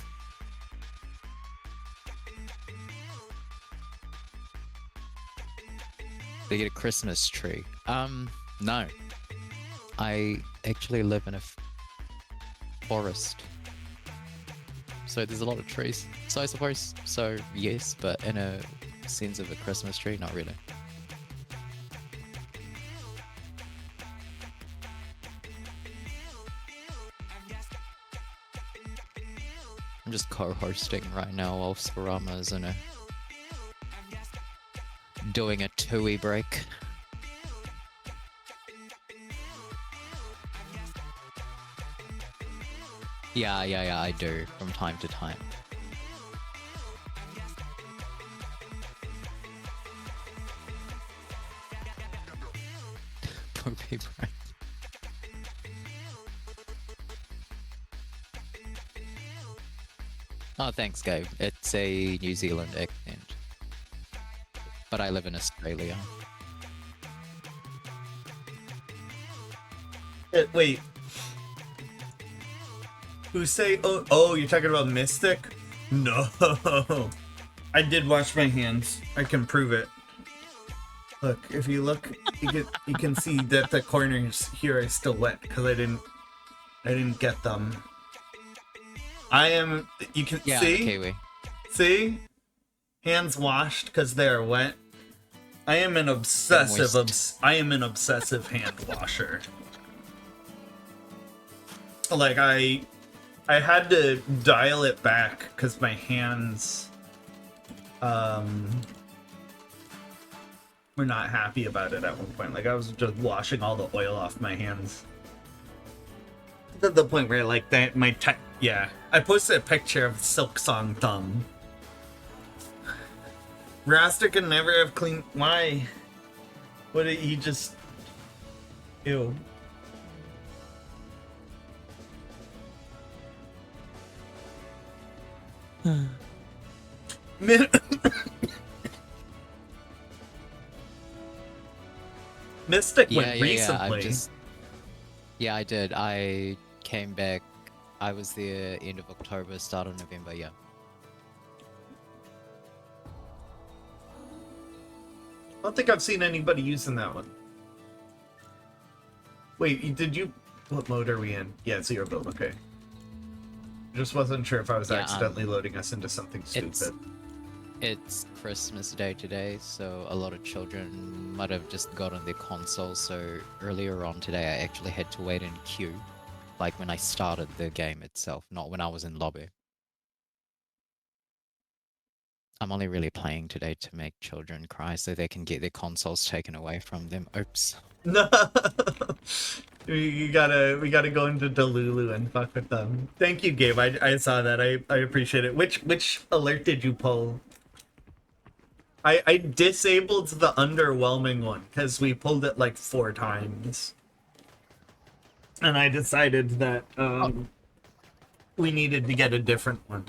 They get a Christmas tree. No. I actually live in a forest. So there's a lot of trees. So I suppose, so yes, but in a sense of a Christmas tree, not really. I'm just co-hosting right now while Sparama's in a doing a TUI break. Yeah, I do from time to time. Poopy break. Oh, thanks, Gabe. It's a New Zealand accent. But I live in Australia. Wait. Who say? Oh, you're talking about Mystic? No. I did wash my hands. I can prove it. Look, if you look, you can see that the corners here are still wet because I didn't get them. I am. You can Yeah, see. Kiwi. See, hands washed because they are wet. I am an obsessive. I am an obsessive hand washer. Like I had to dial it back because my hands were not happy about it at one point. Like I was just washing all the oil off my hands. To the point where like that yeah. I posted a picture of Silk Song thumb. Rasta can never have clean. Why? What did he just? Ew. Mystic went recently. Yeah, I did. I came back. I was there end of October, start of November. Yeah. I don't think I've seen anybody using that one. Wait, did you? What mode are we in? Yeah, zero build. Okay. Just wasn't sure if I was accidentally loading us into something stupid. It's Christmas Day today, so a lot of children might have just gotten their consoles. So earlier on today, I actually had to wait in queue, like when I started the game itself, not when I was in lobby. I'm only really playing today to make children cry so they can get their consoles taken away from them. Oops. No. We gotta go into Delulu and fuck with them. Thank you, Gabe. I saw that. I appreciate it. Which alert did you pull? I disabled the underwhelming one because we pulled it like 4 times. And I decided that we needed to get a different one.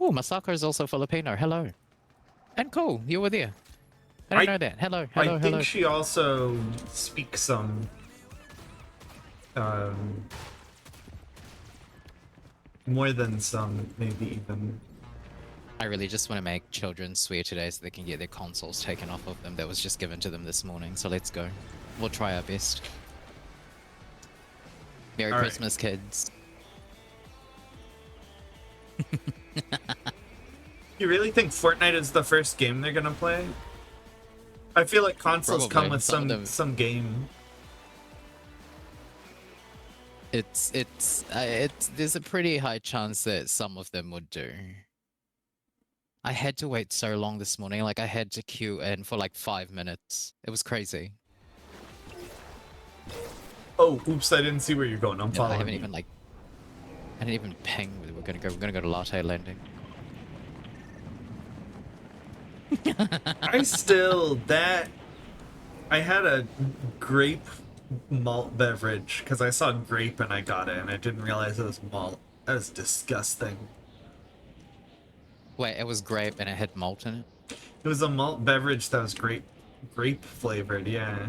Oh, Masako is also Filipino. Hello. And cool, you were there. I didn't know that. Hello. I think she also speaks some more than some, maybe even. I really just want to make children swear today so they can get their consoles taken off of them. That was just given to them this morning, so let's go. We'll try our best. Merry All Christmas, kids. You really think Fortnite is the first game they're gonna play? I feel like consoles come Probably. with some game. There's a pretty high chance that some of them would do. I had to wait so long this morning. Like I had to queue in for like 5 minutes. It was crazy. Oh, oops! I didn't see where you're going. I'm And I following. haven't you. even like. I didn't even ping. We're gonna go to Latte Landing. I still that. I had a grape malt beverage because I saw grape and I got it, and I didn't realize it was malt. That was disgusting. Wait, it was grape and it had malt in it. It was a malt beverage that was grape flavored. Yeah,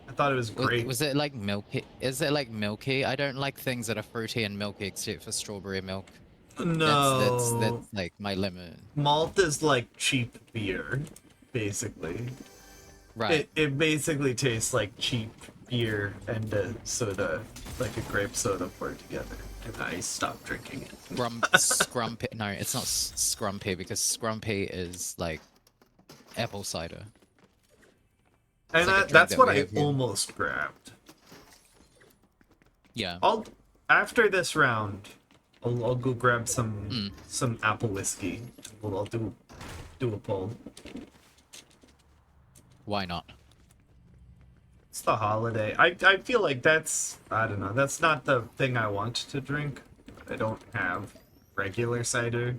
I thought it was grape. Was it like milky? Is it like milky? I don't like things that are fruity and milky except for strawberry milk. No, That's like my limit. malt is like cheap beer, basically. Right. It basically tastes like cheap beer and a soda, like a grape soda poured together. And I stopped drinking it. Scrumpy. No, it's not scrumpy because scrumpy is like apple cider. And like a drink that's that what we I have here. almost grabbed. Yeah. After this round, I'll go grab Hmm. some apple whiskey. I'll do a poll. Why not? It's the holiday. I feel like I don't know. That's not the thing I want to drink. I don't have regular cider.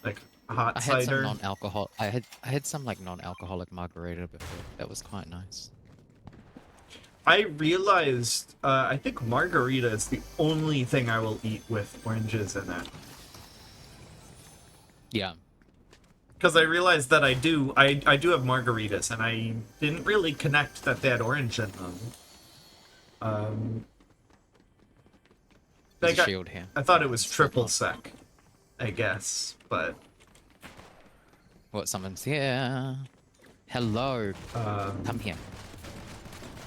Like hot I had some cider. non-alcohol. I had some like non-alcoholic margarita before. That was quite nice. I realized I think margarita is the only thing I will eat with oranges in it. Yeah. Because I realized that I do have margaritas, and I didn't really connect that they had orange in them. There's Like, a shield here. I thought it was triple sec, I guess, but What? Someone's here. Hello. um, Come here.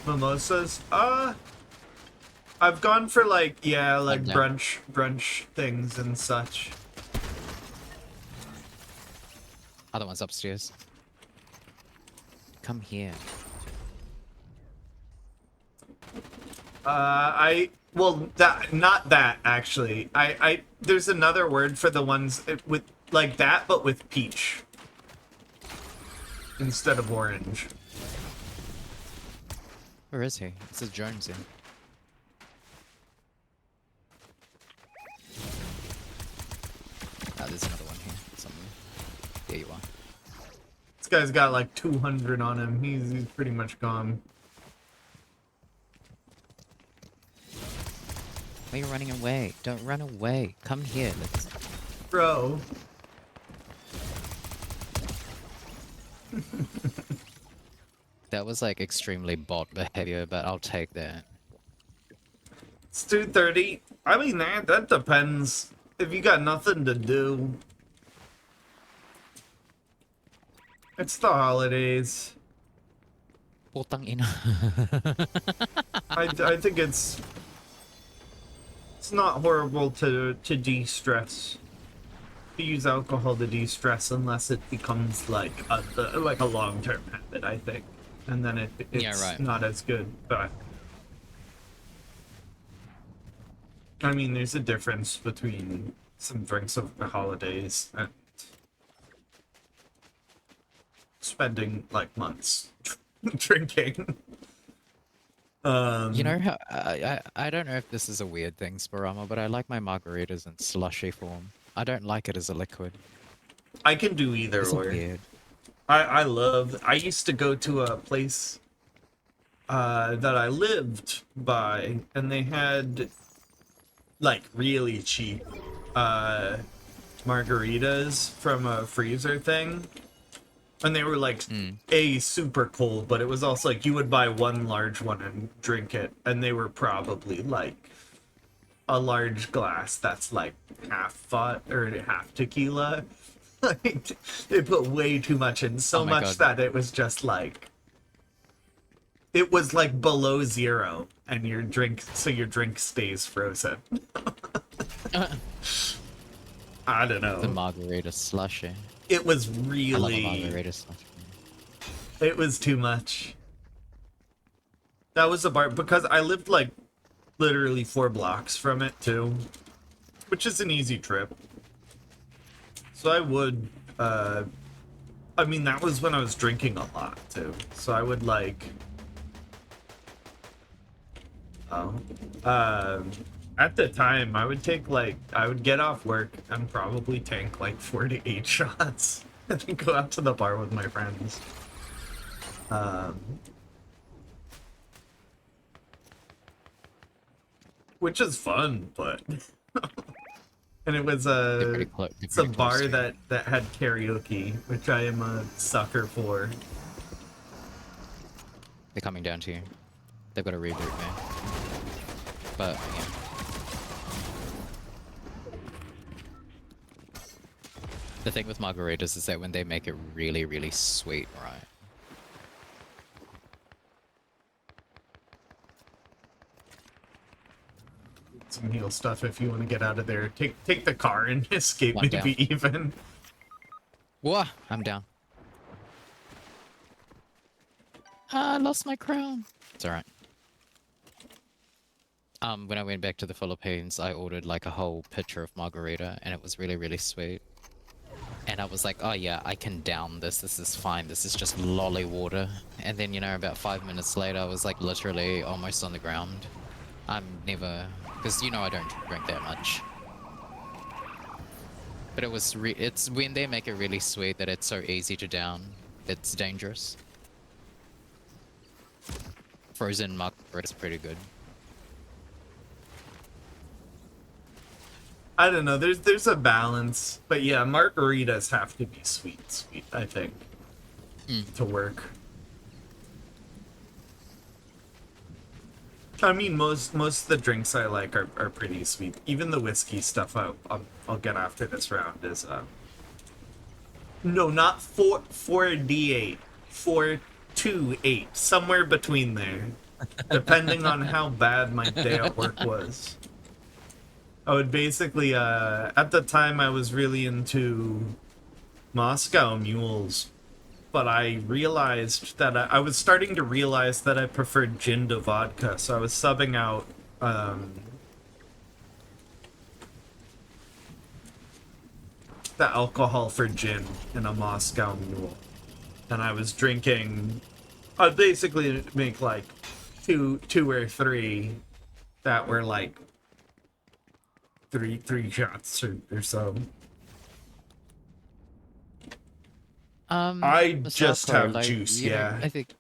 mimosas. I've gone for like I'm down. brunch things and such. Other one's upstairs. Come here. Not that actually. I there's another word for the ones with like that, but with peach instead of orange. Where is he? It says Jonesy. Ah, there's another one here somewhere. There you are. This guy's got like 200 on him. He's pretty much gone. Why are you running away? Don't run away. Come here. Let's. Bro. That was like extremely bot behavior, but I'll take that. It's 2:30. I mean, that depends. If you got nothing to do. It's the holidays. Putang ina. I think it's not horrible to de-stress. To use alcohol to de-stress unless it becomes like a long-term habit, I think. And then it's Yeah, right. not as good, but I mean, there's a difference between some drinks over the holidays and spending like months drinking. You know how I don't know if this is a weird thing, Sparama, but I like my margaritas in slushy form. I don't like it as a liquid. I can do either Is it or. weird? I used to go to a place that I lived by, and they had like really cheap margaritas from a freezer thing. And they were like super cold, but it was also like you would buy one large one and drink it, and they were probably like a large glass that's like half or half tequila. Like they put way too much in, so Oh my much God. that it was just like it was like below zero, and your drink stays frozen. I don't know. The margarita slushy. It was I love a really. margarita slushy. It was too much. That was the part because I lived like literally 4 blocks from it too, which is an easy trip. So I would, I mean, that was when I was drinking a lot too. So I would like, at the time I would take like, I would get off work and probably tank like 4 to 8 shots and then go out to the bar with my friends. Which is fun, but and it was They're pretty close. it's a bar that had karaoke, which I am a sucker for. They're coming down to you. They've got to reboot me. But yeah. The thing with margaritas is that when they make it really, really sweet, right? Some heal stuff if you want to get out of there. Take the car and escape, One maybe down. even. Whoa, I'm down. I lost my crown. It's alright. When I went back to the Philippines, I ordered like a whole pitcher of margarita, and it was really, really sweet. And I was like, oh yeah, I can down this. This is fine. This is just lolly water. And then, you know, about 5 minutes later, I was like literally almost on the ground. I'm never, because you know I don't drink that much. But it was, it's when they make it really sweet that it's so easy to down. It's dangerous. Frozen margarita is pretty good. I don't know. There's a balance, but yeah, margaritas have to be sweet. I think to work. I mean, most of the drinks I like are pretty sweet. Even the whiskey stuff I'll get after this round is no, not 4D8, 428, somewhere between there, depending on how bad my day at work was. I would basically, at the time I was really into Moscow mules, but I realized that I was starting to realize that I preferred gin to vodka, so I was subbing out, the alcohol for gin in a Moscow mule. And I was drinking, I'd basically make like two or three that were like three shots or so. I Masako, just have like, juice, you know, yeah. I think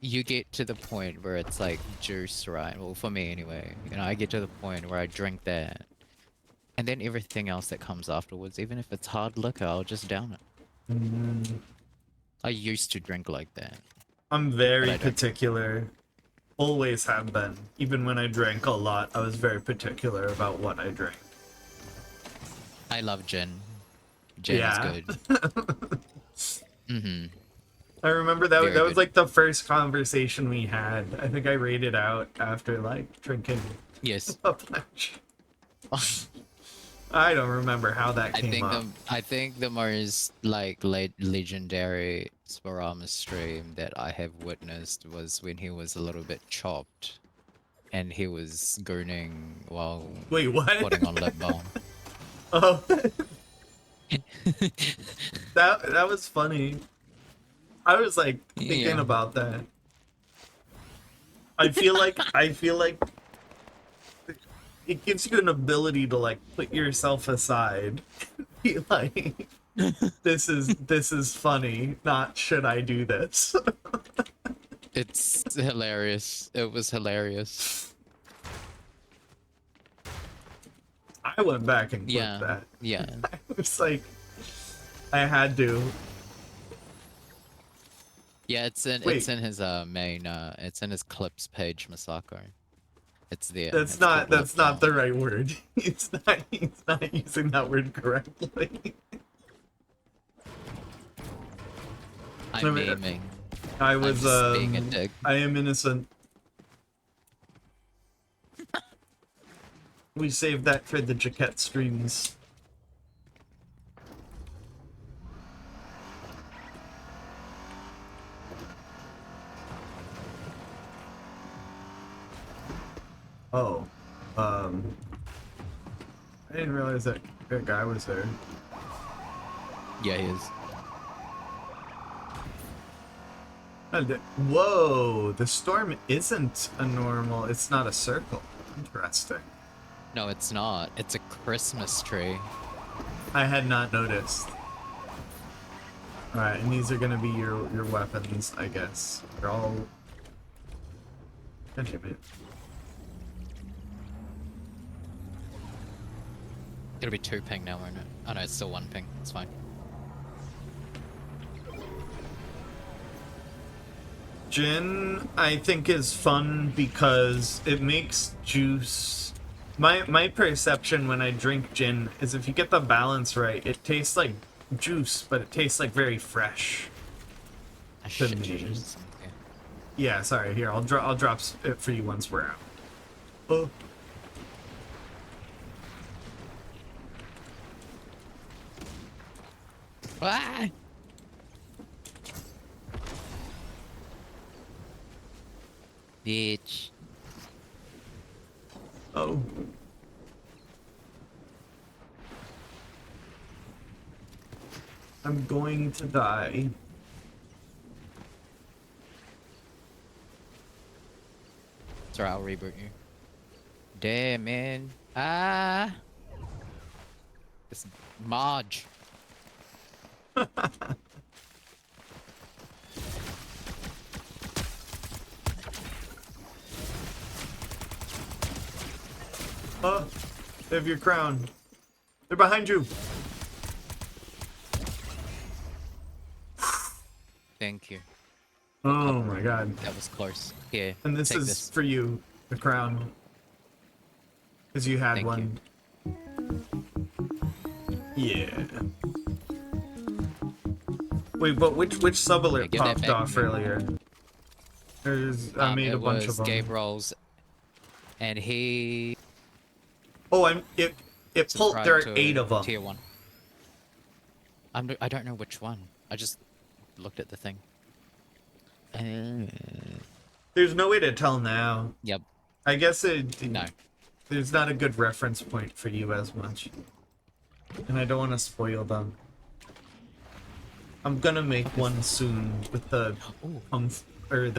you get to the point where it's like juice, right? Well, for me anyway. You know, I get to the point where I drink that. And then everything else that comes afterwards, even if it's hard liquor, I'll just down it. I used to drink like that. I'm But very I don't. particular. Always have been. Even when I drank a lot, I was very particular about what I drank. I love gin. Gin Yeah. is good. Mm-hmm. I remember that Very that was good. like the first conversation we had. I think I rated out after like drinking Yes. a bunch. I don't remember how that came up. I think the most like legendary Sporama stream that I have witnessed was when he was a little bit chopped, and he was gooning while Wait, what? putting on lip balm. Oh, that was funny. I was like thinking Yeah. about that. I feel like it gives you an ability to like put yourself aside. Be like, this is funny. Not should I do this? It's hilarious. It was hilarious. I went back and clicked Yeah. that. Yeah. I was like, I had to. Yeah, it's in Wait. his main it's in his clips page, Masako. It's there. That's It's not called that's lip not the balm. right word. He's not using that word correctly. I'm I mean, memeing. I I'm was just being a dick. I am innocent. We saved that for the Jaquette streams. Oh. I didn't realize that guy was there. Yeah, he is. Whoa, the storm isn't a normal, it's not a circle. Interesting. No, it's not. It's a Christmas tree. I had not noticed. Alright, and these are gonna be your weapons, I guess. They're all... God damn it. It'll be 2 ping now, won't it? Oh no, it's still 1 ping. It's fine. Gin, I think, is fun because it makes juice... My perception when I drink gin is if you get the balance right, it tastes like juice, but it tastes like very fresh. Ah, To shit, me. Jesus. Okay. Yeah, sorry, here, I'll drop it for you once we're out. Oh. Ah! Bitch. Oh. I'm going to die. Sorry, I'll reboot you. Damn, man. Ah! It's Marge. Oh, they have your crown. They're behind you. Thank you. Oh my god. That was close. Here, And this take is this. for you, the crown. Because you had Thank one. Yeah. Wait, but which sub Yeah, alert give that popped back off to me. earlier? I made a It bunch was of them. Gabe Rolls, and he Oh, it pulled. There are subscribed to 8 of them. Tier 1. I don't know which one. I just looked at the thing. There's no way to tell now. Yep. I guess No. there's not a good reference point for you as much. And I don't want to spoil them. I'm gonna make one soon with the Ooh. or the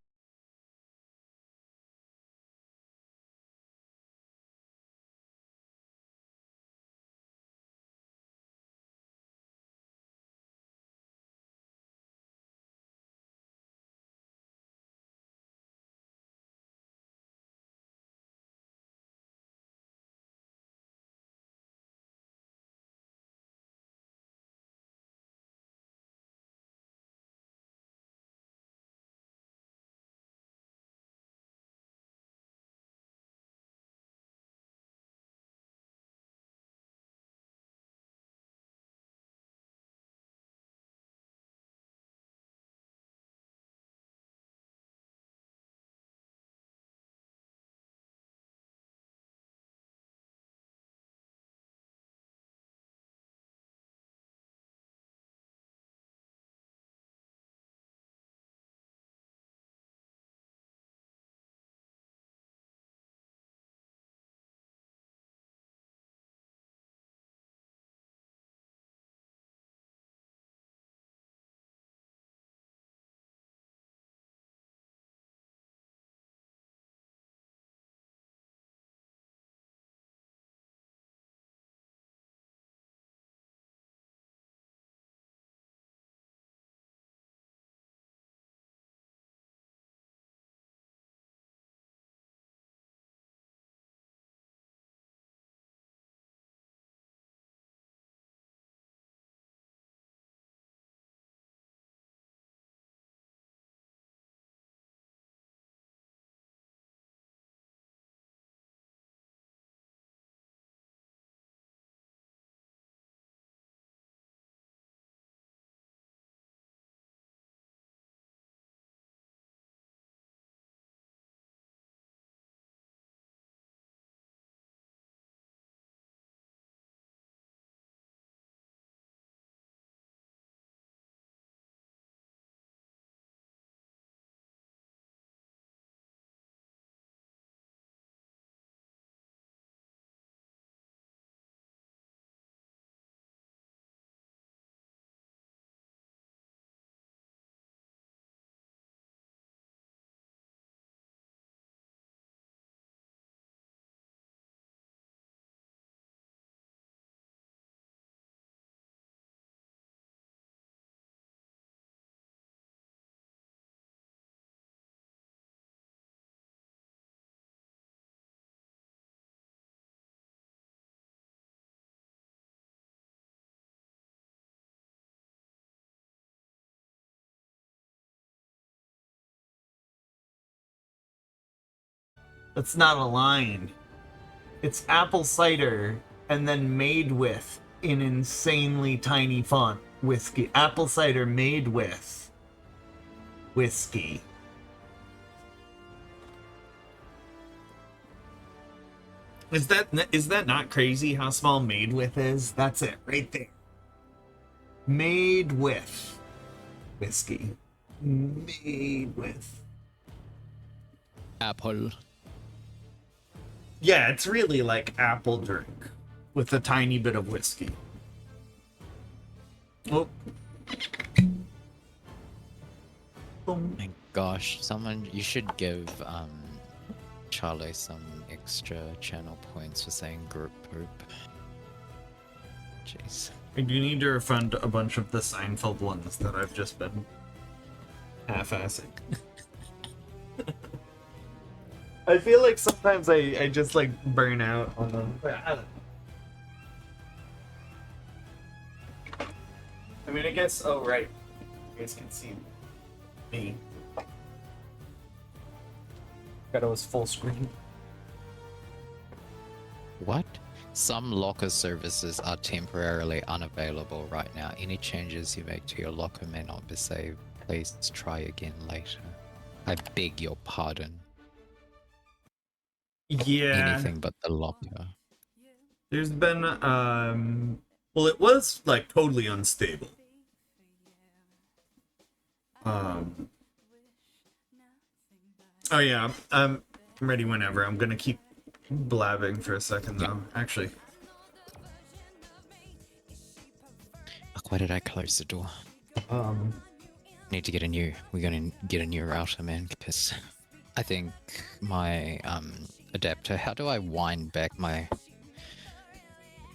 That's not a line. It's apple cider and then made with in insanely tiny font whiskey. Apple cider made with whiskey. Is that not crazy how small made with is? That's it right there. Made with whiskey. Made with. Apple. Yeah, it's really like apple drink with a tiny bit of whiskey. Oh. Boom. My gosh, you should give Charlie some extra channel points for saying group poop. Jeez. I do need to refund a bunch of the Seinfeld ones that I've just been half-assing. I feel like sometimes I just like burn out on them. I mean, I guess, oh right, you guys can see me. Got it was full screen. What? Some locker services are temporarily unavailable right now. Any changes you make to your locker may not be saved. Please try again later. I beg your pardon. Yeah. Anything but the locker. There's been, well, it was, like, totally unstable. Oh yeah, I'm ready whenever. I'm gonna keep blabbing for a second, though. Actually. Fuck, why did I close the door? Need to get we're gonna get a new router, man, because I think my, adapter, how do I wind back my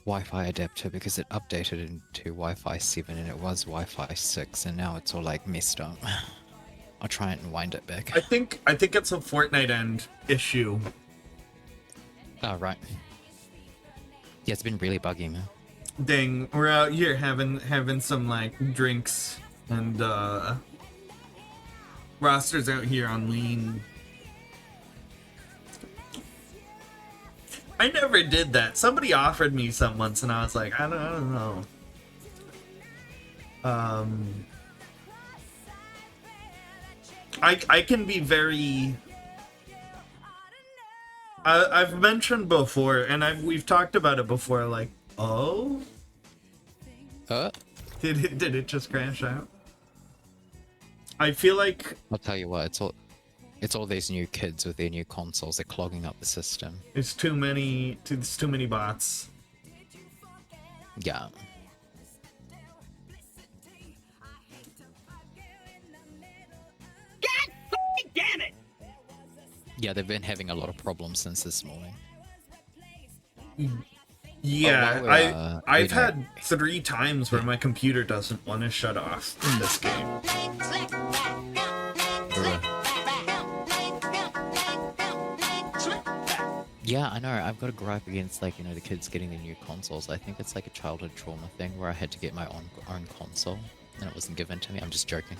Wi-Fi adapter, because it updated into Wi-Fi 7 and it was Wi-Fi 6 and now it's all like messed up. I'll try and wind it back. I think it's a Fortnite end issue. Oh, right. Yeah, it's been really buggy, man. Dang, we're out here having some like drinks and Roster's out here on lean. I never did that. Somebody offered me some once and I was like, I don't know. I can be very I've mentioned before and we've talked about it before, like, oh? Did it just crash out? I feel like I'll tell you what, it's all these new kids with their new consoles. They're clogging up the system. it's too many bots. Yeah. Damn it! Yeah, they've been having a lot of problems since this morning. Yeah, Oh, while we're, I've had 3 times where my computer doesn't want to shut off in this game. Yeah, I know. I've got a gripe against, like, the kids getting the new consoles. I think it's like a childhood trauma thing where I had to get my own console and it wasn't given to me. I'm just joking.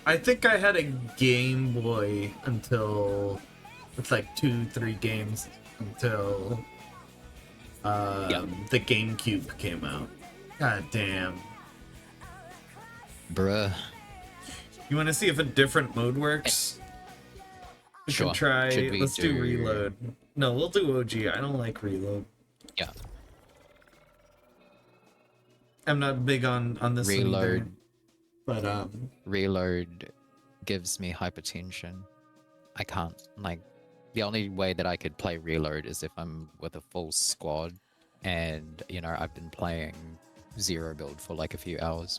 I think I had a Game Boy until it's like 2-3 games until the GameCube came out. God damn. Bruh. You want to see if a different mode works? We Sure. can try. Should we Let's do reload. No, we'll do OG. I don't like reload. Yeah. I'm not big on this one either, Reload. but Reload gives me hypertension. I can't, like, the only way that I could play Reload is if I'm with a full squad and, I've been playing zero build for like a few hours.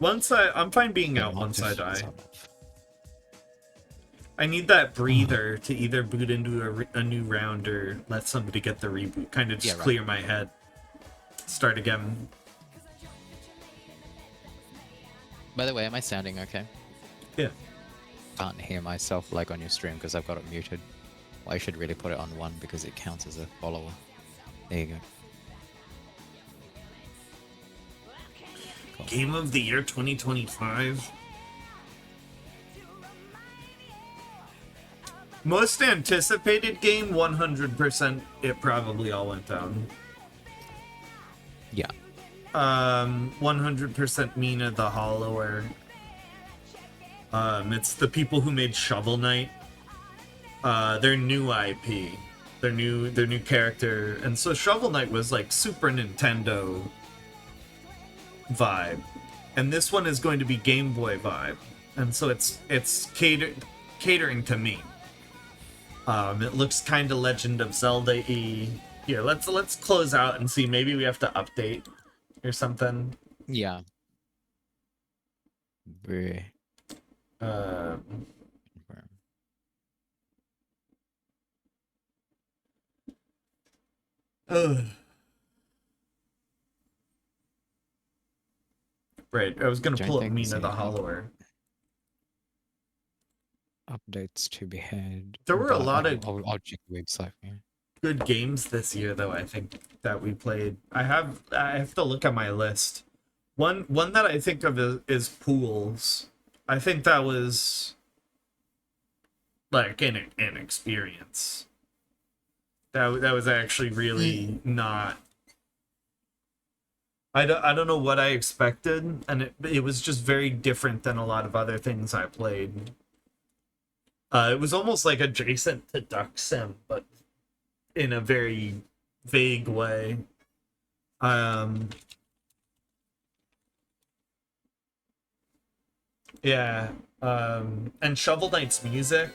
I'm fine being out once I die. I need that breather to either boot into a new round or let somebody get the reboot. Kind of just clear my head. Start again. By the way, am I sounding okay? Yeah. Can't hear myself like on your stream because I've got it muted. Well, I should really put it on 1 because it counts as a follower. There you go. Cool. Game of the Year 2025. Most anticipated game, 100%. It probably all went down. Yeah. 100% Mina the Hollower. It's the people who made Shovel Knight. Their new IP, their new character, and so Shovel Knight was like Super Nintendo vibe, and this one is going to be Game Boy vibe, and so it's catering to me. It looks kind of Legend of Zelda-y. Here, let's close out and see. Maybe we have to update or something. Yeah. Bleh. Ugh. Right, I was gonna Don't pull up think Mina so. the Hollower. Updates to be had. There were a but lot of- I'll check the website for you. Good games this year, though. I think that we played. I have to look at my list. One that I think of is Pools. I think that was like an experience. That was actually really not. I don't know what I expected, and it was just very different than a lot of other things I played. It was almost like adjacent to Duck Sim, but in a very vague way. Yeah. And Shovel Knight's music.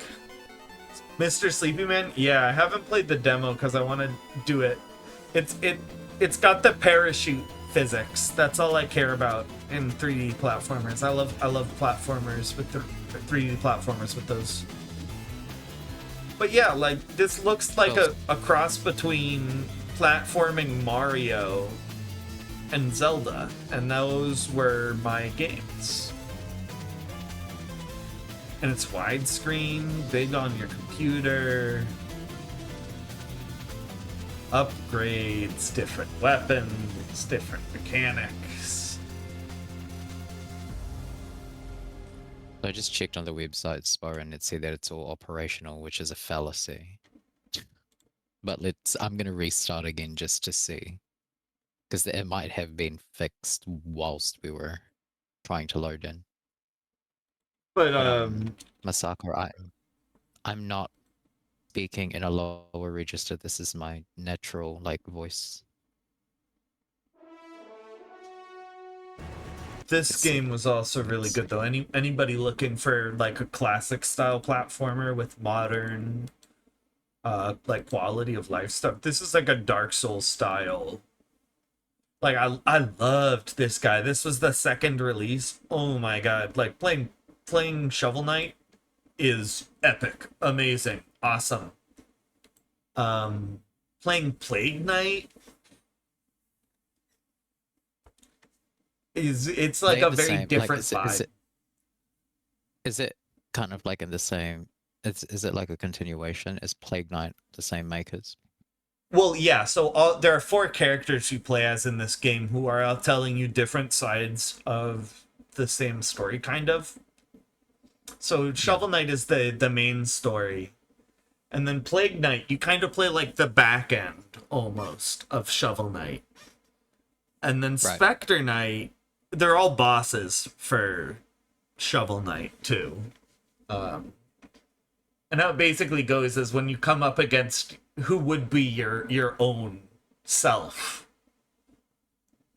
Mr. Sleepy Man, yeah, I haven't played the demo because I want to do it. It's got the parachute physics. That's all I care about in 3D platformers. I love platformers with the 3D platformers with those. But yeah, like this looks like a cross between platforming Mario and Zelda, and those were my games. And it's widescreen, big on your computer. Upgrades, different weapons, different mechanics. So I just checked on the website, Spar, and it said that it's all operational, which is a fallacy. But I'm gonna restart again just to see. Because it might have been fixed whilst we were trying to load in. But Masako, I'm not speaking in a lower register. This is my natural voice. this game was also really good though. Anybody looking for like a classic style platformer with modern like quality of life stuff, this is like a Dark Souls style. Like I loved this guy. This was the second release. Oh my god. Like playing Shovel Knight is epic, amazing, awesome. Playing Plague Knight it's like a very different vibe. Is it kind of like in the same? Is it like a continuation? Is Plague Knight the same makers? Well, yeah. So there are 4 characters you play as in this game who are all telling you different sides of the same story, kind of. So Shovel Knight is the main story, and then Plague Knight you kind of play like the back end almost of Shovel Knight, and then Spectre Knight. They're all bosses for Shovel Knight too. And how it basically goes is when you come up against who would be your own self,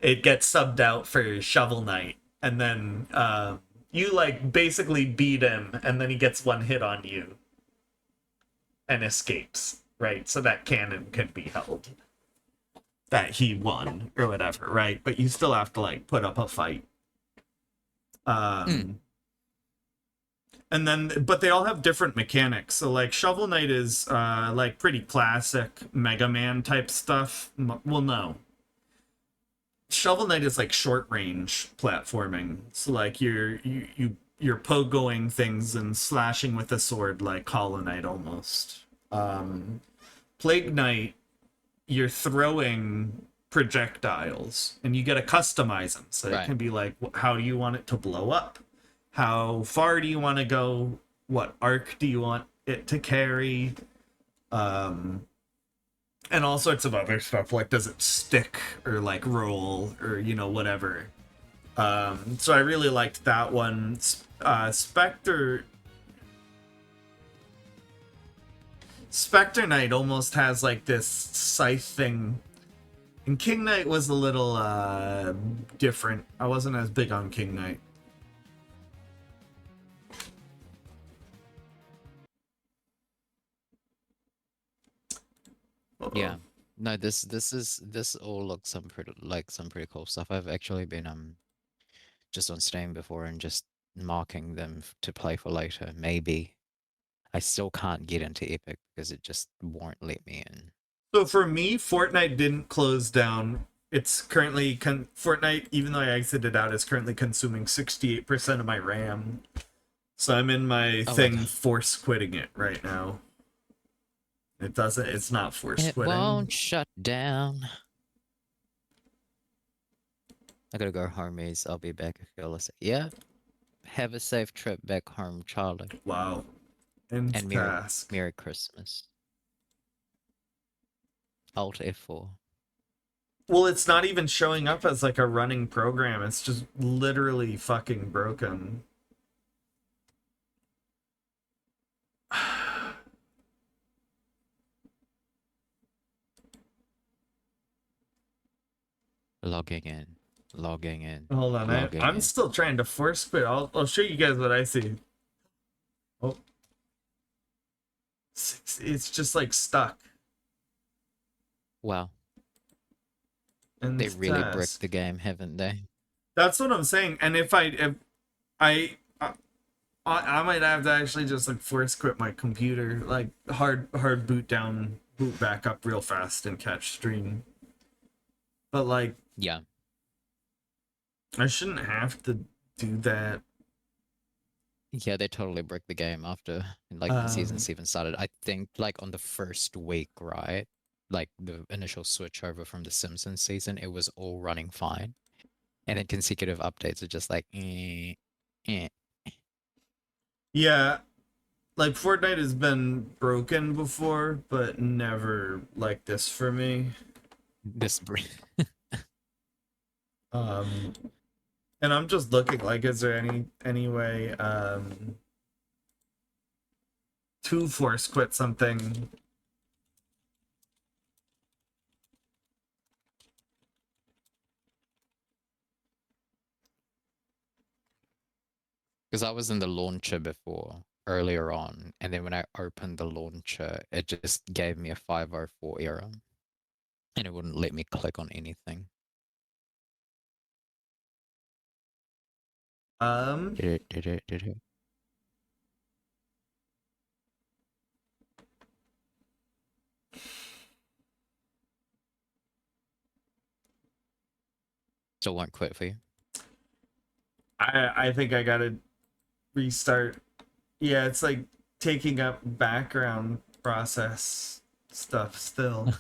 it gets subbed out for Shovel Knight, and then you like basically beat him, and then he gets one hit on you and escapes, right? So that canon can be held that he won or whatever, right? But you still have to like put up a fight. And then, but they all have different mechanics. So like Shovel Knight is like pretty classic Mega Man type stuff. Well, no. Shovel Knight is like short range platforming. So like you're pogoing things and slashing with a sword like Hollow Knight almost. Plague Knight, you're throwing projectiles and you get to customize them. So it can be like, how do you want it to blow up? How far do you want to go? What arc do you want it to carry, and all sorts of other stuff, like does it stick or like roll or whatever. So I really liked that one. Spectre Knight almost has like this scythe thing, and King Knight was a little different. I wasn't as big on King Knight. Yeah. No, this all looks some pretty cool stuff. I've actually been just on Steam before and just marking them to play for later. Maybe. I still can't get into Epic because it just won't let me in. So for me, Fortnite didn't close down. It's currently Fortnite, even though I exited out, is currently consuming 68% of my RAM. So I'm in my thing force quitting it right now. It's not force It quitting. won't shut down. I gotta go homies. I'll be back if you're listening. Yeah. Have a safe trip back home, Charlie. Wow. And Merry Christmas. Alt F4. Well, it's not even showing up as like a running program. It's just literally fucking broken. Logging in. Hold on, I'm still trying to force quit. I'll show you guys what I see. Oh. It's just like stuck. Wow. And they really bricked the game, haven't they? That's what I'm saying. And if I might have to actually just like force quit my computer, like hard boot back up real fast and catch stream. But like, yeah, I shouldn't have to do that. Yeah, they totally bricked the game after like season 7 started. I think like on the first week, right? Like the initial switch over from the Simpsons season, it was all running fine. And then consecutive updates are just like Yeah. Like Fortnite has been broken before, but never like this for me. And I'm just looking like, is there any way to force quit something? Because I was in the launcher before, earlier on, and then when I opened the launcher, it just gave me a 504 error. And it wouldn't let me click on anything. Did it. Still won't quit for you? I think I gotta restart. Yeah, it's like taking up background process stuff still.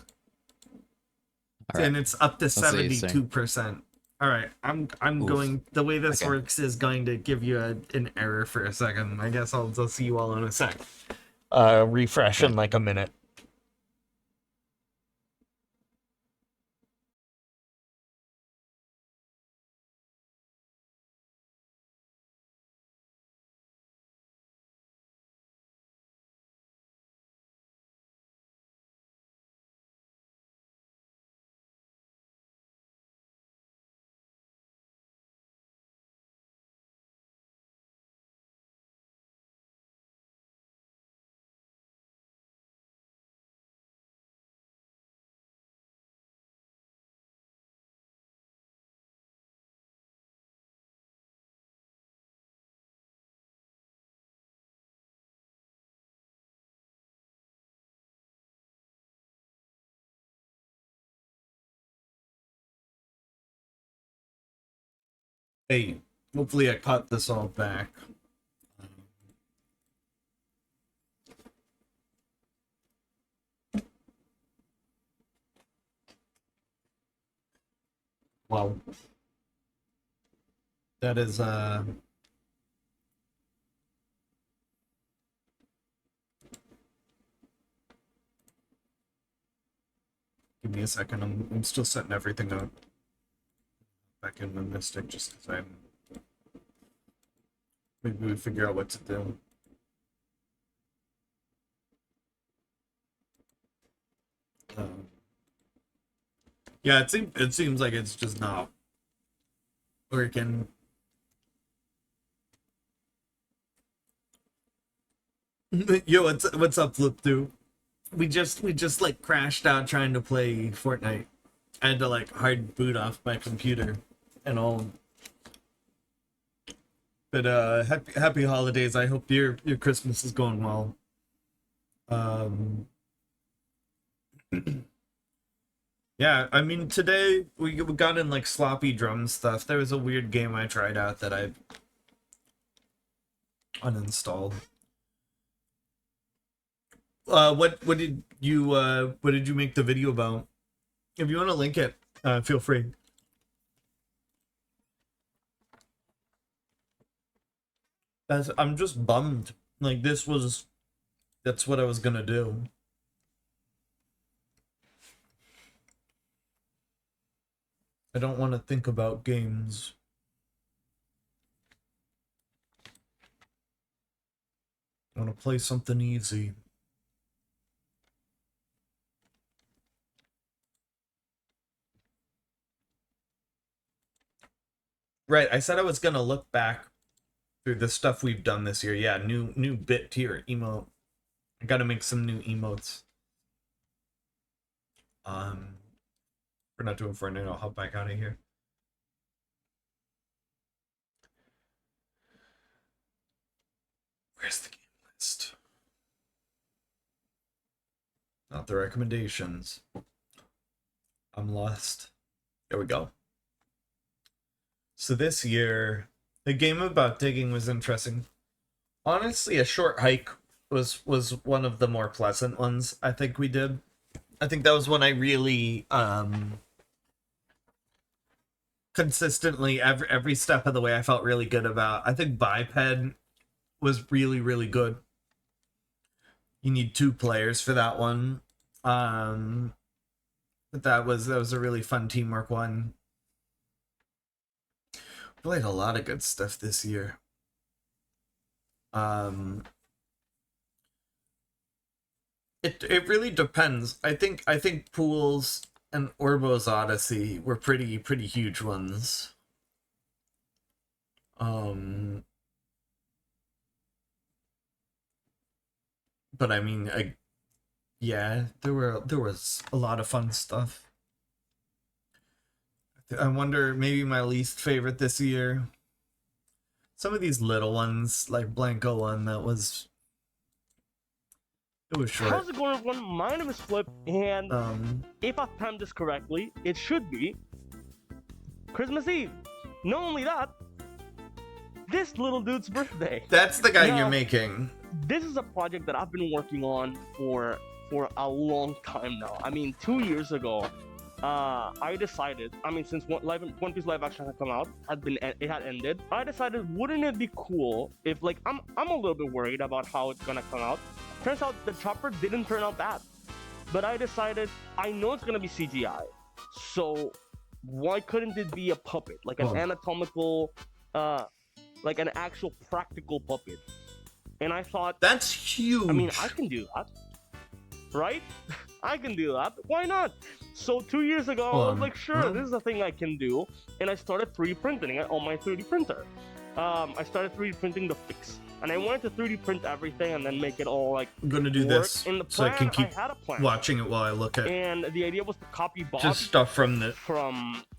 Right. And it's up to 72%. All right, I'm going. The way this works is going to give you an error for a second. I guess I'll see you all in a sec. Refresh in like a minute. Hey, hopefully I caught this all back. Wow. That is give me a second. I'm still setting everything up. Back in the Mystic just because I'm... Maybe we figure out what to do. Yeah, it seems like it's just not working. Yo, what's up, Flip Through? We just like crashed out trying to play Fortnite. I had to like hard boot off my computer and all. But happy holidays. I hope your Christmas is going well. Yeah, I mean today we got in like sloppy drum stuff. There was a weird game I tried out that I uninstalled. What did you make the video about? If you want to link it, feel free. I'm just bummed. Like that's what I was gonna do. I don't want to think about games. I want to play something easy. Right, I said I was gonna look back through the stuff we've done this year. Yeah, new bit tier emote. I gotta make some new emotes. We're not doing Fortnite. I'll hop back out of here. Where's the game list? Not the recommendations. I'm lost. There we go. So this year, the game about digging was interesting. Honestly, A Short Hike was one of the more pleasant ones I think we did. I think that was one I really consistently every step of the way I felt really good about. I think Biped was really good. You need 2 players for that one. But that was a really fun teamwork one. Played a lot of good stuff this year. It really depends. I think Pools and Orbo's Odyssey were pretty huge ones. But I mean, yeah, there was a lot of fun stuff. I wonder, maybe my least favorite this year. Some of these little ones, like Blanco one, it was short. How's it going, everyone? My name is Flip, and if I've timed this correctly, it should be Christmas Eve. Not only that, this little dude's birthday. That's the guy Now, you're making. This is a project that I've been working on for a long time now. I mean, 2 years ago, I decided, since One Piece live action had come out, it had ended, I decided, wouldn't it be cool if, like, I'm a little bit worried about how it's gonna come out. Turns out the chopper didn't turn out bad, but I decided, I know it's gonna be CGI, so why couldn't it be a puppet, like an anatomical, like an actual practical puppet? And I thought, that's huge. I mean, I can do that, right? I can do that. Why not? So 2 years ago, I was like, sure, this is a thing I can do. And I started 3D printing it on my 3D printer. I started 3D printing the fix. And I wanted to 3D print everything and then make it all like I'm gonna do this in the so I plan, can keep I had a plan. watching it while I look at And the idea was to copy Bob just stuff from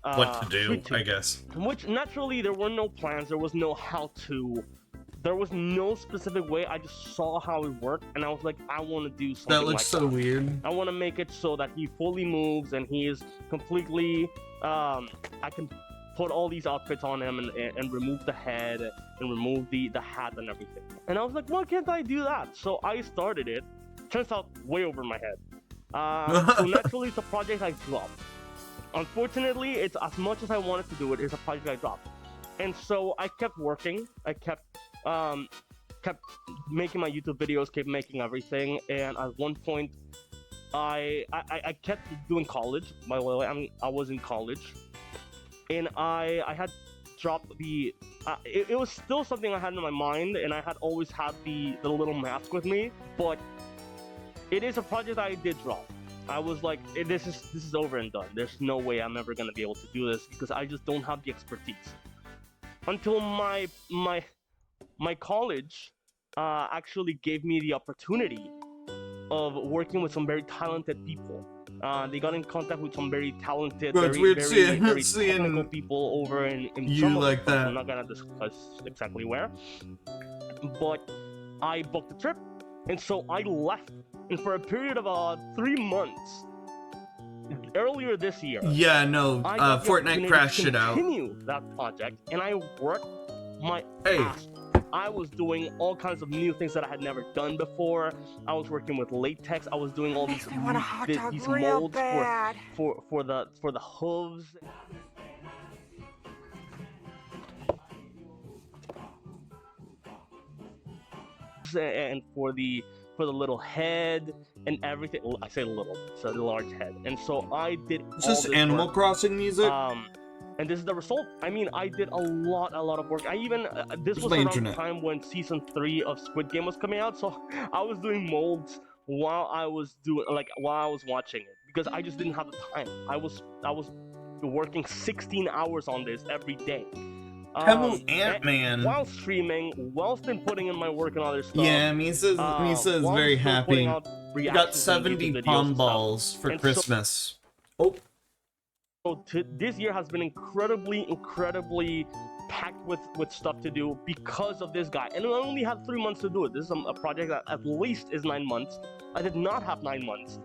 what to do, Sweet Tooth. I guess. Which naturally there were no plans, there was no how to, there was no specific way. I just saw how it worked and I was like, I want to do something That looks like so weird. I want to make it so that he fully moves and he is completely, I can put all these outfits on him and remove the head and remove the hat and everything. And I was like, why can't I do that? So I started it. Turns out way over my head. So naturally it's a project I dropped. Unfortunately, it's as much as I wanted to do it, it's a project I dropped. And so I kept working. I kept making my YouTube videos, kept making everything. And at one point, I kept doing college. By the way, I was in college, and I had dropped the. It was still something I had in my mind, and I had always had the little mask with me. But it is a project I did drop. I was like, this is over and done. There's no way I'm ever gonna be able to do this because I just don't have the expertise. Until my college actually gave me the opportunity of working with some very talented people. They got in contact with some very talented, Bro, it's very, weird very, very seeing technical people over in you some of the like places. that. I'm not gonna discuss exactly where, but I booked a trip, and so I left. And for a period of 3 months, earlier this year, Yeah, no, I got the Fortnite opportunity crashed to shit out. continue that project, and I worked my Hey. ass. I was doing all kinds of new things that I had never done before. I was working with latex. I was doing all these Makes me want a hot dog these real molds bad. for the hooves. And for the little head and everything. I say little, it's a large head. And so I did Is all this this Animal work. Crossing music? And this is the result. I mean, I did a lot of work. I even this was my around internet. the time when season 3 of Squid Game was coming out, so I was doing molds while I was watching it because I just didn't have the time. I was working 16 hours on this every day. Hello, Ant-Man. While streaming, whilst then putting in my work and other stuff. Yeah, Misa is while very still happy. putting out We got reactions and 70 YouTube videos palm and stuff. balls for And so- Christmas. Oh, So this year has been incredibly packed with stuff to do because of this guy. And I only had 3 months to do it. This is a project that at least is 9 months. I did not have 9 months.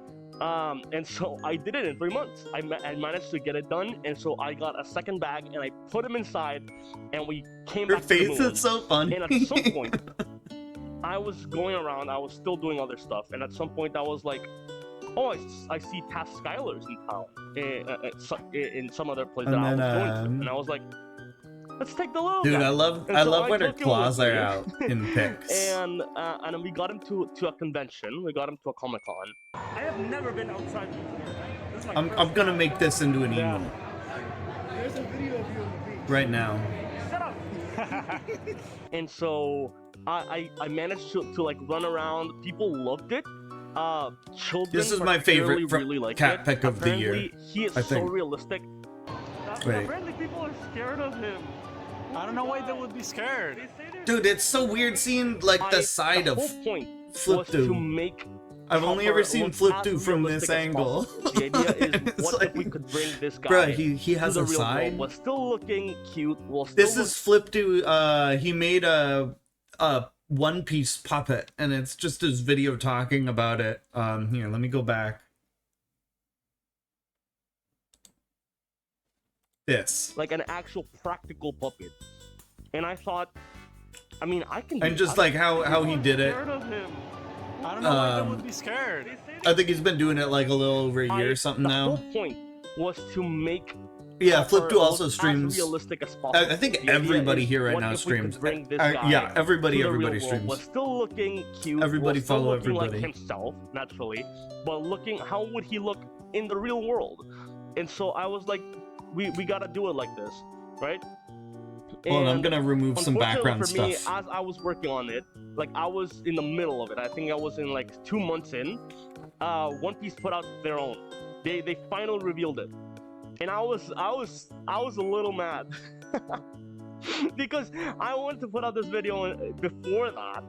And so I did it in 3 months. I managed to get it done. And so I got a second bag and I put him inside and we came your back to the face moon. is so funny. And at some point, I was going around, I was still doing other stuff. And at some point I was like, oh, I see Task Skylers in town, in some other place that And I was then, going to, and I was like, let's take the little Dude, guy. I love And so when her took him claws with are me. out in pics. And we got him to a convention. We got him to a Comic-Con. I have never been outside before. This is my I'm first gonna time. make this into an Yeah. email There's a video of you on the beach. right now. Shut up. And so I managed to like run around. People loved it. Children This is my favorite particularly really liked cat it. pick of the year, Apparently, he is I so think. realistic. Wait. Apparently people are scared of him. I don't know why they would be scared. They say they're Dude, it's so weird seeing like the side the of whole point Flip was Through. to make I've only Chopper ever seen look Flip as Through from this realistic as angle. possible. The idea is, It's what like, if we could bring this guy bruh, he to has the a real world, side. while still looking cute, while still This is Flip to he made a One Piece puppet, and it's just his video talking about it. Here, let me go back. This. like an actual practical puppet. And I thought, I mean, I can. And do just that. like how he did it. Scared of him. I don't know why they Um, would be scared. They say I think he's been doing it like a little over a year or something the now. whole point was to make Yeah, Chopper Flip2 also look streams. as realistic as possible. I think The idea everybody is, here right what now if we could streams. bring this Yeah, guy everybody to the real world, streams. while still looking cute. Everybody while still follow looking everybody. like himself, naturally, but looking how would he look in the real world? And so I was like, we gotta do it like this, right? Hold on, I'm And gonna remove some unfortunately background for me, stuff. as I was working on it, like I was in the middle of it. I think I was in like 2 months in. One Piece put out their own. They finally revealed it, and I was a little mad because I wanted to put out this video before that.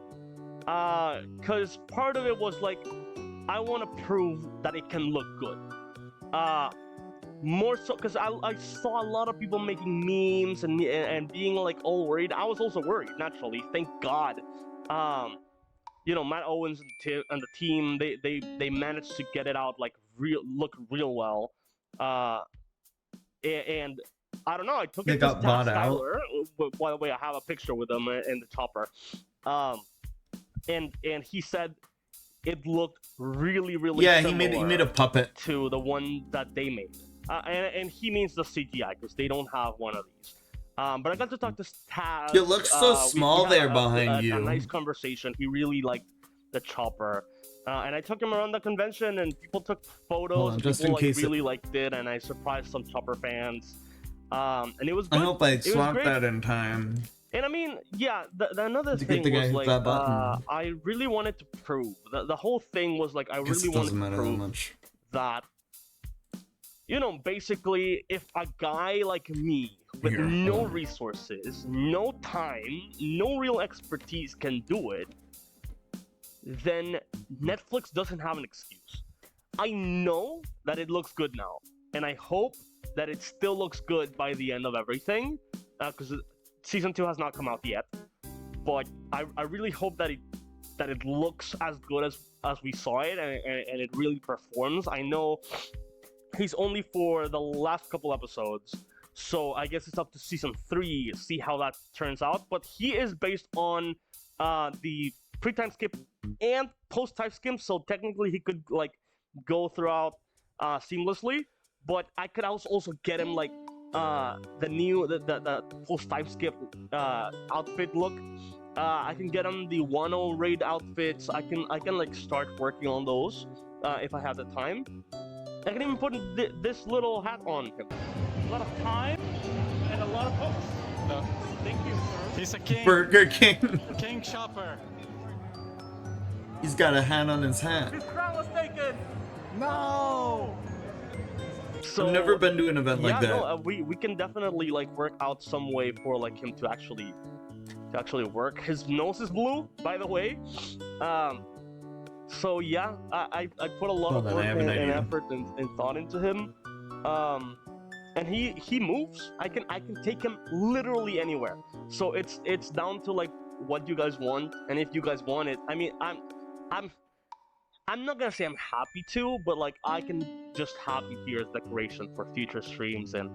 Cause part of it was like I want to prove that it can look good. More so because I saw a lot of people making memes and being like all worried. I was also worried, naturally. Thank God. You know, Matt Owens and the team, they managed to get it out like look real well. And I don't know, I took They it to got bought out. Skyler. By the way, I have a picture with him in the chopper. And he said it looked really Yeah, similar he made a puppet. to the one that they made. And he means the CGI because they don't have one of these. But I got to talk to Taz. It looks so small had there a behind you. A nice conversation. He really liked the chopper. And I took him around the convention, and people took photos. Hold on, and just people in case it- really liked it, and I surprised some Chopper fans. And it was I good. hope I It was swapped great. that in time. And I mean, yeah, the another To get thing the guy was who like, that button. I really wanted to prove the whole thing was like, I I guess really it wanted doesn't to matter that prove much. that, you know, basically, if a guy like me with Here, no hold on. resources, no time, no real expertise can do it, then Netflix doesn't have an excuse. I know that it looks good now, and I hope that it still looks good by the end of everything, because season 2 has not come out yet. But I really hope that it looks as good as we saw it, and it really performs. I know he's only for the last couple episodes, so I guess it's up to season 3, see how that turns out. But he is based on the pre-time skip and post-time skip, so technically he could like go throughout seamlessly. But I could also get him like the post-time skip outfit look. I can get him the Wano raid outfits. I can like start working on those if I have the time. I can even put this little hat on him. A lot of time and a lot of hopes. So, thank you, sir. He's a king. Burger King. King Chopper. He's got a hat on his hat. His crown was taken. No. So I've never been to an event like that. No, we can definitely like work out some way for like him to actually work. His nose is blue, by the way. So yeah, I put a lot of Hold on, I work have an and idea. effort and thought into him. And he moves. I can take him literally anywhere. So it's down to like what you guys want, and if you guys want it. I mean, I'm not gonna say I'm happy to, but like I can just have him here as decoration for future streams and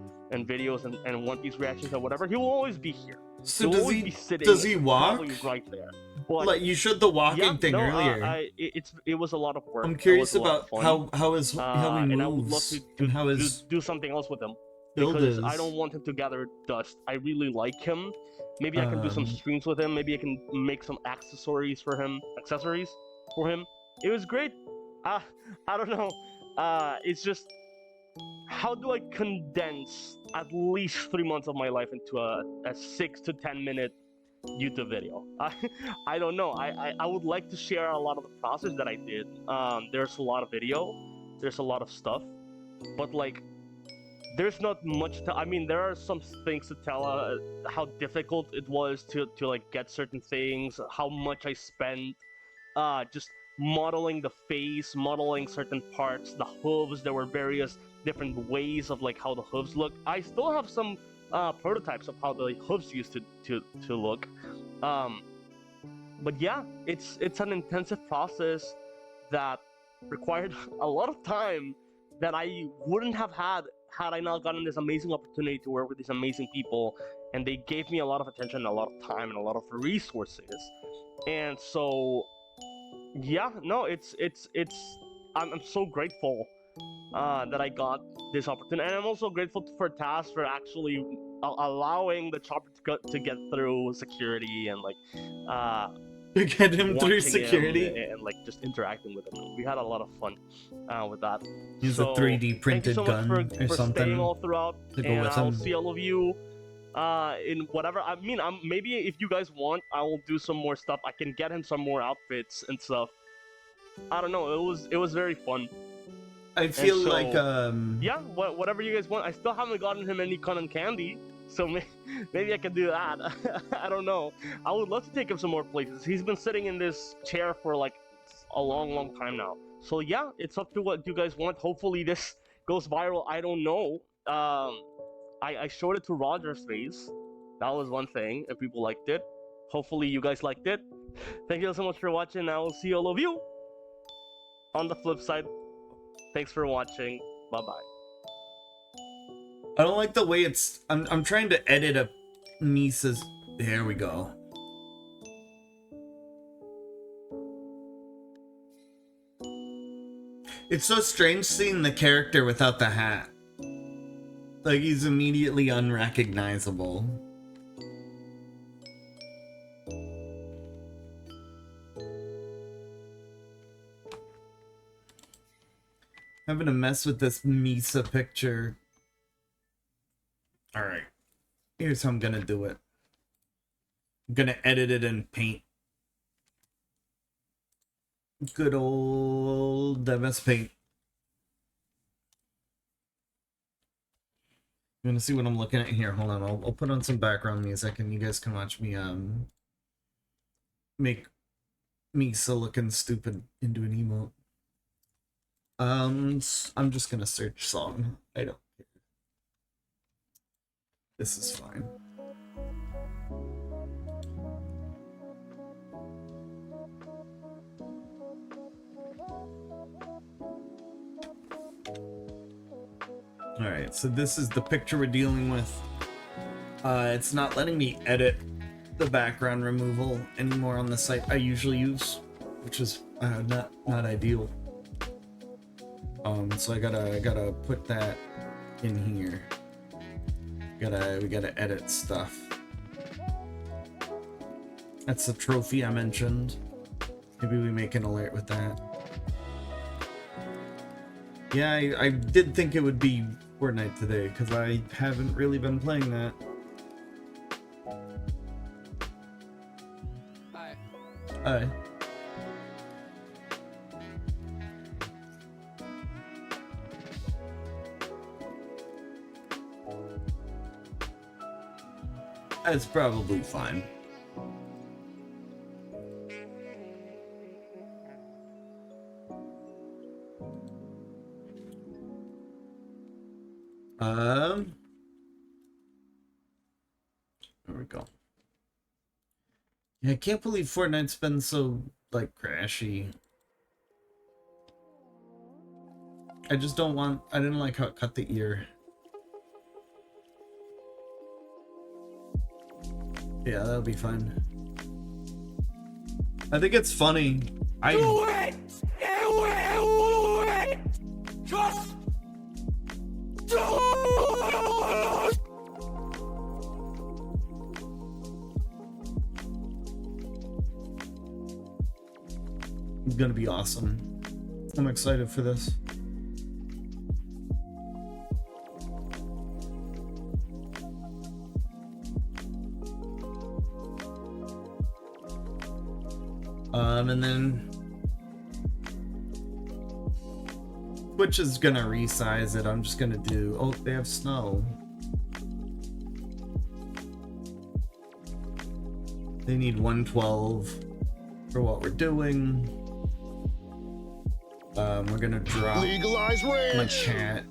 videos and One Piece reactions or whatever. He will always be here. So He'll does always he? be sitting Does he walk? probably right there. But Like you showed the walking yeah, thing no, earlier. it was a lot of work. I'm It curious was a lot of about fun. how he And I would love moves to and how his do something else with him, build because is. I don't want him to gather dust. I really like him. Maybe I can do some streams with him. Maybe I can make some accessories for him. It was great. I don't know. It's just, how do I condense at least 3 months of my life into a 6 to 10 minute YouTube video? I don't know. I would like to share a lot of the process that I did. There's a lot of video. There's a lot of stuff. But like, there's not much to, I mean, there are some things to tell, how difficult it was to like get certain things, how much I spent, just modeling the face, modeling certain parts, the hooves. There were various different ways of like how the hooves look. I still have some prototypes of how the hooves used to look. But yeah, it's an intensive process that required a lot of time that I wouldn't have had I not gotten this amazing opportunity to work with these amazing people, and they gave me a lot of attention, a lot of time, and a lot of resources. And so yeah, no, I'm so grateful that I got this opportunity, and I'm also grateful for Taz for actually allowing the Chopper to get through security and like To get him through watching security. him and like just interacting with him. We had a lot of fun with that. Use So, a 3D printed thank you so gun much or for something. staying all throughout, to go and with I'll him. see all of you in whatever. I mean, maybe if you guys want, I will do some more stuff. I can get him some more outfits and stuff. I don't know. It was very fun. I feel so- like Yeah, whatever you guys want. I still haven't gotten him any cotton candy, so maybe I can do that. I don't know. I would love to take him some more places. He's been sitting in this chair for like a long time now. So yeah, it's up to what you guys want. Hopefully this goes viral. I don't know. I showed it to Roger's face. That was one thing, and people liked it. Hopefully you guys liked it. Thank you so much for watching. I will see all of you on the flip side. Thanks for watching. Bye bye. I don't like the way it's. I'm trying to edit a Misa's. There we go. It's so strange seeing the character without the hat. Like he's immediately unrecognizable. gonna mess with this Misa picture. Alright. Here's how I'm gonna do it. I'm gonna edit it in Paint. Good old MS Paint. You wanna see what I'm looking at here? Hold on, I'll put on some background music and you guys can watch me make Misa looking stupid into an emote. I'm just gonna search song. I don't care. This is fine. Alright, so this is the picture we're dealing with. It's not letting me edit the background removal anymore on the site I usually use, which is not ideal. So I gotta put that in here. We gotta edit stuff. That's the trophy I mentioned. Maybe we make an alert with that. Yeah, I did think it would be Fortnite today, because I haven't really been playing that. Hi. Hi. That's probably fine. There we go. Yeah, I can't believe Fortnite's been so, like, crashy. I just don't want... I didn't like how it cut the ear. Yeah, that'll be fine. I think it's funny. Do it! Do it! Just do it! It's gonna be awesome. I'm excited for this. And then Twitch is gonna resize it. I'm just gonna do... Oh, they have snow. They need 112 for what we're doing. We're gonna drop Legalize ranch. my chat.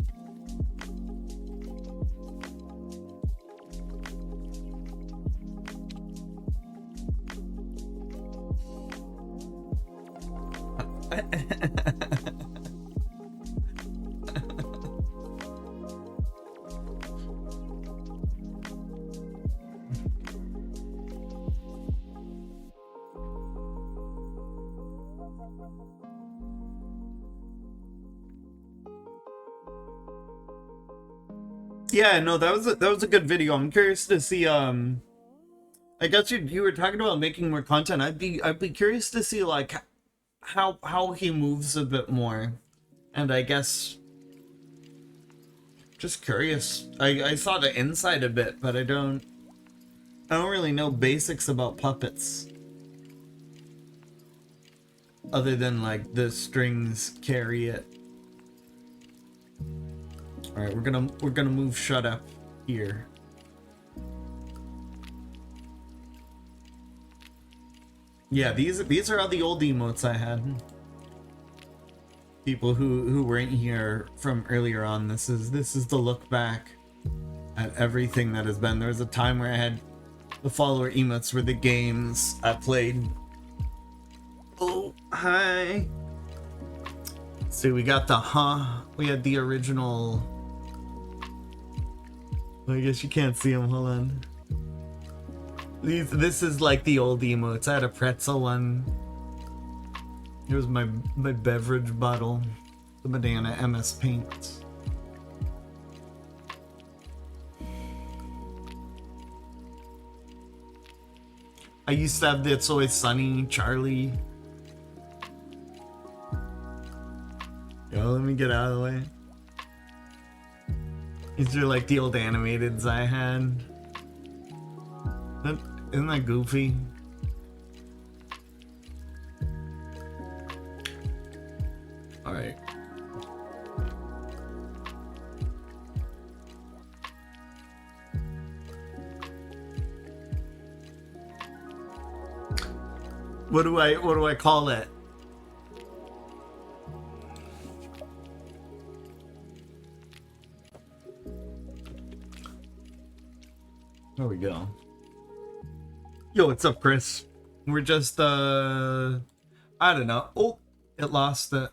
Yeah, no, that was a good video. I'm curious to see. I guess you were talking about making more content. I'd be curious to see like how he moves a bit more, and I guess just curious. I saw the inside a bit, but I don't really know basics about puppets, other than like the strings carry it. All right, we're gonna move Shut Up here. Yeah, these are all the old emotes I had. People who weren't here from earlier on. This is the look back at everything that has been. There was a time where I had the follower emotes were the games I played. Oh, hi. So we got the we had the original. I guess you can't see them. Hold on. This is like the old emotes. I had a pretzel one. Here's my beverage bottle. The banana MS Paint. I used to have the It's Always Sunny, Charlie. Yep. go. Let me get out of the way. These are like the old animateds I had. Isn't that goofy? Alright. What do I call it? There we go. Yo, what's up, Chris? We're just I don't know. Oh, it lost it.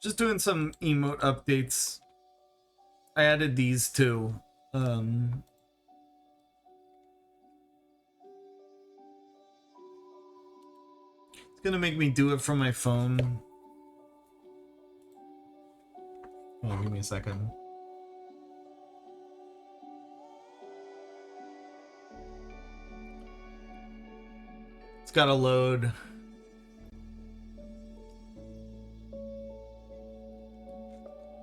Just doing some emote updates. I added these two. It's gonna make me do it from my phone. Oh, give me a second. It's gotta load.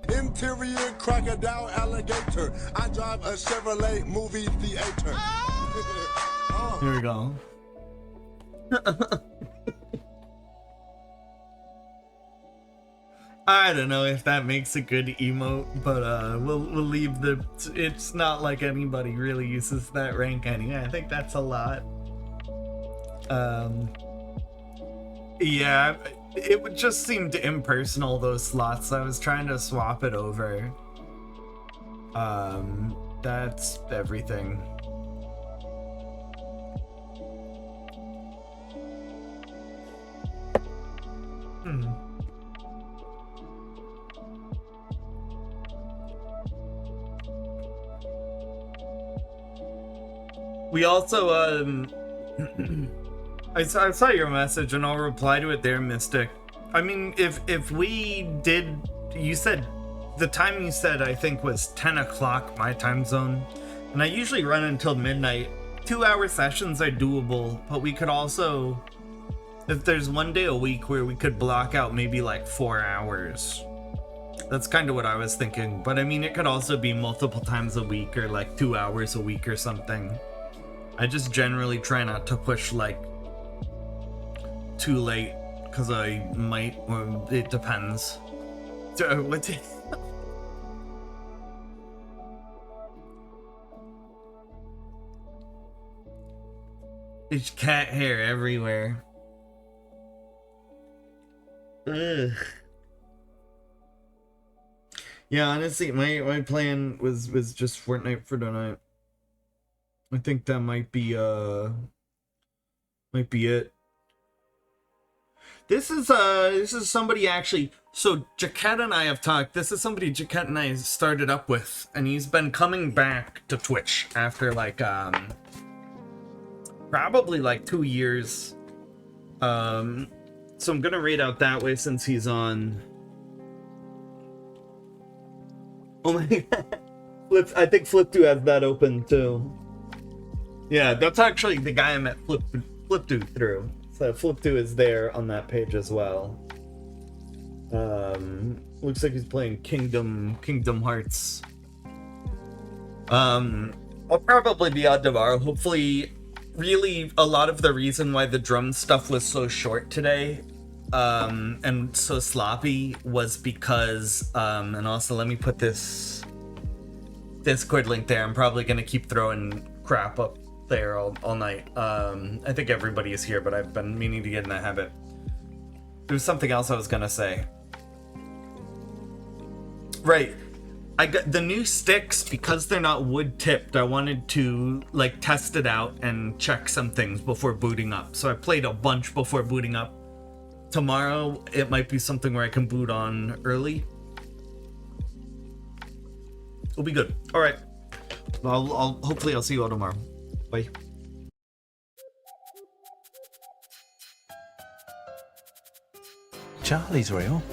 Interior crocodile alligator. I drive a Chevrolet movie theater. Here we go. I don't know if that makes a good emote, but we'll leave the. It's not like anybody really uses that rank anyway. I think that's a lot. Yeah, it would just seem impersonal, those slots. I was trying to swap it over. That's everything. We also, I saw your message and I'll reply to it there, Mystic. I mean, if we did, you said, the time you said I think was 10 o'clock my time zone, and I usually run until midnight. 2-hour sessions are doable, but we could also, if there's one day a week where we could block out maybe like 4 hours. That's kind of what I was thinking, but I mean, it could also be multiple times a week or like 2 hours a week or something. I just generally try not to push like too late, because I might, or it depends. So, what's it? There's cat hair everywhere. Ugh. Yeah, honestly, my plan was just Fortnite for tonight. I think that might be it. This is somebody actually. So Jaquette and I have talked. This is somebody Jaquette and I started up with, and he's been coming back to Twitch after like probably like 2 years. So I'm gonna rate out that way since he's on. Oh my god. I think Flip2 has that open too. Yeah, that's actually the guy I met Flip2 through. So Flip2 is there on that page as well. Looks like he's playing Kingdom Hearts. I'll probably be on tomorrow. Hopefully, really a lot of the reason why the drum stuff was so short today, and so sloppy, was because, and also let me put this Discord link there. I'm probably gonna keep throwing crap up there all night. I think everybody is here, but I've been meaning to get in that habit. There was something else I was gonna say. Right, I got the new sticks, because they're not wood tipped. I wanted to like test it out and check some things before booting up. So I played a bunch before booting up. Tomorrow it might be something where I can boot on early. It'll be good. All right, I'll hopefully I'll see you all tomorrow. Bye. Charlie's real.